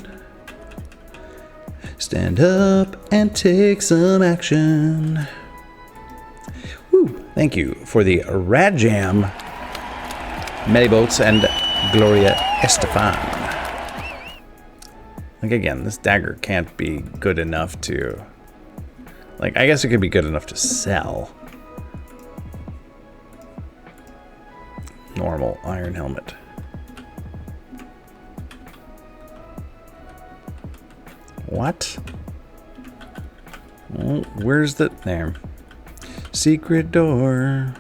Stand up and take some action. Woo! Thank you for the Radjam, Mediboats, and Gloria Estefan. Like, again, this dagger can't be good enough to... Like, I guess it could be good enough to sell. Normal iron helmet. What? Oh, where's the... There. Secret door.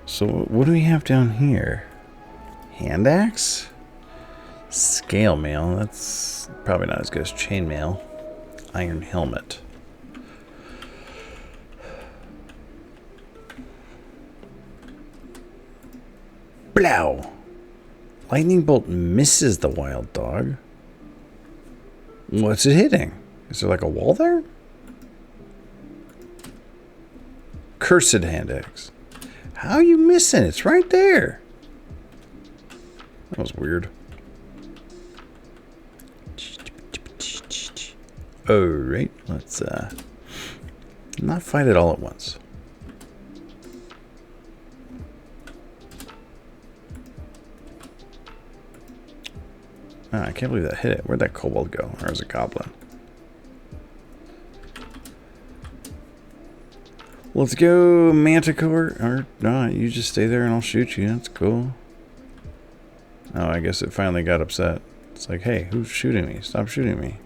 So what do we have down here? Hand axe? Scale mail. That's probably not as good as chain mail. Iron helmet. Blow! Lightning bolt misses the wild dog. What's it hitting? Is there like a wall there? Cursed hand axe. How are you missing? It's right there. That was weird. Alright, let's not fight it all at once. Oh, I can't believe that hit it. Where'd that kobold go? Or is it goblin? Let's go, Manticore. Or no, you just stay there and I'll shoot you. That's cool. Oh, I guess it finally got upset. It's like, hey, who's shooting me? Stop shooting me.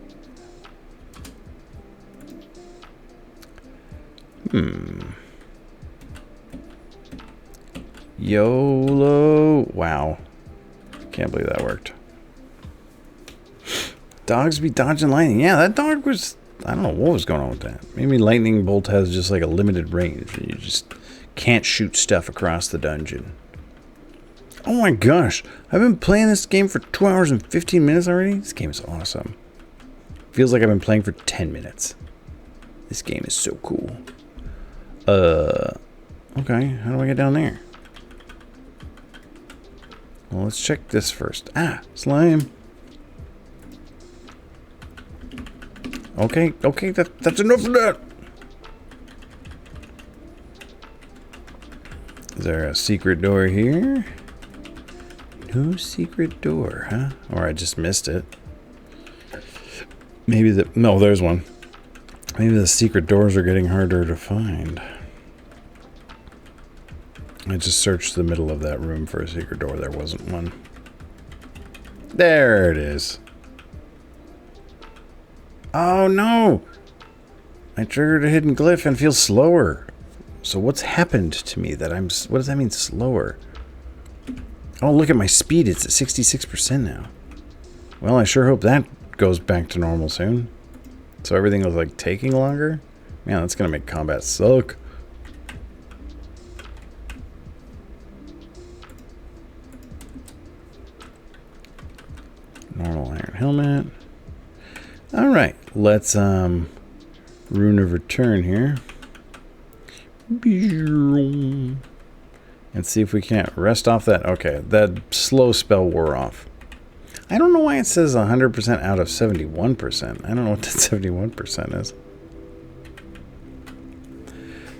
YOLO. Wow. Can't believe that worked. Dogs be dodging lightning. Yeah, that dog was... I don't know what was going on with that. Maybe lightning bolt has just like a limited range. You just can't shoot stuff across the dungeon. Oh my gosh. I've been playing this game for 2 hours and 15 minutes already. This game is awesome. Feels like I've been playing for 10 minutes. This game is so cool. Okay, how do I get down there? Well, let's check this first. Ah, slime. Okay, that's enough of that. Is there a secret door here? No secret door, huh? Or I just missed it. Maybe no, there's one. Maybe the secret doors are getting harder to find. I just searched the middle of that room for a secret door. There wasn't one. There it is. Oh no! I triggered a hidden glyph and feel slower. So what's happened to me that I'm... What does that mean, slower? Oh, look at my speed. It's at 66% now. Well, I sure hope that goes back to normal soon. So everything was like taking longer? Man, that's gonna make combat suck. Normal iron helmet. Alright, let's Rune of Return here. And see if we can't rest off that. Okay, that slow spell wore off. I don't know why it says 100% out of 71%. I don't know what that 71% is.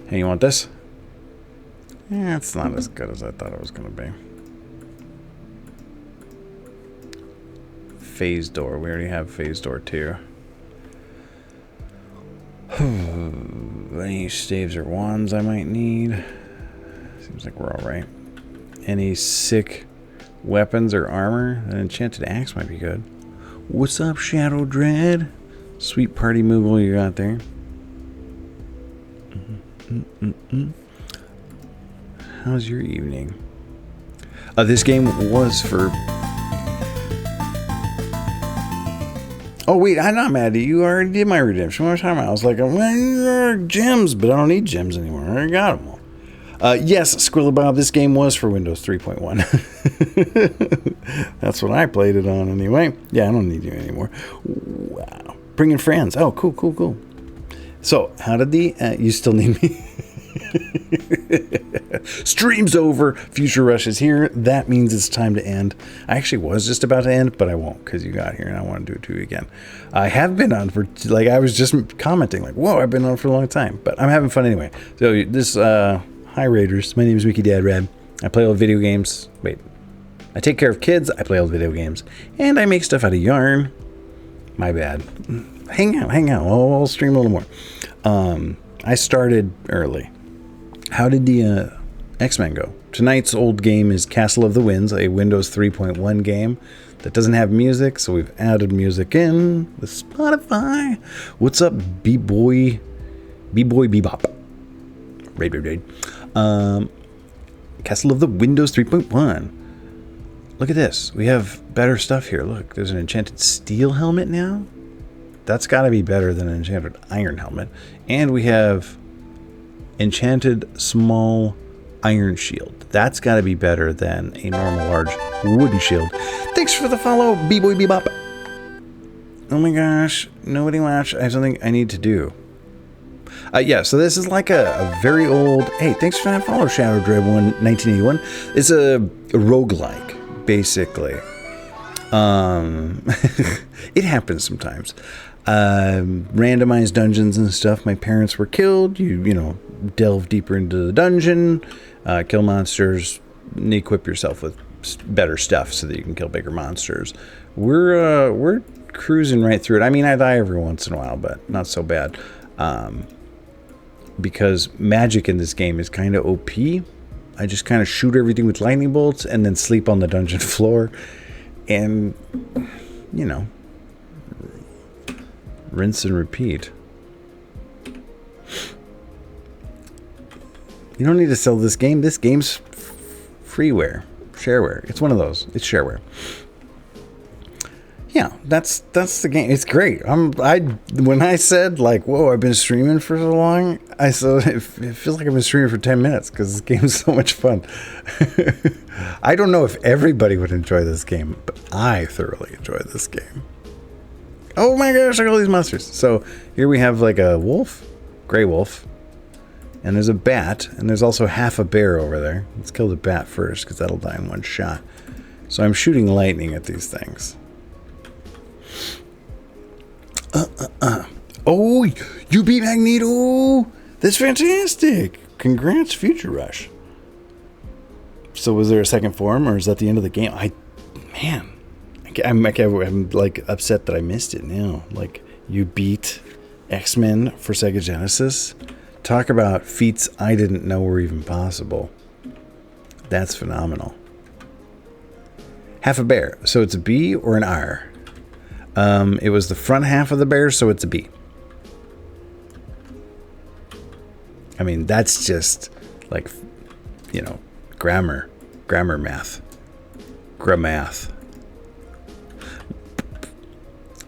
Hey, you want this? Yeah, it's not as good as I thought it was going to be. Phase door. We already have phase door 2. Any staves or wands I might need? Seems like we're alright. Any sick weapons or armor? An enchanted axe might be good. What's up, Shadow Dread? Sweet party moogle you got there. How's your evening? This game was for... Oh, wait, I'm not mad at you. You already did my redemption. What am I talking about? I was like, gems, but I don't need gems anymore. I already got them all. Yes, Squirrely Bob, this game was for Windows 3.1. That's what I played it on anyway. Yeah, I don't need you anymore. Wow. Bringing friends. Oh, cool. So, how did you still need me? Stream's over. Future Rush is here. That means it's time to end. I actually was just about to end, but I won't because you got here and I want to do it to you again. I have been on for, like, I was just commenting, like, whoa, I've been on for a long time, but I'm having fun anyway. So, this, hi Raiders. My name is Wiki Dad Rad. I play all video games. Wait. I take care of kids. I play all the video games. And I make stuff out of yarn. My bad. Hang out. I'll stream a little more. I started early. How did the X-Men go? Tonight's old game is Castle of the Winds, a Windows 3.1 game that doesn't have music, so we've added music in with Spotify. What's up, B-Boy Bebop? Raid. Castle of the Windows 3.1. Look at this. We have better stuff here. Look, there's an enchanted steel helmet now. That's got to be better than an enchanted iron helmet. And we have enchanted small iron shield. That's got to be better than a normal large wooden shield. Thanks for the follow, B-Boy Bebop. Oh my gosh, nobody watched. I have something I need to do. Yeah, so this is like a very old... Hey, thanks for that follow, Shadow Dread 1981. It's a roguelike, basically. It happens sometimes. Randomized dungeons and stuff. My parents were killed. You know, delve deeper into the dungeon, kill monsters, and equip yourself with better stuff so that you can kill bigger monsters. We're cruising right through it. I mean, I die every once in a while, but not so bad. Because magic in this game is kind of OP. I just kind of shoot everything with lightning bolts and then sleep on the dungeon floor. And, you know, rinse and repeat. You don't need to sell this game. This game's freeware, shareware. It's one of those. It's shareware. Yeah, that's the game. It's great. When I said like, whoa, I've been streaming for so long, I said it feels like I've been streaming for 10 minutes because this game is so much fun. I don't know if everybody would enjoy this game, but I thoroughly enjoy this game. Oh my gosh, look at all these monsters. So here we have like a wolf, gray wolf, and there's a bat, and there's also half a bear over there. Let's kill the bat first because that'll die in one shot. So I'm shooting lightning at these things. Oh, you beat Magneto! That's fantastic! Congrats, Future Rush. So was there a second form, or is that the end of the game? I'm like upset that I missed it now. Like, you beat X-Men for Sega Genesis? Talk about feats I didn't know were even possible. That's phenomenal. Half a bear. So it's a B or an R? It was the front half of the bear, so it's a B. I mean, that's just like, you know, grammar math. Gramath.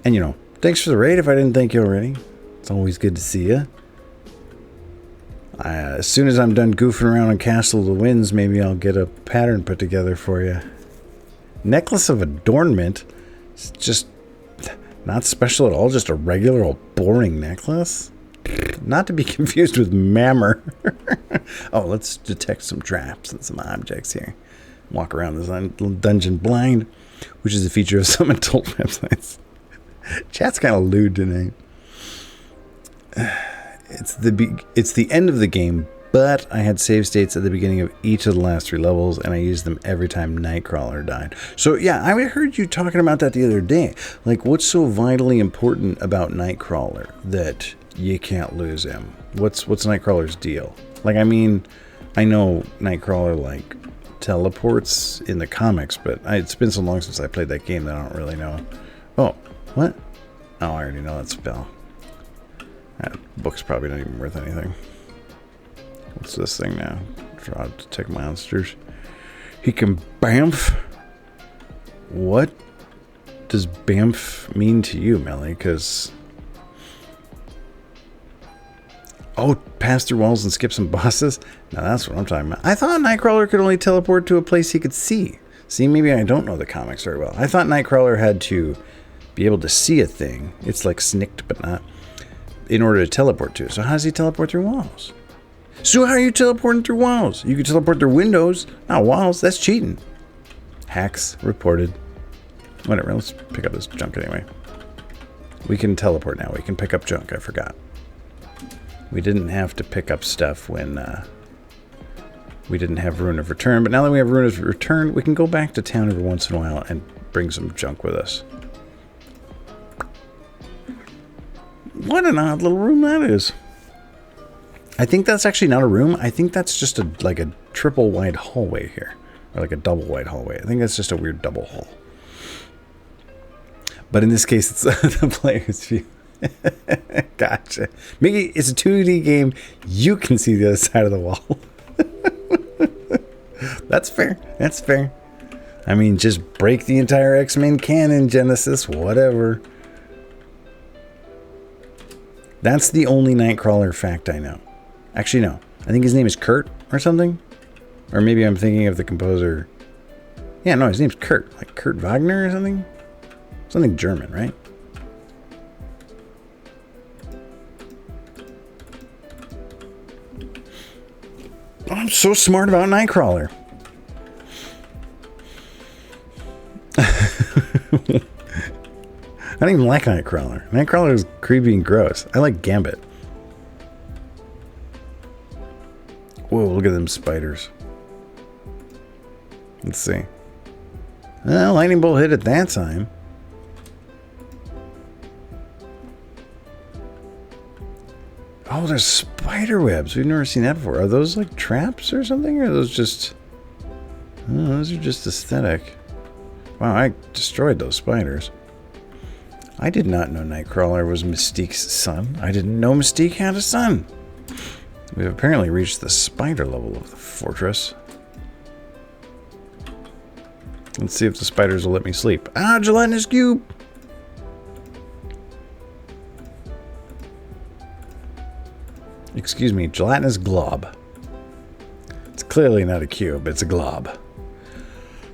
And, you know, thanks for the raid if I didn't thank you already. It's always good to see you. As soon as I'm done goofing around on Castle of the Winds, maybe I'll get a pattern put together for you. Necklace of Adornment. It's just not special at all, just a regular old boring necklace. Not to be confused with Mammer. Oh, let's detect some traps and some objects here. Walk around this dungeon blind, which is a feature of some adult websites. Chat's kind of lewd tonight. It's the end of the game, but I had save states at the beginning of each of the last 3 levels, and I used them every time Nightcrawler died. So yeah, I heard you talking about that the other day. Like, what's so vitally important about Nightcrawler that you can't lose him? What's Nightcrawler's deal? Like, I mean, I know Nightcrawler like teleports in the comics, but it's been so long since I played that game that I don't really know. Oh, what? Oh, I already know that spell. That book's probably not even worth anything. What's this thing now? Draw to detect monsters. He can bamf. What does bamf mean to you, Melly? Because... oh, pass through walls and skip some bosses? Now that's what I'm talking about. I thought Nightcrawler could only teleport to a place he could see. See, maybe I don't know the comics very well. I thought Nightcrawler had to be able to see a thing. It's like snicked, but not. In order to teleport to it. So how does he teleport through walls? So how are you teleporting through walls? You can teleport through windows, not walls. That's cheating. Hacks reported. Whatever, let's pick up this junk anyway. We can teleport now. We can pick up junk. I forgot. We didn't have to pick up stuff when we didn't have Rune of Return. But now that we have Rune of Return, we can go back to town every once in a while and bring some junk with us. What an odd little room that is. I think that's actually not a room. I think that's just like a triple wide hallway here. Or like a double wide hallway. I think that's just a weird double hall. But in this case, it's the player's view. Gotcha. Mickey, it's a 2D game. You can see the other side of the wall. That's fair. That's fair. I mean, just break the entire X-Men canon, Genesis, whatever. That's the only Nightcrawler fact I know. Actually, no. I think his name is Kurt or something. Or maybe I'm thinking of the composer. Yeah, no, his name's Kurt. Like Kurt Wagner or something? Something German, right? I'm so smart about Nightcrawler. I don't even like Nightcrawler. Nightcrawler is creepy and gross. I like Gambit. Whoa, look at them spiders. Let's see. Well, lightning bolt hit at that time. Oh, there's spider webs. We've never seen that before. Are those like traps or something? Or are those just... Oh, those are just aesthetic. Wow, I destroyed those spiders. I did not know Nightcrawler was Mystique's son. I didn't know Mystique had a son. We've apparently reached the spider level of the fortress. Let's see if the spiders will let me sleep. Ah, gelatinous cube! Excuse me, gelatinous glob. It's clearly not a cube, it's a glob.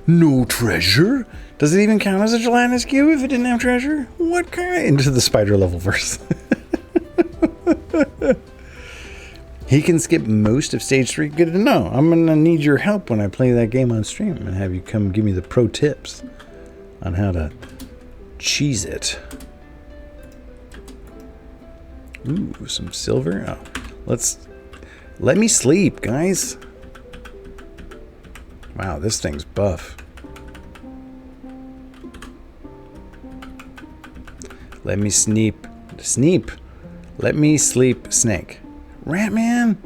No treasure? Does it even count as a gelatinous cube if it didn't have treasure? What kind? Into the spider level first. He can skip most of stage 3. Good to know. I'm going to need your help when I play that game on stream and have you come give me the pro tips on how to cheese it. Ooh, some silver. Oh, let me sleep, guys. Wow, this thing's buff. Let me sneep. Let me sleep, snake. Ratman?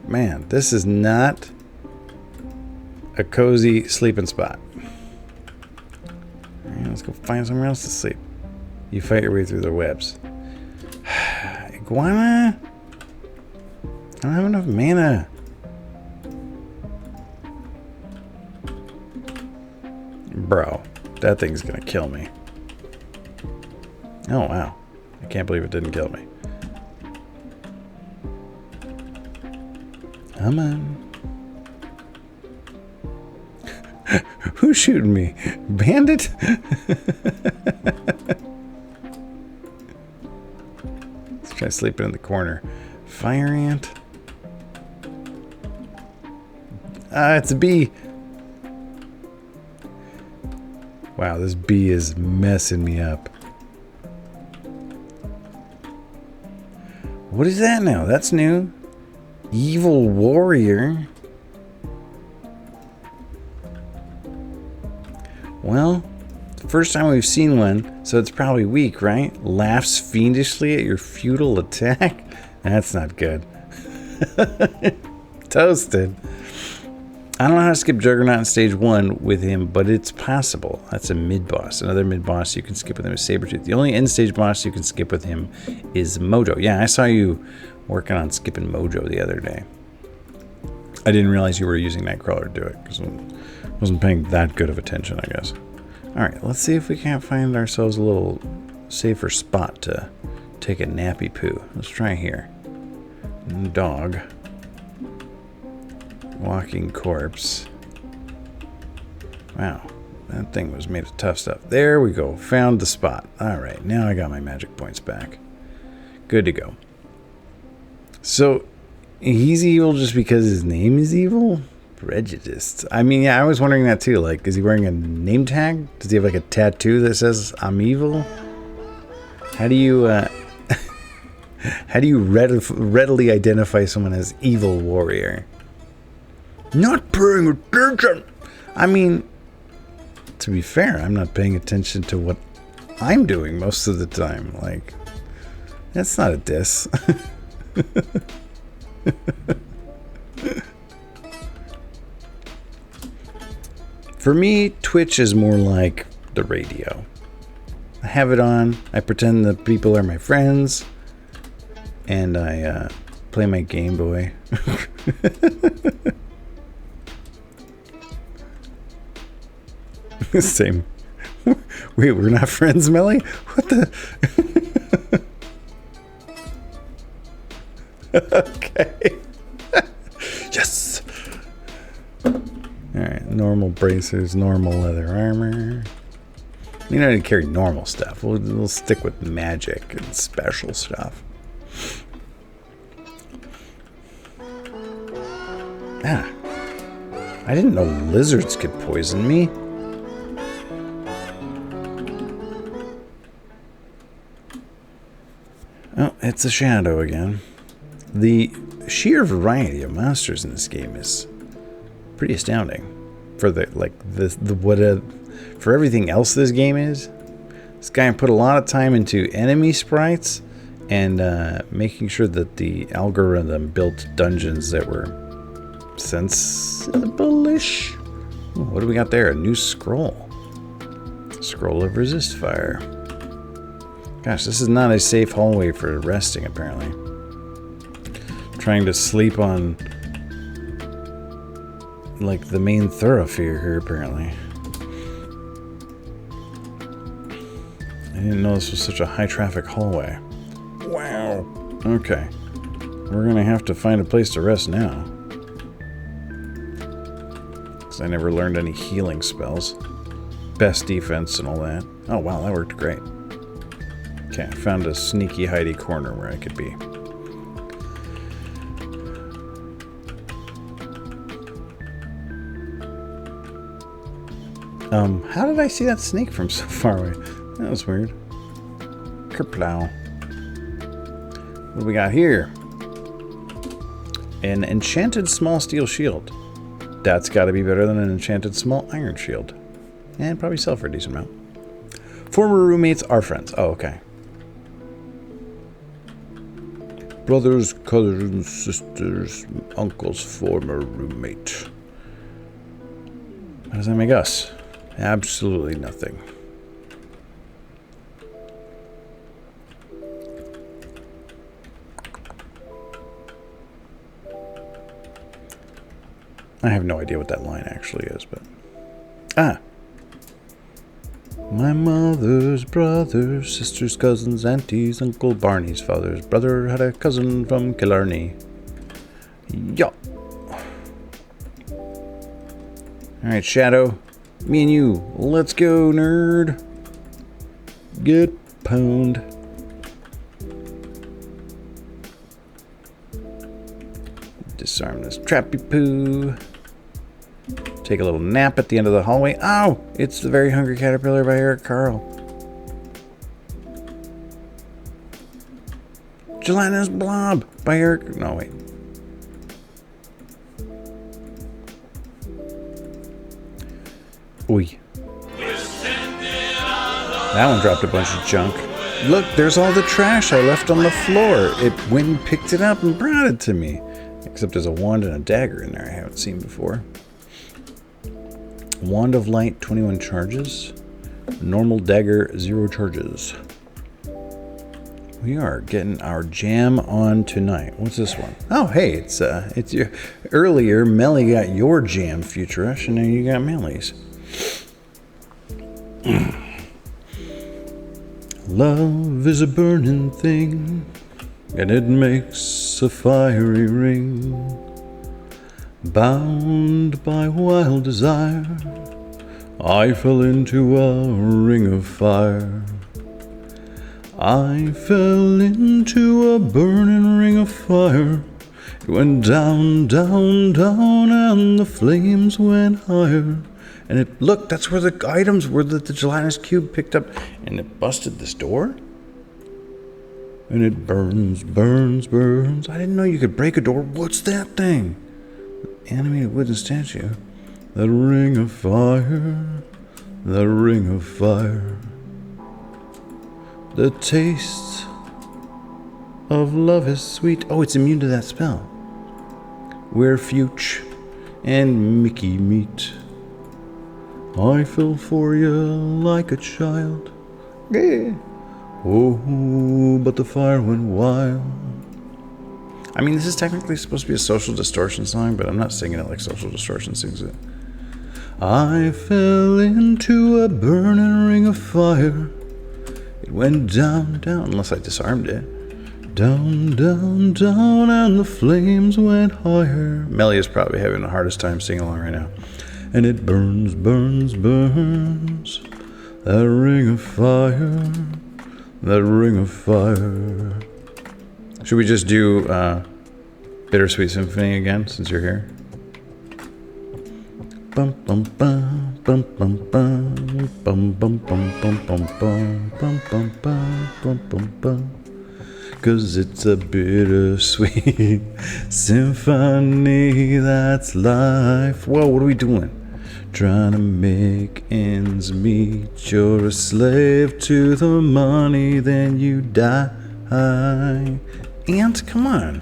Man, this is not a cozy sleeping spot. Alright, let's go find somewhere else to sleep. You fight your way through the webs. Iguana? I don't have enough mana. Bro, that thing's gonna kill me. Oh, wow. I can't believe it didn't kill me. Come on. Who's shooting me? Bandit? Let's try sleeping in the corner. Fire ant. Ah, it's a bee. Wow, this bee is messing me up. What is that now? That's new. Evil warrior. Well, the first time we've seen one, so it's probably weak, right? Laughs fiendishly at your futile attack. That's not good. Toasted. I don't know how to skip Juggernaut in stage 1 with him, but it's possible. That's a mid-boss. Another mid-boss you can skip with him is Sabretooth. The only end-stage boss you can skip with him is Mojo. Yeah, I saw you working on skipping Mojo the other day. I didn't realize you were using Nightcrawler to do it, because I wasn't paying that good of attention, I guess. Alright, let's see if we can't find ourselves a little safer spot to take a nappy poo. Let's try here. Dog. Walking corpse. Wow, that thing was made of tough stuff. There we go. Found the spot. Alright, now I got my magic points back. Good to go. So, he's evil just because his name is evil? Prejudiced. I mean, yeah, I was wondering that too. Like, is he wearing a name tag? Does he have like a tattoo that says, I'm evil? How do you, how do you readily identify someone as evil warrior? Not paying attention. I mean, to be fair, I'm not paying attention to what I'm doing most of the time. Like, that's not a diss. For me, Twitch is more like the radio. I have it on, I pretend that people are my friends, and I play my Game Boy. Same. Wait, we're not friends, Melly? What the? Okay. Yes. Alright, normal bracers, normal leather armor. You don't need to carry normal stuff. We'll stick with magic and special stuff. Ah. I didn't know lizards could poison me. Oh, it's a shadow again. The sheer variety of monsters in this game is pretty astounding. For for everything else this game is, this guy put a lot of time into enemy sprites and making sure that the algorithm built dungeons that were sensible-ish. Ooh, what do we got there? A new scroll. Scroll of resist fire. Gosh, this is not a safe hallway for resting, apparently. Trying to sleep on, like, the main thoroughfare here, apparently. I didn't know this was such a high-traffic hallway. Wow. Okay. We're gonna have to find a place to rest now. Because I never learned any healing spells. Best defense and all that. Oh, wow, that worked great. Okay, I found a sneaky, hidey corner where I could be. How did I see that snake from so far away? That was weird. Kerplow. What do we got here? An enchanted small steel shield. That's got to be better than an enchanted small iron shield. And probably sell for a decent amount. Former roommates are friends. Oh, okay. Brothers, cousins, sisters, uncle's former roommate. What does that make us? Absolutely nothing. I have no idea what that line actually is, but... Ah! My mother's brothers, sisters, cousins, aunties, Uncle Barney's father's brother had a cousin from Killarney. Yup. Alright, Shadow. Me and you. Let's go, nerd. Get pwned. Disarm this trappy poo. Take a little nap at the end of the hallway. Oh! It's the Very Hungry Caterpillar by Eric Carle. Gelatinous Blob by Eric... No, wait. Oi. That one dropped a bunch of junk. Look, there's all the trash I left on the floor. It went and picked it up and brought it to me. Except there's a wand and a dagger in there I haven't seen before. Wand of Light, 21 charges. Normal dagger, 0 charges. We are getting our jam on tonight. What's this one? Oh, hey, it's your... Earlier, Melly got your jam, Futurush, and now you got Melly's. Love is a burning thing, and it makes a fiery ring. Bound by wild desire, I fell into a ring of fire. I fell into a burning ring of fire. It went down, down, down, and the flames went higher. And it, look, that's where the items were that the gelatinous cube picked up. And it busted this door. And it burns, burns, burns. I didn't know you could break a door. What's that thing? Animated wooden statue. The ring of fire. The ring of fire. The taste of love is sweet. Oh, it's immune to that spell. Where Fuchs and Mickey meet. I fell for you like a child. Yeah. Oh, but the fire went wild. I mean, this is technically supposed to be a Social Distortion song, but I'm not singing it like Social Distortion sings it. I fell into a burning ring of fire. It went down, down, unless I disarmed it. Down, down, down, and the flames went higher. Melly is probably having the hardest time singing along right now. And it burns, burns, burns. That ring of fire. That ring of fire. Should we just do Bittersweet Symphony again, since you're here? Bum bum bum bum bum bum bum bum bum bum bum bum bum bum bum bum bum. 'cause it's a bittersweet symphony that's life. Whoa, what are we doing? Trying to make ends meet. You're a slave to the money, then you die. And come on.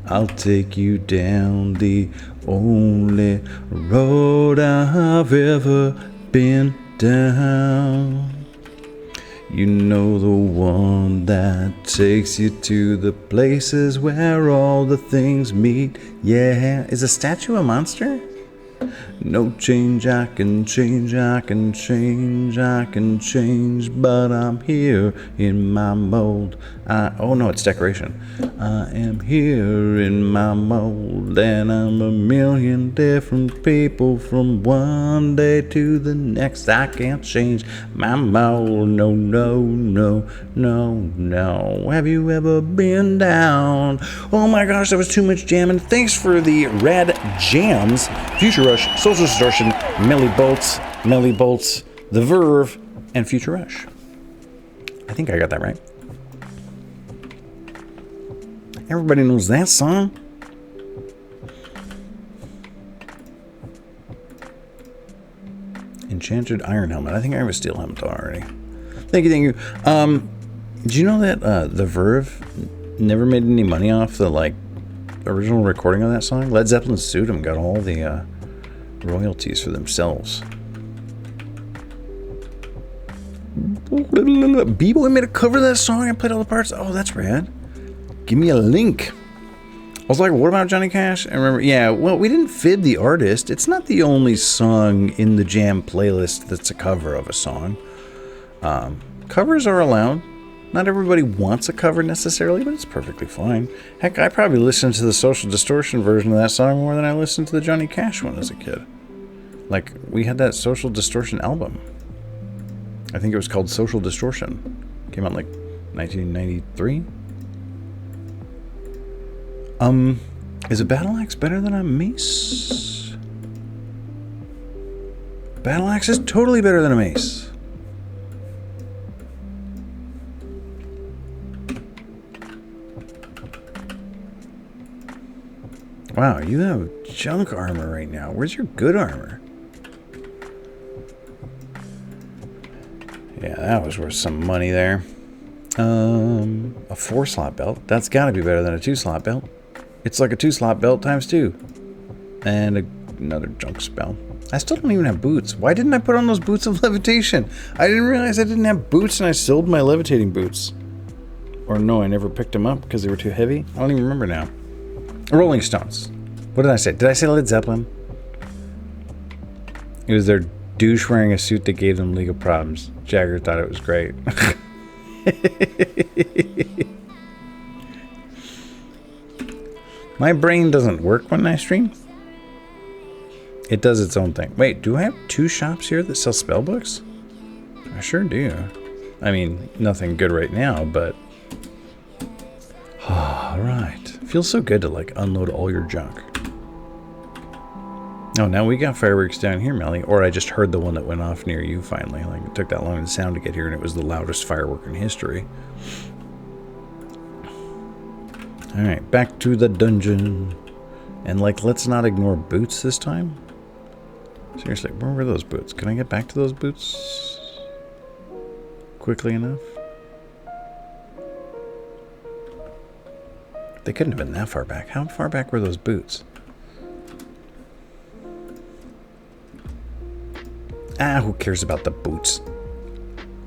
I'll take you down the only road I've ever been down. You know, the one that takes you to the places where all the things meet. Yeah. Is a statue a monster? No change, I can change, I can change, I can change, but I'm here in my mold. Oh no, it's decoration. I am here in my mold, and I'm a million different people from one day to the next. I can't change my mold. No, no, no, no, no. Have you ever been down? Oh my gosh, that was too much jamming. Thanks for the rad jams. Future Rush, Social Distortion, Melly Bolts, The Verve, and Future Rush. I think I got that right. Everybody knows that song. Enchanted Iron Helmet. I think I have a steel helmet already. Thank you. Did you know that The Verve never made any money off the original recording of that song? Led Zeppelin sued him, got all the royalties for themselves. B-Boy made a cover of that song and played all the parts. Oh, that's rad. Give me a link. I was like, what about Johnny Cash? I remember, yeah, well, we didn't fib the artist. It's not the only song in the Jam playlist that's a cover of a song. Covers are allowed. Not everybody wants a cover necessarily, but it's perfectly fine. Heck, I probably listened to the Social Distortion version of that song more than I listened to the Johnny Cash one as a kid. Like, we had that Social Distortion album. I think it was called Social Distortion. Came out in 1993. Is a battle axe better than a mace? Battle axe is totally better than a mace. Wow, you have junk armor right now. Where's your good armor? Yeah, that was worth some money there. A 4-slot belt. That's got to be better than a 2-slot belt. It's like a 2-slot belt times 2. And another junk spell. I still don't even have boots. Why didn't I put on those boots of levitation? I didn't realize I didn't have boots and I sold my levitating boots. Or no, I never picked them up because they were too heavy. I don't even remember now. Rolling Stones. What did I say? Did I say Led Zeppelin? It was their douche wearing a suit that gave them legal problems. Jagger thought it was great. My brain doesn't work when I stream. It does its own thing. Wait, do I have 2 shops here that sell spell books? I sure do. I mean, nothing good right now, but... Alright. Feels so good to unload all your junk. Oh, now we got fireworks down here, Melly. Or I just heard the one that went off near you finally. It took that long of sound to get here and it was the loudest firework in history. Alright, back to the dungeon. And let's not ignore boots this time. Seriously, where were those boots? Can I get back to those boots quickly enough? They couldn't have been that far back. How far back were those boots? Who cares about the boots?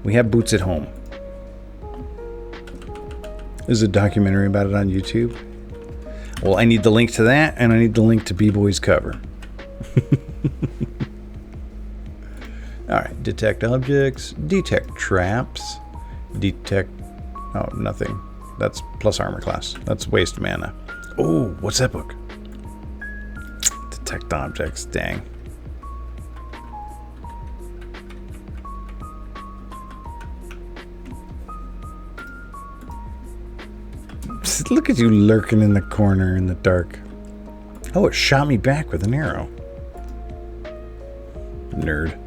We have boots at home. There's a documentary about it on YouTube. Well, I need the link to that, and I need the link to B-Boy's cover. Alright, detect objects, detect traps, detect... Oh, nothing. That's plus armor class. That's waste mana. Oh, what's that book? Detect objects, dang. Look at you lurking in the corner in the dark. Oh, it shot me back with an arrow. Nerd.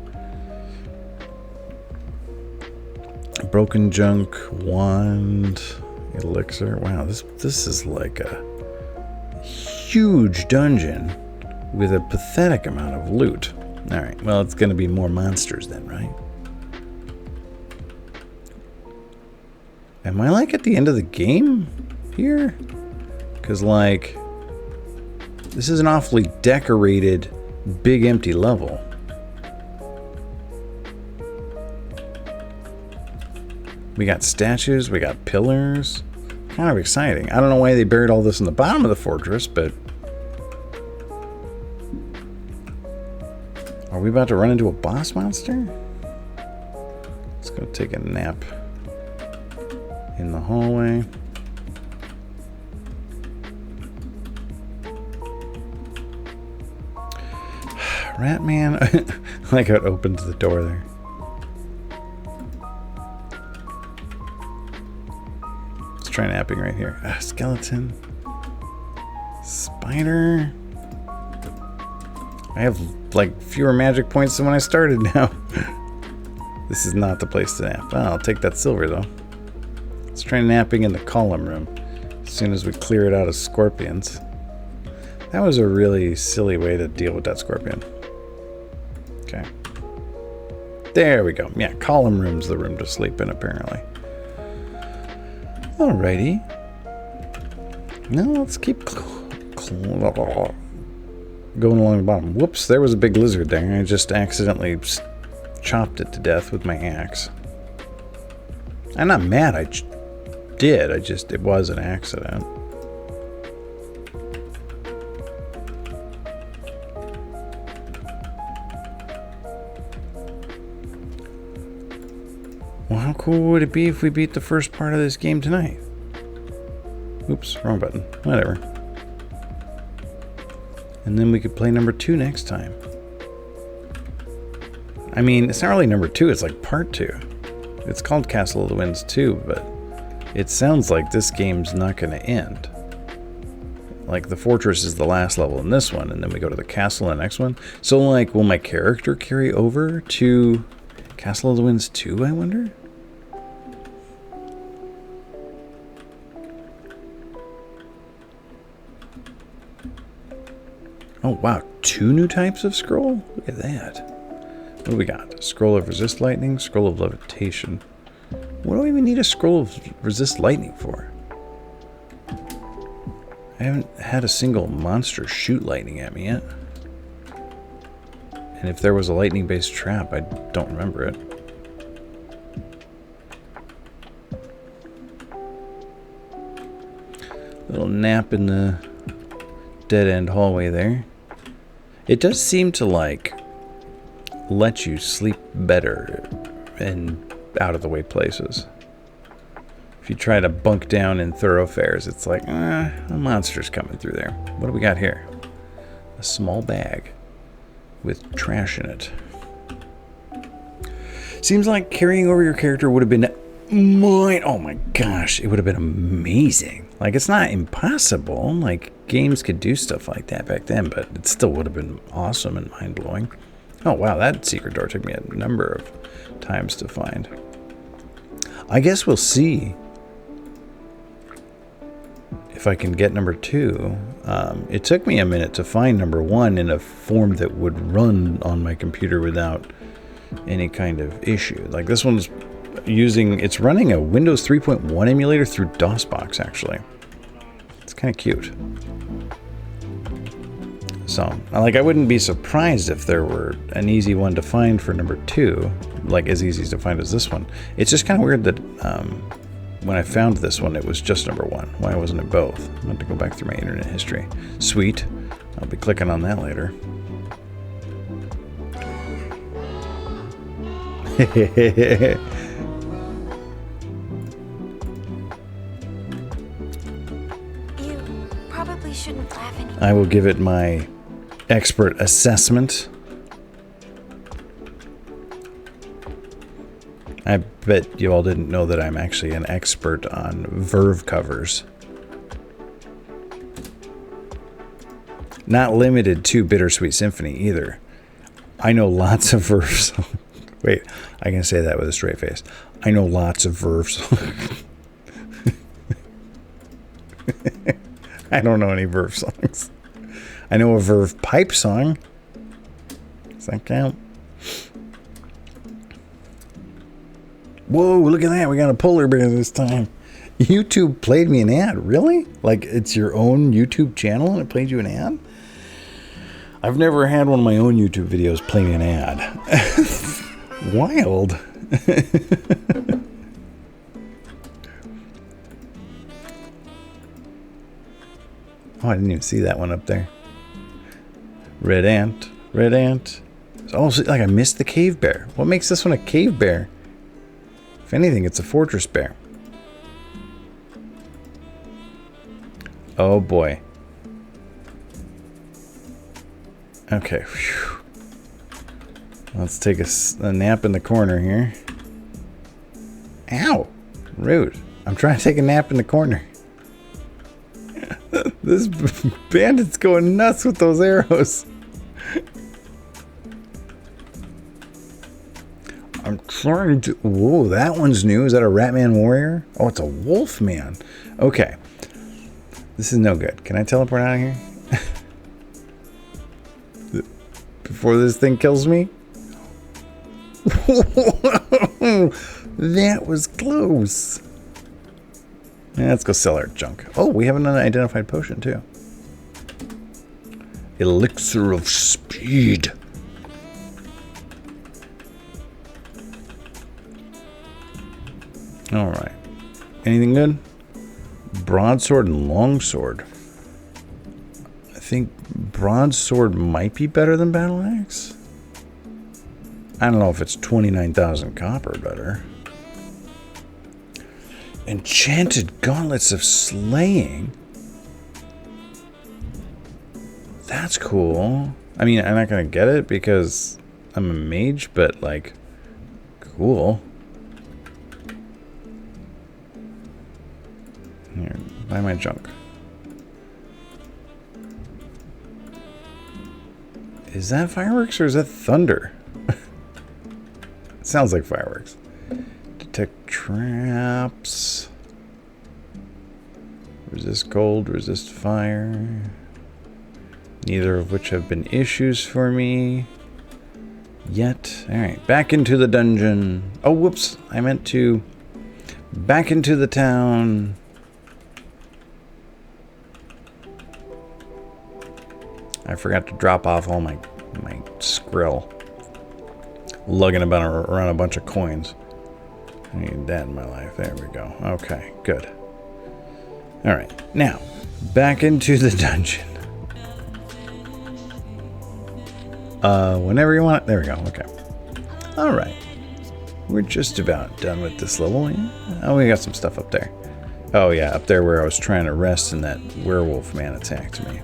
Broken junk, wand, Elixir. Wow, this is like a huge dungeon with a pathetic amount of loot. Alright, well, it's going to be more monsters then, right? Am I like at the end of the game here? Because like, this is an awfully decorated, big empty level. We got statues, we got pillars. Kind of exciting. I don't know why they buried all this in the bottom of the fortress, but... Are we about to run into a boss monster? Let's go take a nap in the hallway. Ratman. Like how it opens the door there. Let's try napping right here. Skeleton. Spider. I have like fewer magic points than when I started now. This is not the place to nap. Oh, I'll take that silver though. Let's try napping in the column room as soon as we clear it out of scorpions. That was a really silly way to deal with that scorpion. Okay. There we go. Yeah, column room's the room to sleep in, apparently. Alrighty. Now let's keep going along the bottom. Whoops, there was a big lizard there. I just accidentally chopped it to death with my axe. I'm not mad. I did. It was an accident. Well, how cool would it be if we beat the first part of this game tonight? Oops, wrong button. Whatever. And then we could play number 2 next time. I mean, it's not really number 2, it's like part 2. It's called Castle of the Winds 2, but it sounds like this game's not going to end. Like, the fortress is the last level in this one, and then we go to the castle in the next one. So, like, will my character carry over to Castle of the Winds 2, I wonder? Oh, wow. 2 new types of scroll? Look at that. What do we got? Scroll of Resist Lightning, Scroll of Levitation. What do we even need a Scroll of Resist Lightning for? I haven't had a single monster shoot lightning at me yet. And if there was a lightning-based trap, I don't remember it. Little nap in the dead-end hallway there. It does seem to, like, let you sleep better in out-of-the-way places. If you try to bunk down in thoroughfares, it's like, a monster's coming through there. What do we got here? A small bag with trash in it. Seems like carrying over your character would have been oh my gosh, it would have been amazing. Like, it's not impossible. Like, games could do stuff like that back then, but it still would have been awesome and mind-blowing. Oh wow, that secret door took me a number of times to find. I guess we'll see if I can get number 2. It took me a minute to find number 1 in a form that would run on my computer without any kind of issue. Like, this one's it's running a Windows 3.1 emulator through DOSBox, actually. It's kind of cute. So, like, I wouldn't be surprised if there were an easy one to find for number 2, like as easy to find as this one. It's just kind of weird that when I found this one, it was just number 1. Why wasn't it both? I'm going to go back through my internet history. Sweet. I'll be clicking on that later. You probably shouldn't laugh anymore. I will give it my expert assessment. I bet you all didn't know that I'm actually an expert on Verve covers. Not limited to Bittersweet Symphony either. I know lots of Verve songs. Wait, I can say that with a straight face. I know lots of Verve songs. I don't know any Verve songs. I know a Verve pipe song. Does that count? Whoa, look at that. We got a polar bear this time. YouTube played me an ad. Really? Like it's your own YouTube channel and it played you an ad? I've never had one of my own YouTube videos play me an ad. Wild. Oh, I didn't even see that one up there. Red ant, red ant. Oh, so, like I missed the cave bear. What makes this one a cave bear? If anything, it's a fortress bear. Oh boy. Okay. Whew. Let's take a nap in the corner here. Ow! Rude. I'm trying to take a nap in the corner. This bandit's going nuts with those arrows. I'm trying to... Whoa, that one's new. Is that a Ratman Warrior? Oh, it's a Wolfman. Okay. This is no good. Can I teleport out of here? Before this thing kills me? That was close. Yeah, let's go sell our junk. Oh, we have an unidentified potion too. Elixir of Speed. Alright. Anything good? Broadsword and longsword. I think broadsword might be better than battle axe. I don't know if it's 29,000 copper better. Enchanted gauntlets of slaying. That's cool. I mean, I'm not gonna get it because I'm a mage, but like, cool. Here, buy my junk. Is that fireworks or is that thunder? It sounds like fireworks. Detect traps. Resist cold, resist fire. Neither of which have been issues for me yet. Alright, back into the dungeon. Oh, whoops. I meant to back into the town. I forgot to drop off all my skrill. Lugging about around a bunch of coins. I need that in my life. There we go. Okay, good. Alright, now, back into the dungeon. Whenever you want it. There we go, okay. Alright. We're just about done with this level. Yeah. Oh, we got some stuff up there. Oh yeah, up there where I was trying to rest and that werewolf man attacked me.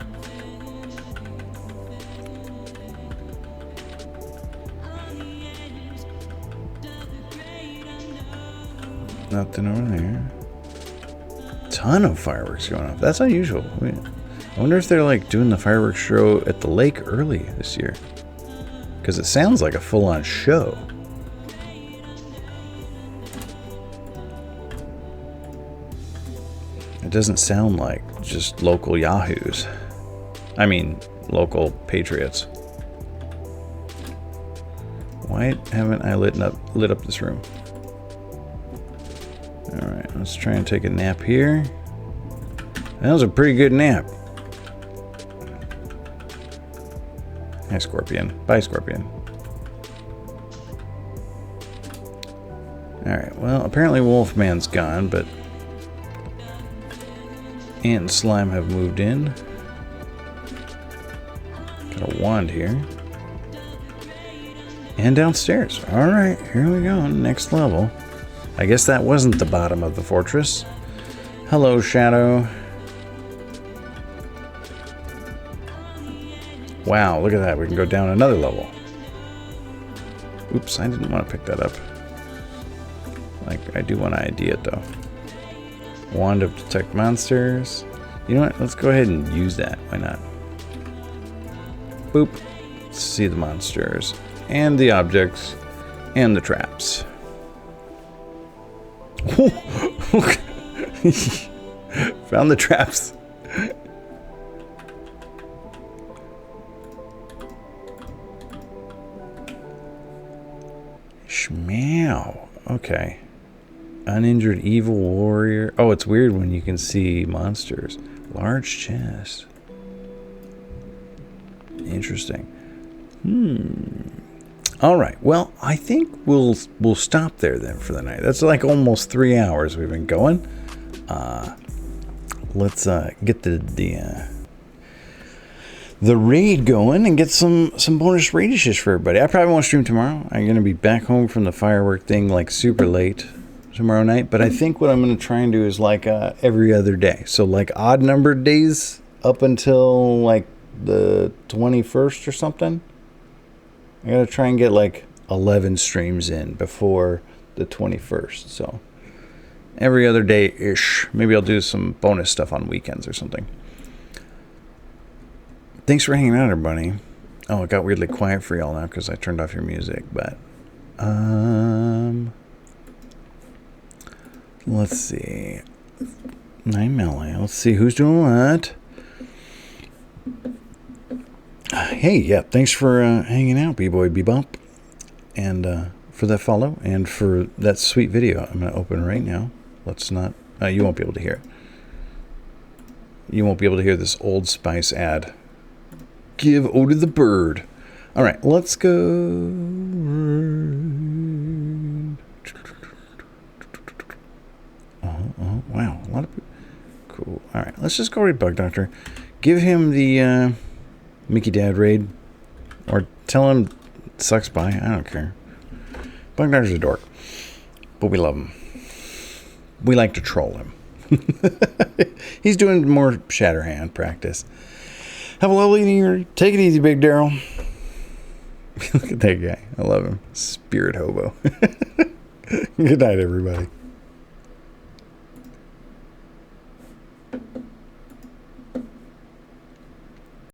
Nothing over there. Ton of fireworks going off. That's unusual. I wonder if they're like doing the fireworks show at the lake early this year. Because it sounds like a full-on show. It doesn't sound like just local yahoos. I mean, local patriots. Why haven't I lit up this room? Alright, let's try and take a nap here. That was a pretty good nap. Hi, Scorpion. Bye, Scorpion. Alright, well, apparently Wolfman's gone, but Ant and Slime have moved in. Got a wand here. And downstairs. Alright, here we go. Next level. I guess that wasn't the bottom of the fortress. Hello, Shadow. Wow, look at that. We can go down another level. Oops, I didn't want to pick that up. Like, I do want to ID it, though. Wand of Detect Monsters. You know what? Let's go ahead and use that. Why not? Boop. Let's see the monsters. And the objects. And the traps. Found the traps. Okay. Uninjured evil warrior. Oh, it's weird when you can see monsters. Large chest. Interesting. All right. Well, I think we'll stop there then for the night. That's like almost 3 hours we've been going. Let's get the raid going and get some bonus raidishes for everybody. I probably won't stream tomorrow. I'm gonna be back home from the firework thing like super late tomorrow night. But I think what I'm gonna try and do is like every other day. So like odd numbered days up until like the 21st or something. I gotta try and get like 11 streams in before the 21st. So every other day ish. Maybe I'll do some bonus stuff on weekends or something. Thanks for hanging out, everybody. Oh, it got weirdly quiet for y'all now because I turned off your music. But let's see. 9 melee. Let's see who's doing what. Hey, yeah, thanks for hanging out, B-Boy Bebop. And for that follow and for that sweet video. I'm going to open right now. Let's not... you won't be able to hear it. You won't be able to hear this Old Spice ad. Give Odie the bird. All right, let's go. Wow, a lot of people. Cool. All right, let's just go raid Bug Doctor. Give him the Mickey Dad raid, or tell him it sucks by. I don't care. Bug Doctor's a dork, but we love him. We like to troll him. He's doing more Shatterhand practice. Have a lovely New Year. Take it easy, Big Daryl. Look at that guy. I love him. Spirit hobo. Good night, everybody.